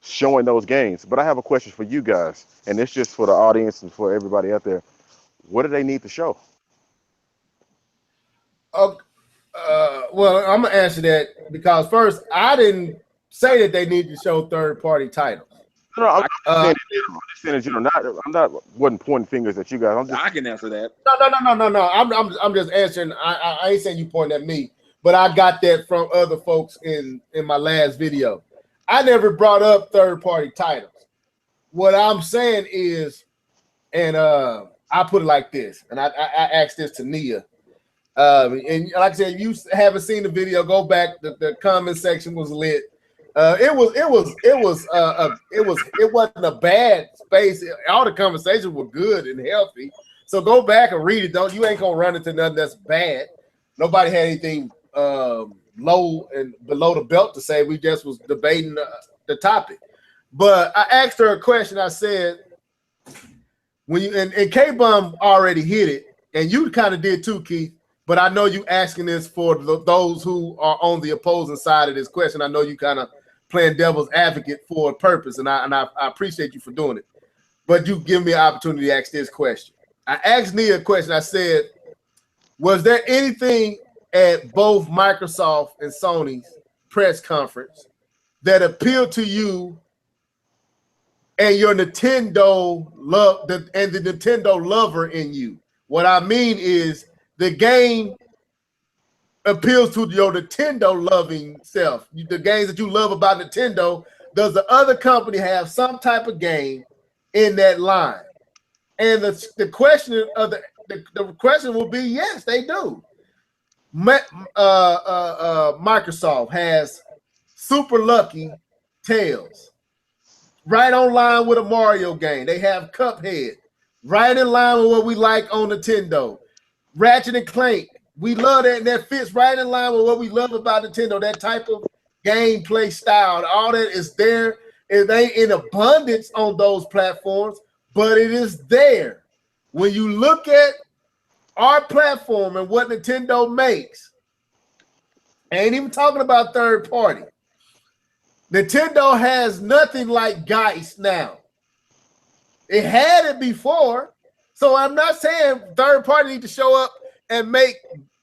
showing those games. But I have a question for you guys, and it's just for the audience and for everybody out there. What do they need to show? Well, I'm gonna answer that because first, I didn't say that they need to show third-party titles. No, I'm just saying that, I'm not wasn't pointing fingers at you guys. I can answer that. No. I'm just answering. I ain't saying you point at me, but I got that from other folks in my last video. I never brought up third-party titles. What I'm saying is, and I put it like this, and I asked this to Nia. And like I said, if you haven't seen the video, go back. The comment section was lit. It wasn't a bad space. All the conversations were good and healthy. So go back and read it. You ain't gonna run into nothing that's bad. Nobody had anything low and below the belt to say. We just was debating the topic. But I asked her a question. I said, when you and K-Bum already hit it, and you kind of did too, Keith. But I know you asking this for those who are on the opposing side of this question. I know you kind of playing devil's advocate for a purpose, and I appreciate you for doing it. But you give me an opportunity to ask this question. I asked Nia a question. I said, was there anything at both Microsoft and Sony's press conference that appealed to you and your Nintendo love and the Nintendo lover in you? What I mean is, the game appeals to your Nintendo loving self. The games that you love about Nintendo. Does the other company have some type of game in that line? And the question of the question will be yes, they do. Microsoft has Super Lucky Tales, right on line with a Mario game. They have Cuphead, right in line with what we like on Nintendo. Ratchet and Clank, we love that, and that fits right in line with what we love about Nintendo, that type of gameplay style. All that is there. It ain't in abundance on those platforms, but it is there. When you look at our platform and what Nintendo makes, I ain't even talking about third party. Nintendo has nothing like Geist now. It had it before. So I'm not saying third party need to show up and make.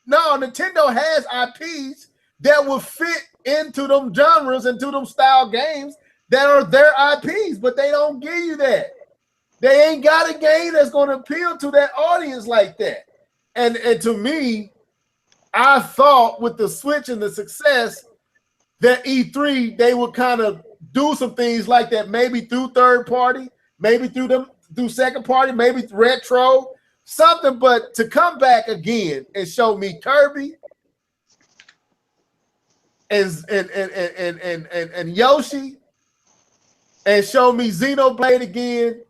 No, Nintendo has IPs that will fit into them genres and to them style games that are their IPs, but they don't give you that. They ain't got a game that's going to appeal to that audience like that. And to me, I thought with the Switch and the success that E3, they would kind of do some things like that, maybe through third party, maybe through second party, maybe retro, something, but to come back again and show me Kirby and Yoshi and show me Xenoblade again,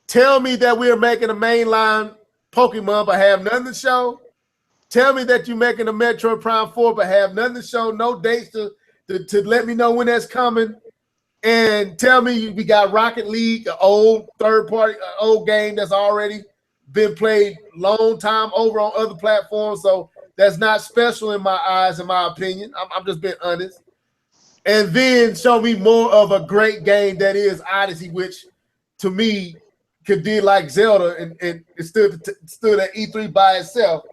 tell me that we're making a mainline Pokemon but have nothing to show, tell me that you're making a Metroid Prime 4 but have nothing to show, no dates to let me know when that's coming. And tell me we got Rocket League, an old third-party, old game that's already been played long time over on other platforms. So that's not special in my eyes, in my opinion. I'm just being honest. And then show me more of a great game that is Odyssey, which to me could be like Zelda and it stood at E3 by itself.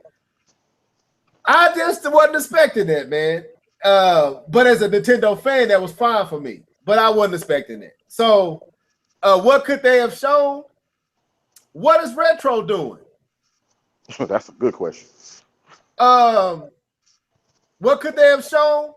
I just wasn't expecting that, man. But as a Nintendo fan, that was fine for me. But I wasn't expecting it. So what could they have shown? What is Retro doing? That's a good question. What could they have shown?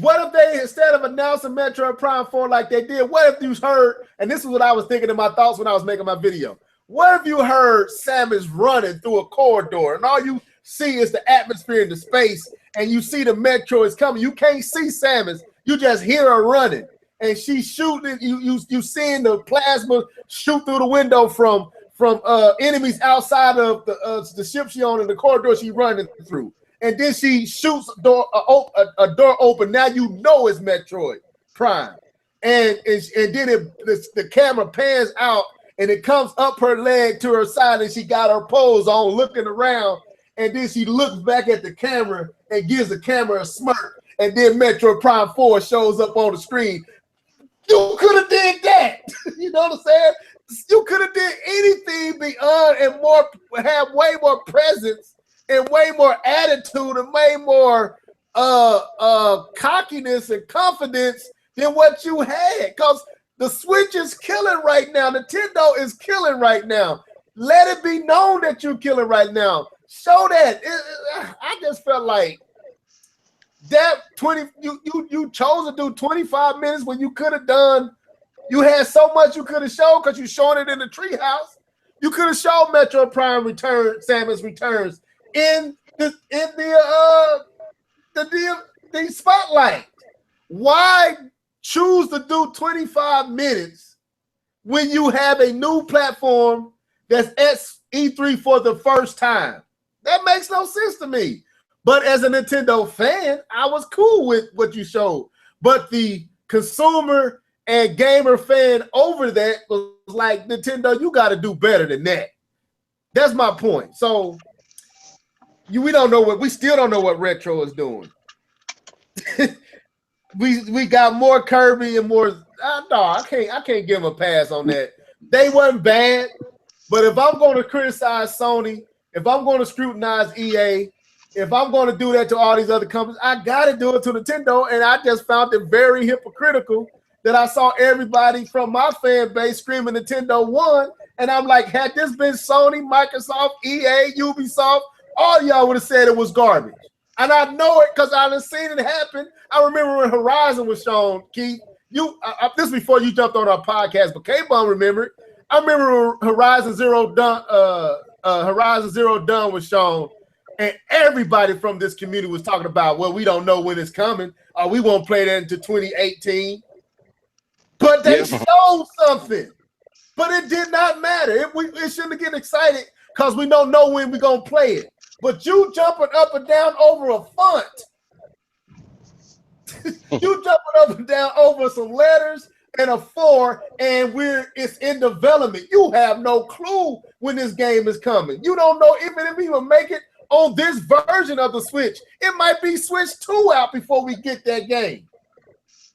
What if they, instead of announcing Metroid Prime 4 like they did, what if you heard, and this is what I was thinking in my thoughts when I was making my video, what if you heard Samus running through a corridor and all you see is the atmosphere and the space, and you see the Metroids coming? You can't see Samus, you just hear her running, and she's shooting. You seeing the plasma shoot through the window from enemies outside of the ship she on in the corridor she running through. And then she shoots a door open. Now you know it's Metroid Prime. And then the camera pans out and it comes up her leg to her side and she got her pose on looking around. And then she looks back at the camera and gives the camera a smirk. And then Metroid Prime 4 shows up on the screen. You could have did that. You know what I'm saying? You could have did anything beyond and more, have way more presence and way more attitude and way more cockiness and confidence than what you had. Because the Switch is killing right now. Nintendo is killing right now. Let it be known that you're killing right now. Show that. I just felt like that you chose to do 25 minutes when you could have done. You had so much you could have shown because you showing it in the treehouse. You could have shown Metroid Prime Samus Returns in the spotlight. Why choose to do 25 minutes when you have a new platform that's at E3 for the first time? That makes no sense to me. But as a Nintendo fan, I was cool with what you showed. But the consumer and gamer fan over that was like, Nintendo, you got to do better than that. That's my point. So we still don't know what Retro is doing. we got more Kirby and more. No, I can't give them a pass on that. They wasn't bad, but if I'm going to criticize Sony, if I'm going to scrutinize EA, if I'm going to do that to all these other companies, I got to do it to Nintendo. And I just found it very hypocritical that I saw everybody from my fan base screaming Nintendo won. And I'm like, had this been Sony, Microsoft, EA, Ubisoft, all y'all would have said it was garbage. And I know it because I've seen it happen. I remember when Horizon was shown, Keith. This before you jumped on our podcast, but K-Bum remembered. I remember when Horizon Zero Dawn was shown, and everybody from this community was talking about, well, we don't know when it's coming. We won't play that until 2018. But they showed something. But it did not matter. It shouldn't get excited because we don't know when we're going to play it. But you jumping up and down over a font. You jumping up and down over some letters and a 4, and it's in development. You have no clue when this game is coming. You don't know even if we will make it on this version of the Switch. It might be Switch 2 out before we get that game.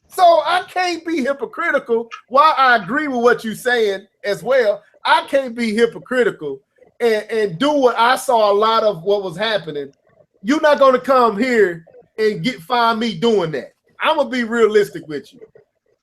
So I can't be hypocritical. While I agree with what you're saying as well, I can't be hypocritical and do what I saw a lot of what was happening. You're not going to come here and find me doing that. I'm going to be realistic with you.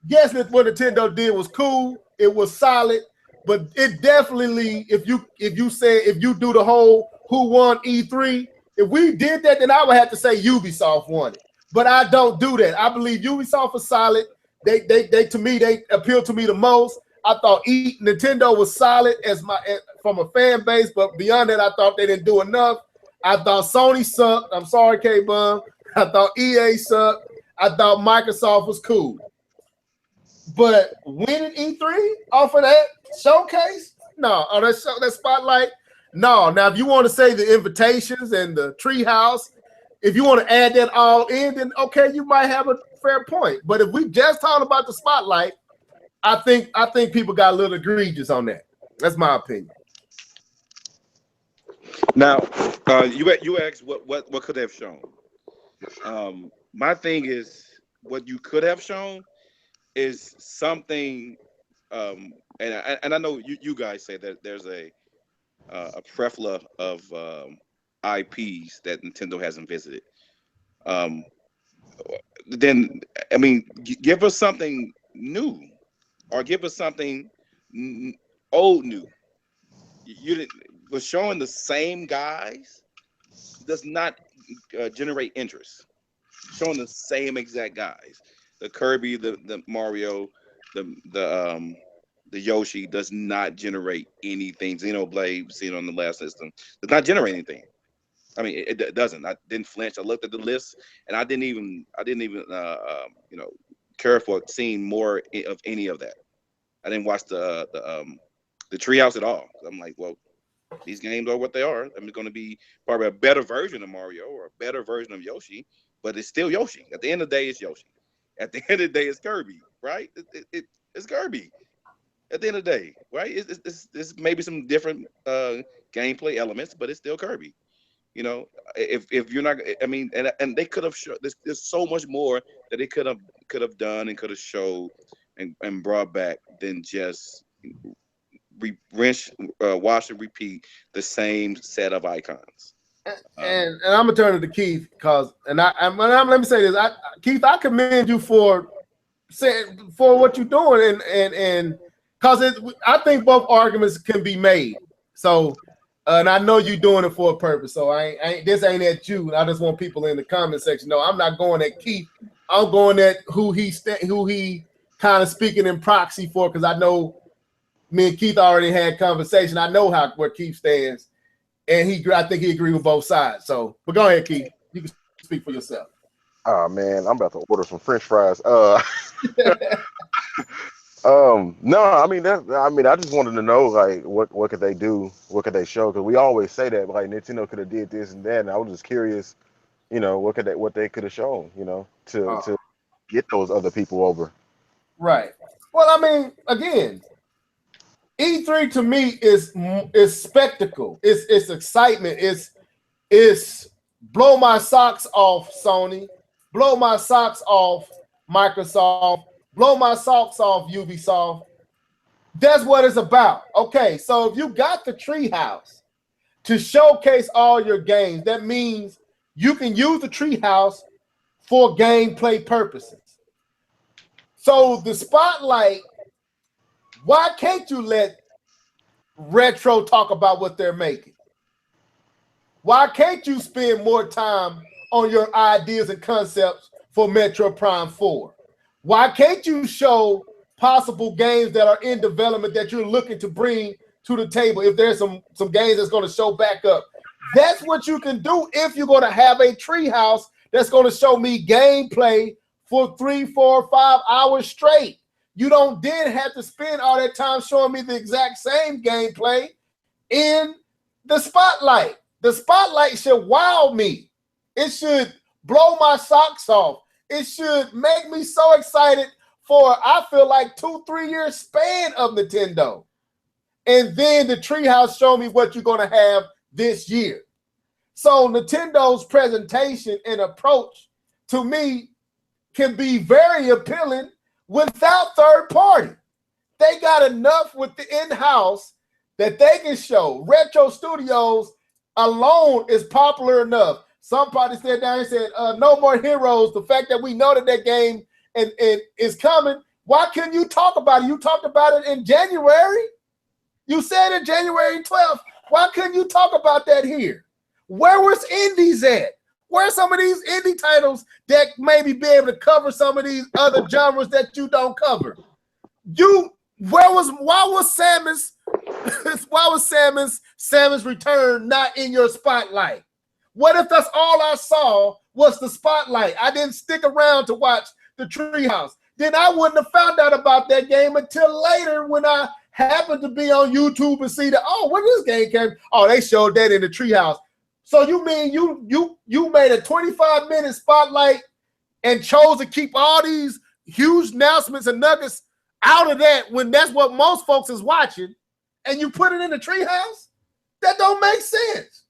Yes, what Nintendo did was cool. It was solid. But it definitely, if you do the whole who won E3, if we did that, then I would have to say Ubisoft won it. But I don't do that. I believe Ubisoft is solid. They to me, they appeal to me the most. I thought Nintendo was solid from a fan base, but beyond that, I thought they didn't do enough. I thought Sony sucked. I'm sorry, K-Bum. I thought EA sucked. I thought Microsoft was cool. But winning E3 off of that showcase? No. Oh, that spotlight? No. Now, if you want to say the invitations and the treehouse, if you want to add that all in, then okay, you might have a fair point. But if we just talk about the spotlight, I think people got a little egregious on that. That's my opinion. Now, you asked what could have shown. My thing is, what you could have shown is something, and I know you guys say that there's a plethora of IPs that Nintendo hasn't visited. Then I mean, give us something new, or give us something old new. You was showing the same guys does not generate interest. showing the same exact guys. The Kirby, the Mario, the Yoshi does not generate anything. Xenoblade, seen on the last system, does not generate anything. I mean, it doesn't. I didn't flinch. I looked at the list, and I didn't even care for seeing more of any of that. I didn't watch the Treehouse at all. I'm like, well, these games are what they are. I'm going to be probably a better version of Mario or a better version of Yoshi, but it's still Yoshi. At the end of the day, it's Yoshi. At the end of the day, it's Kirby, right? It's Kirby. At the end of the day, right? It's maybe some different gameplay elements, but it's still Kirby. If you're not, I mean, and they could have showed. There's so much more that they could have done and could have showed and brought back than just wash and repeat the same set of icons. And I'm gonna turn it to Keith because, let me say this, Keith, I commend you for what you're doing, and because I think both arguments can be made. So, and I know you're doing it for a purpose. So this ain't at you. I just want people in the comment section. No, I'm not going at Keith. I'm going at who he kind of speaking in proxy for, because I know me and Keith already had conversation. I know where Keith stands, and I think he agreed with both sides. So, but go ahead, Keith. You can speak for yourself. Oh man, I'm about to order some French fries. No, I mean I just wanted to know, like, what could they do? What could they show? Because we always say that, like, Nintendo could have did this and that, and I was just curious, what they could have shown, to get those other people over. Right. Well, I mean, again, E3 to me is spectacle. It's excitement. It's blow my socks off, Sony. Blow my socks off, Microsoft. Blow my socks off, Ubisoft. That's what it's about. Okay, so if you got the Treehouse to showcase all your games, that means you can use the Treehouse for gameplay purposes. So the spotlight, why can't you let Retro talk about what they're making? Why can't you spend more time on your ideas and concepts for Metro Prime 4? Why can't you show possible games that are in development that you're looking to bring to the table? If there's some games that's going to show back up, that's what you can do if you're going to have a Treehouse that's going to show me gameplay for 3, 4, 5 hours straight. You don't then have to spend all that time showing me the exact same gameplay in the spotlight. The spotlight should wow me. It should blow my socks off. It should make me so excited for, I feel like, 2-3 year span of Nintendo. And then the Treehouse show me what you're going to have this year. So Nintendo's presentation and approach, to me, can be very appealing without third party. They got enough with the in-house that they can show. Retro Studios alone is popular enough. Somebody said down and said, No More Heroes, the fact that we know that game and is coming, why couldn't you talk about it? You talked about it in January. You said it January 12th. Why couldn't you talk about that here? Where was indies at? Where are some of these indie titles that maybe be able to cover some of these other genres that you don't cover? Why was Samus Return not in your spotlight? What if that's all I saw was the spotlight? I didn't stick around to watch the Treehouse. Then I wouldn't have found out about that game until later when I happened to be on YouTube and see that, when this game came, they showed that in the Treehouse. So you mean you made a 25-minute spotlight and chose to keep all these huge announcements and nuggets out of that when that's what most folks is watching, and you put it in the Treehouse? That don't make sense.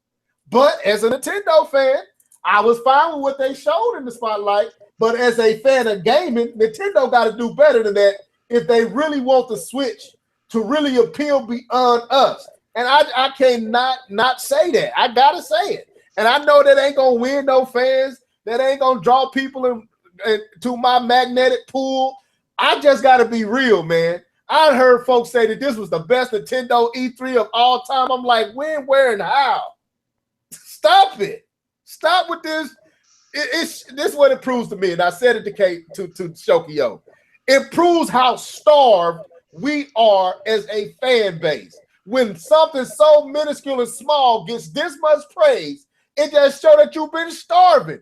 But as a Nintendo fan, I was fine with what they showed in the spotlight. But as a fan of gaming, Nintendo got to do better than that if they really want the Switch to really appeal beyond us. And I cannot not say that. I got to say it. And I know that ain't going to win no fans. That ain't going to draw people to my magnetic pool. I just got to be real, man. I heard folks say that this was the best Nintendo E3 of all time. I'm like, when, where, and how? Stop it. Stop with this. it's this is what it proves to me, and I said it to Shokio. It proves how starved we are as a fan base. When something so minuscule and small gets this much praise, it just shows that you've been starving.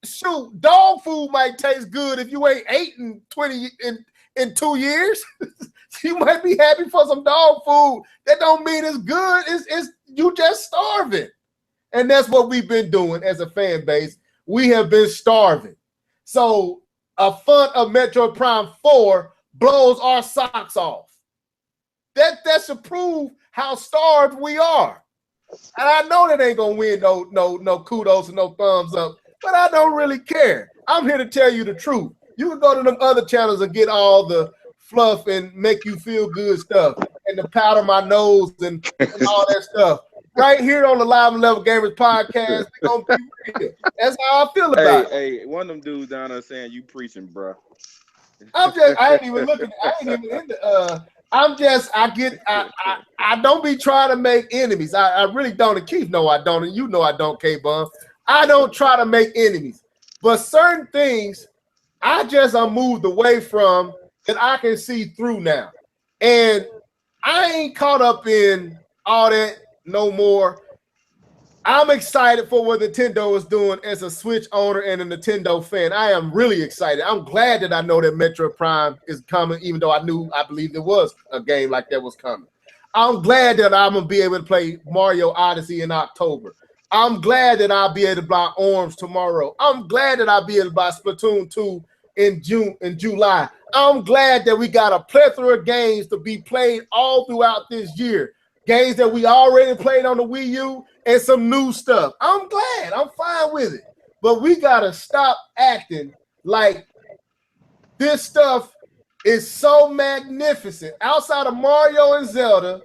Shoot, dog food might taste good if you ain't eaten 20 in 2 years. You might be happy for some dog food. That don't mean it's good. It's you just starving. And that's what we've been doing as a fan base. We have been starving. So a fun of Metroid Prime 4 blows our socks off. That should prove how starved we are. And I know that ain't gonna win no kudos and no thumbs up, but I don't really care. I'm here to tell you the truth. You can go to them other channels and get all the fluff and make you feel good stuff and the powder my nose and all that stuff. Right here on the Live and Level Gamers podcast, we're gonna be real. That's how I feel about it. Hey, one of them dudes down there saying you preaching, bro. I ain't even looking. I ain't even into. I don't be trying to make enemies. I really don't. And Keith know I don't, and you know I don't, K-Bum. I don't try to make enemies. But certain things I'm moved away from that I can see through now. And I ain't caught up in all that no more. I'm excited for what Nintendo is doing as a Switch owner and a Nintendo fan. I am really excited. I'm glad that I know that Metroid Prime is coming, even though I believed there was a game like that was coming. I'm glad that I'm gonna be able to play Mario Odyssey in October. I'm glad that I'll be able to buy Arms tomorrow. I'm glad that I'll be able to buy Splatoon 2 in July. I'm glad that we got a plethora of games to be played all throughout this year. Games that we already played on the Wii U and some new stuff. I'm glad. I'm fine with it. But we got to stop acting like this stuff is so magnificent. Outside of Mario and Zelda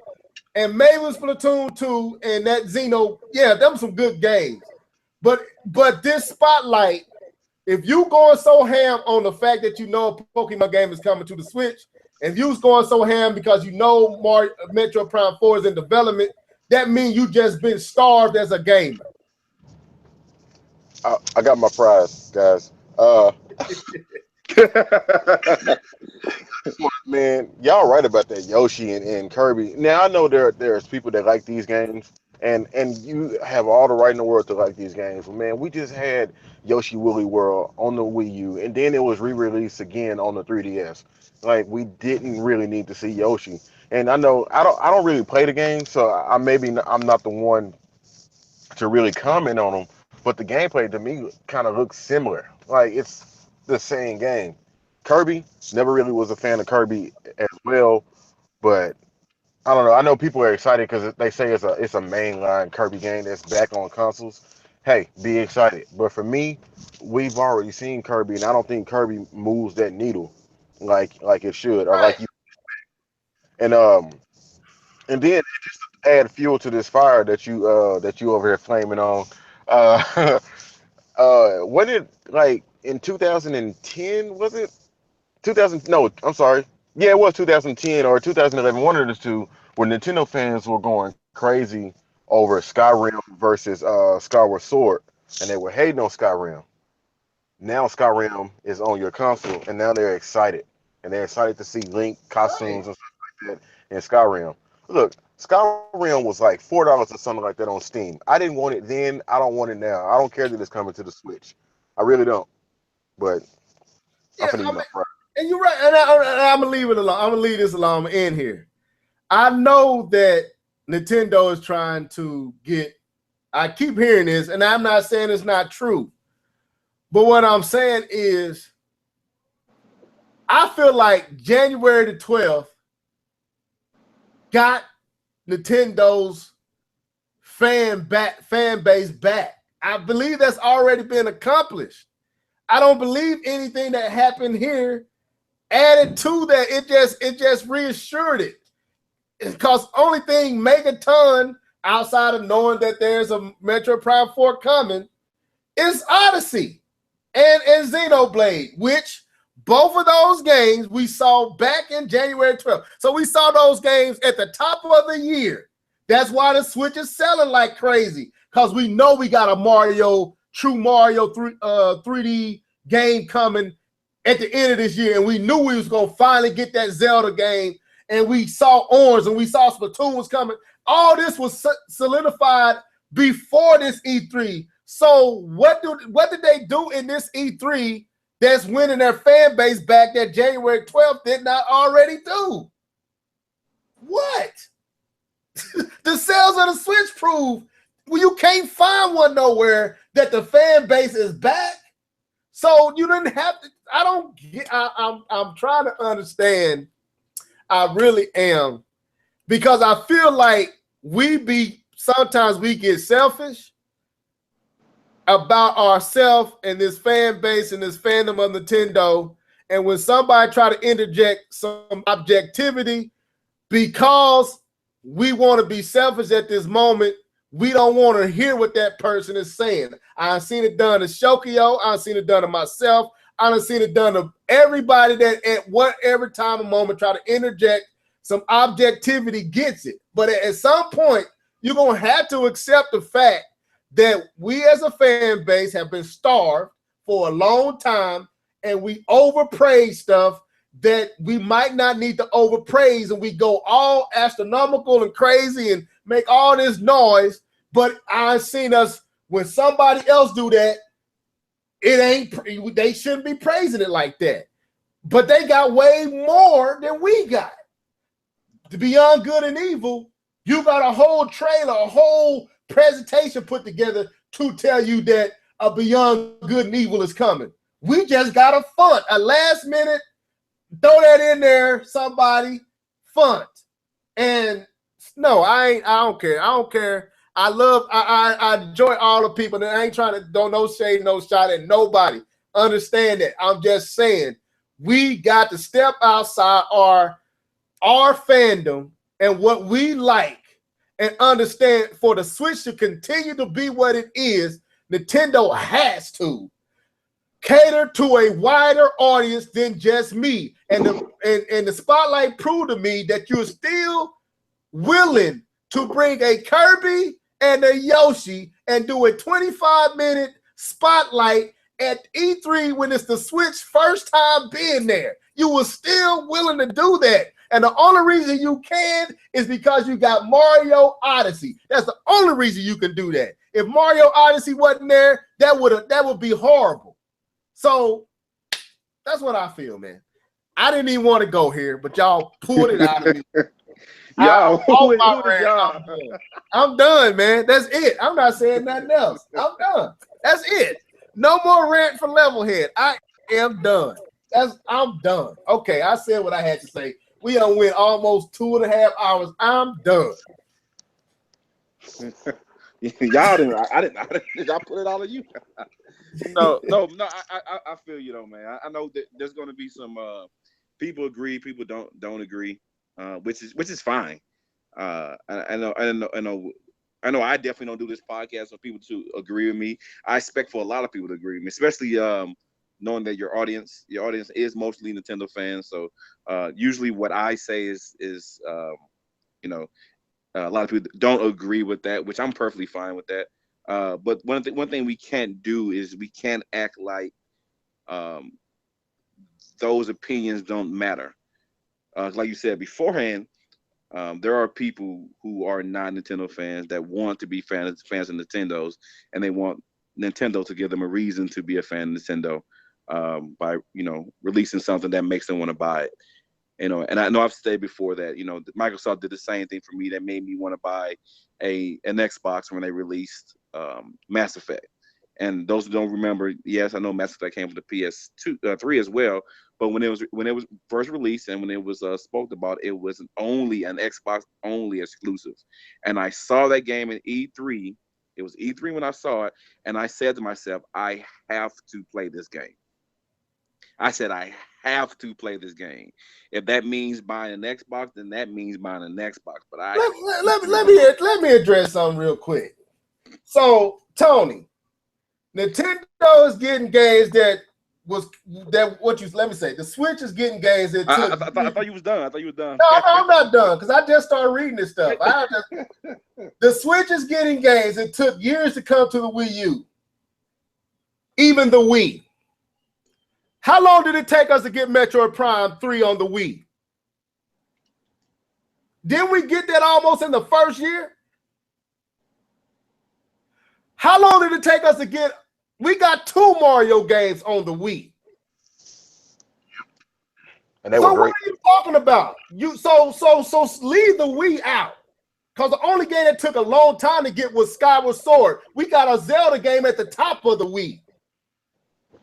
and maybe Splatoon 2 and that Xeno, yeah, them some good games. But this spotlight, if you going so ham on the fact that you know a Pokemon game is coming to the Switch, if you was going so ham because you know Metroid Prime 4 is in development, that means you just been starved as a gamer. I got my prize, guys. Man, y'all right about that Yoshi and Kirby. Now I know there's people that like these games, and you have all the right in the world to like these games. But man, we just had Yoshi Woolly World on the Wii U, and then it was re-released again on the 3DS. Like, we didn't really need to see Yoshi. And I know I don't really play the game, so I'm not the one to really comment on them. But the gameplay to me kind of looks similar. Like, it's the same game. Kirby, never really was a fan of Kirby as well, but I don't know. I know people are excited because they say it's a mainline Kirby game that's back on consoles. Hey, be excited. But for me, we've already seen Kirby, and I don't think Kirby moves that needle like it should, or like you. And then just to add fuel to this fire that you over here flaming on. When it, like, in 2010, was it 2000? No, I'm sorry. Yeah, it was 2010 or 2011. One of the two, where Nintendo fans were going crazy over Skyrim versus Skyward Sword, and they were hating on Skyrim. Now Skyrim is on your console, and now they're excited, and they're excited to see Link costumes and stuff like that in Skyrim. Look, Skyrim was like $4 or something like that on Steam. I didn't want it then. I don't want it now. I don't care that it's coming to the Switch. I really don't. But I'm finna eat my fries. And you're right. And I'm gonna leave it alone. I'm gonna leave this alone in here. I know that Nintendo is trying to get. I keep hearing this, and I'm not saying it's not true. But what I'm saying is, I feel like January the 12th got Nintendo's fan base back. I believe that's already been accomplished. I don't believe anything that happened here added to that. It just reassured it. Because only thing Megaton, outside of knowing that there's a Metroid Prime 4 coming, is Odyssey and Xenoblade, which both of those games we saw back in January 12th. So we saw those games at the top of the year. That's why the Switch is selling like crazy, because we know we got a Mario true Mario 3D game coming at the end of this year, and we knew we was gonna finally get that Zelda game, and we saw Orange and we saw Splatoon was coming. All this was solidified before this E3. So what did they do in this E3 that's winning their fan base back that January 12th did not already do? What? The sales of the Switch prove you can't find one nowhere that the fan base is back. So you didn't have to. I don't get. I'm trying to understand. I really am, because I feel like sometimes we get selfish about ourselves and this fan base and this fandom of Nintendo. And when somebody try to interject some objectivity because we want to be selfish at this moment, we don't want to hear what that person is saying. I've seen it done to Shokio. I've seen it done to myself. I've seen it done to everybody that at whatever time or moment try to interject some objectivity gets it. But at some point, you're going to have to accept the fact that we as a fan base have been starved for a long time, and we overpraise stuff that we might not need to overpraise, and we go all astronomical and crazy and make all this noise. But I've seen us, when somebody else do that, they shouldn't be praising it like that. But they got way more than we got. The Beyond Good and Evil, you got a whole trailer, a whole presentation put together to tell you that a Beyond Good and Evil is coming. We just got a font, a last minute, throw that in there, somebody, font. And no, I don't care. I don't care. I enjoy all the people, and I ain't trying to don't no shade, no shot at nobody. Understand that. I'm just saying we got to step outside our fandom and what we like, and understand for the Switch to continue to be what it is, Nintendo has to cater to a wider audience than just me. And the spotlight proved to me that you're still willing to bring a Kirby and a Yoshi and do a 25-minute spotlight at E3 when it's the Switch first time being there. You were still willing to do that. And the only reason you can is because you got Mario Odyssey. That's the only reason you can do that. If Mario Odyssey wasn't there, that would be horrible. So that's what I feel, man. I didn't even want to go here, but y'all pulled it out of me. I'm done, man. That's it. I'm not saying nothing else. I'm done. That's it. No more rant for Levelhead. I am done. I'm done. Okay, I said what I had to say. We done went almost 2.5 hours. I'm done. Y'all didn't. I didn't. Y'all put it all on you. No. I feel you though, man. I know that there's going to be some people agree, people don't agree, which is fine. I know. I definitely don't do this podcast for people to agree with me. I expect for a lot of people to agree with me, especially knowing that your audience is mostly Nintendo fans. So usually what I say is a lot of people don't agree with that, which I'm perfectly fine with that. But one thing we can't do is we can't act like those opinions don't matter. Like you said beforehand, there are people who are not Nintendo fans that want to be fans of Nintendo's, and they want Nintendo to give them a reason to be a fan of Nintendo by releasing something that makes them want to buy it. And I know I've said before that Microsoft did the same thing for me that made me want to buy an Xbox when they released Mass Effect. And those who don't remember, yes, I know Mass Effect came with the PS3 as well. But when it was first released and when it was spoke about, it was only an Xbox only exclusive. And I saw that game in E3. It was E3 when I saw it, and I said to myself, I have to play this game. I said, I have to play this game. If that means buying an Xbox, then that means buying an Xbox. But let me address something real quick. So, Tony, Nintendo is getting games let me say, the Switch is getting games that took. I thought you was done. No, I'm not done because I just started reading this stuff. The Switch is getting games that took years to come to the Wii U. even the Wii. How long did it take us to get Metroid Prime 3 on the Wii? Didn't we get that almost in the first year? How long did it take us to get? We got 2 Mario games on the Wii. And they So were great. what are you talking about? So leave the Wii out. Because the only game that took a long time to get was Skyward Sword. We got a Zelda game at the top of the Wii.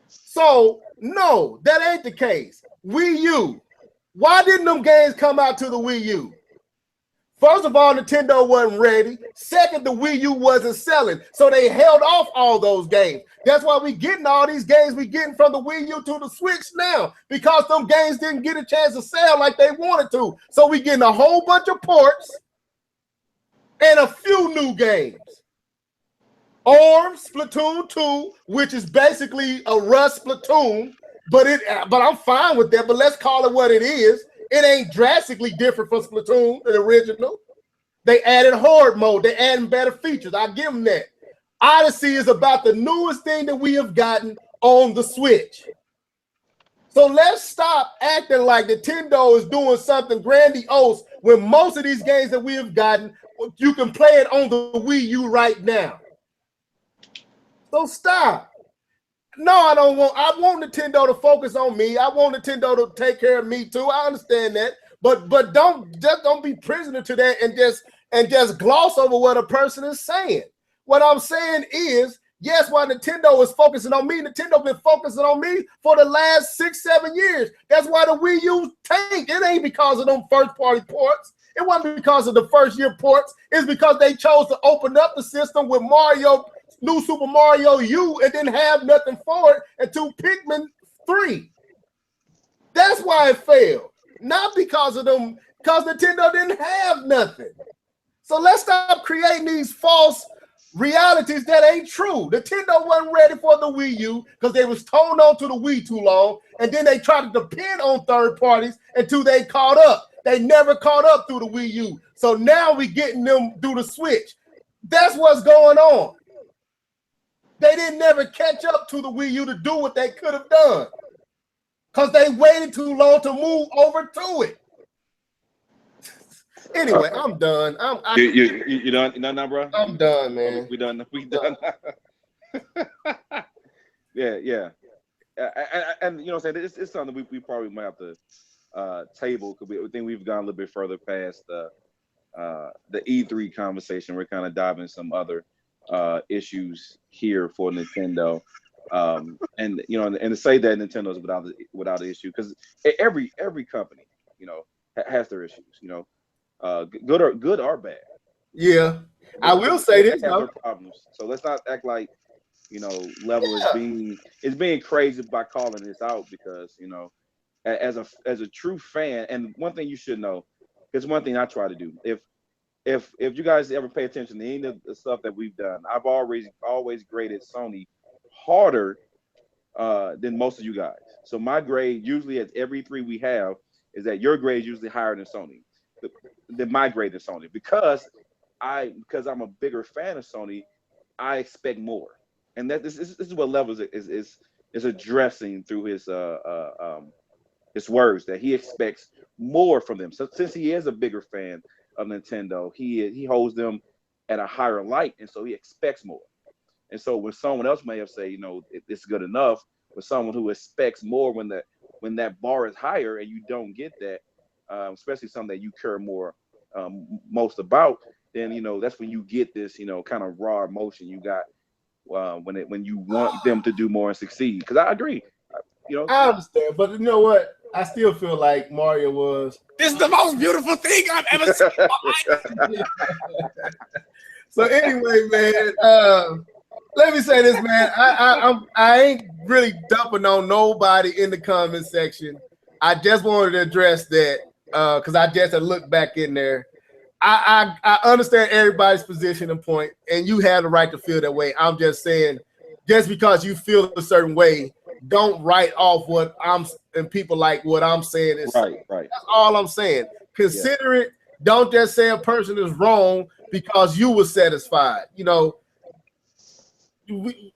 So no, that ain't the case. Wii U. Why didn't them games come out to the Wii U? First of all, Nintendo wasn't ready. Second, the Wii U wasn't selling. So they held off all those games. That's why we getting all these games we getting from the Wii U to the Switch now. Because them games didn't get a chance to sell like they wanted to. So we getting a whole bunch of ports and a few new games. Splatoon 2, which is basically a Rust Splatoon, but I'm fine with that. But let's call it what it is. It ain't drastically different from Splatoon, the original. They added horde mode. They added better features. I give them that. Odyssey is about the newest thing that we have gotten on the Switch. So let's stop acting like Nintendo is doing something grandiose when most of these games that we have gotten, you can play it on the Wii U right now. So stop. No, I don't want. I want Nintendo to focus on me. I want Nintendo to take care of me too. I understand that, but don't be prisoner to that and just gloss over what a person is saying. What I'm saying is, yes, while Nintendo is focusing on me, Nintendo been focusing on me for the last 6-7 years. That's why the Wii U tanked. It ain't because of them first-party ports. It wasn't because of the first-year ports. It's because they chose to open up the system with Mario. New Super Mario U and didn't have nothing for it until Pikmin 3. That's why it failed. Not because of them, because Nintendo didn't have nothing. So let's stop creating these false realities that ain't true. Nintendo wasn't ready for the Wii U because they was holding on to the Wii too long, and then they tried to depend on third parties until they caught up. They never caught up through the Wii U. So now we getting them through the Switch. That's what's going on. They didn't never catch up to the Wii U to do what they could have done because they waited too long to move over to it. Anyway, I'm done. You done now, bro? I'm done, man. We done. Yeah. And you know what I'm saying? It's something we probably might have to table because we think we've gone a little bit further past the E3 conversation. We're kind of diving some other issues here for Nintendo, and you know, and to say that Nintendo's without an issue because every company, you know, has their issues, you know, good or bad. Yeah, I will say this though. Problems. So let's not act like, you know, level is being crazy by calling this out because, you know, as a true fan, and one thing you should know, it's one thing I try to do. If you guys ever pay attention to any of the stuff that we've done, I've always graded Sony harder than most of you guys. So my grade usually at every 3 we have is that your grade is usually higher than Sony, than my grade is Sony, because I'm a bigger fan of Sony. I expect more, and that this is what Levels is addressing through his words, that he expects more from them. So since he is a bigger fan of Nintendo, he holds them at a higher light, and so he expects more. And so when someone else may have said, you know, it's good enough, with someone who expects more when that bar is higher and you don't get that, especially something that you care more most about, then, you know, that's when you get this, you know, kind of raw emotion you got when you want them to do more and succeed. Because I agree, you know, I understand, but you know what? I still feel like Mario was. This is the most beautiful thing I've ever seen. So anyway, man, let me say this, man. I ain't really dumping on nobody in the comment section. I just wanted to address that because I just had looked back in there. I understand everybody's position and point, and you have the right to feel that way. I'm just saying, just because you feel a certain way, don't write off what I'm and people like what I'm saying is right. That's all I'm saying. Consider it. Don't just say a person is wrong because you were satisfied. You know,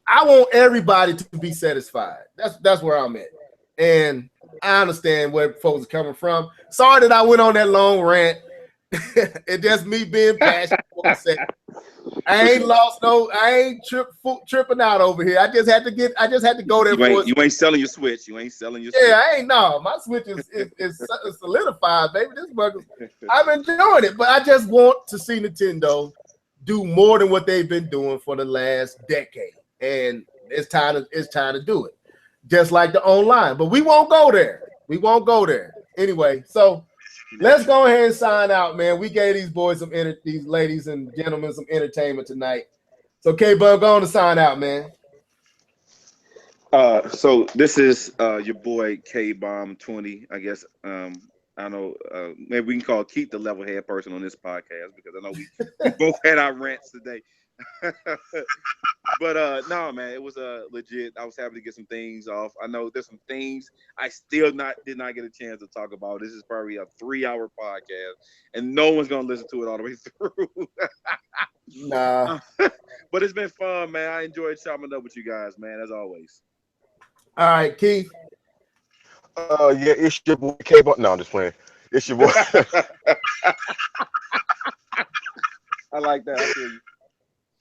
I want everybody to be satisfied. That's where I'm at, and I understand where folks are coming from. Sorry that I went on that long rant. It's just me being passionate. I ain't lost no. I ain't tripping out over here. I just had to go there. You ain't selling your Switch. You ain't selling your. Yeah, I ain't. No, my Switch is solidified, baby. This bucket. I'm enjoying it, but I just want to see Nintendo do more than what they've been doing for the last decade, and it's time to do it. Just like the online, but we won't go there. Anyway. So let's go ahead and sign out, man. We gave these boys these ladies and gentlemen some entertainment tonight. So K-Bub, go on to sign out, man. So this is your boy K-Bomb 20. I guess I know maybe we can call Keith the level head person on this podcast because I know we both had our rants today. But no, man, it was legit. I was happy to get some things off. I know there's some things I still did not get a chance to talk about. This is probably a 3-hour podcast, and no one's gonna listen to it all the way through. Nah. But it's been fun, man. I enjoyed chopping up with you guys, man, as always. All right, Keith. Yeah, it's your boy K-Bomb. No, I'm just playing. It's your boy. I like that. I feel you.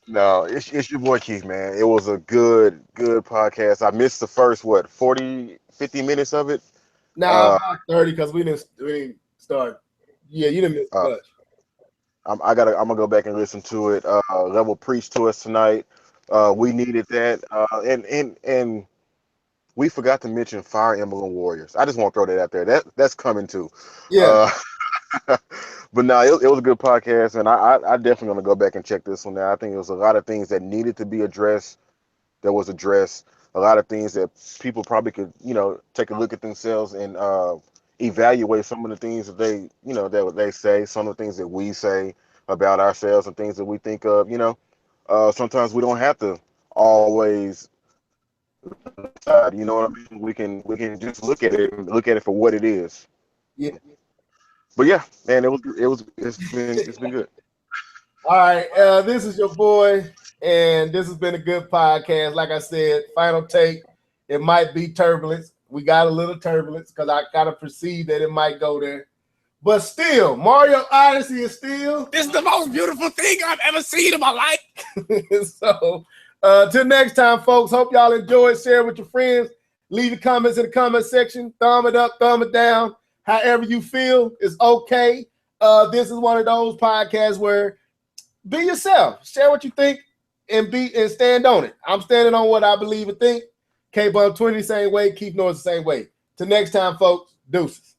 No, it's your boy Keith, man. It was a good podcast. I missed the first 40, 50 minutes of it. Nah, about 30 because we didn't start. Yeah, you didn't miss much. I'm gonna go back and listen to it. Level preached to us tonight. We needed that. And we forgot to mention Fire Emblem Warriors. I just want to throw that out there. That's coming too. Yeah. But no, it was a good podcast, and I definitely gonna go back and check this one out. I think it was a lot of things that needed to be addressed that was addressed. A lot of things that people probably could, take a look at themselves and evaluate some of the things that they say, some of the things that we say about ourselves and things that we think of. Sometimes we don't have to always decide. You know what I mean? We can just look at it for what it is. Yeah. But yeah, man, it's been good. All right, this is your boy, and this has been a good podcast. Like I said, final take. It might be turbulence. We got a little turbulence because I gotta perceive that it might go there. But still, Mario Odyssey is still. This is the most beautiful thing I've ever seen in my life. So, till next time, folks. Hope y'all enjoyed. Share with your friends. Leave your comments in the comment section. Thumb it up, thumb it down. However you feel is okay. This is one of those podcasts where be yourself. Share what you think and stand on it. I'm standing on what I believe and think. K-Bub 20 the same way. Keith Norris the same way. Till next time, folks. Deuces.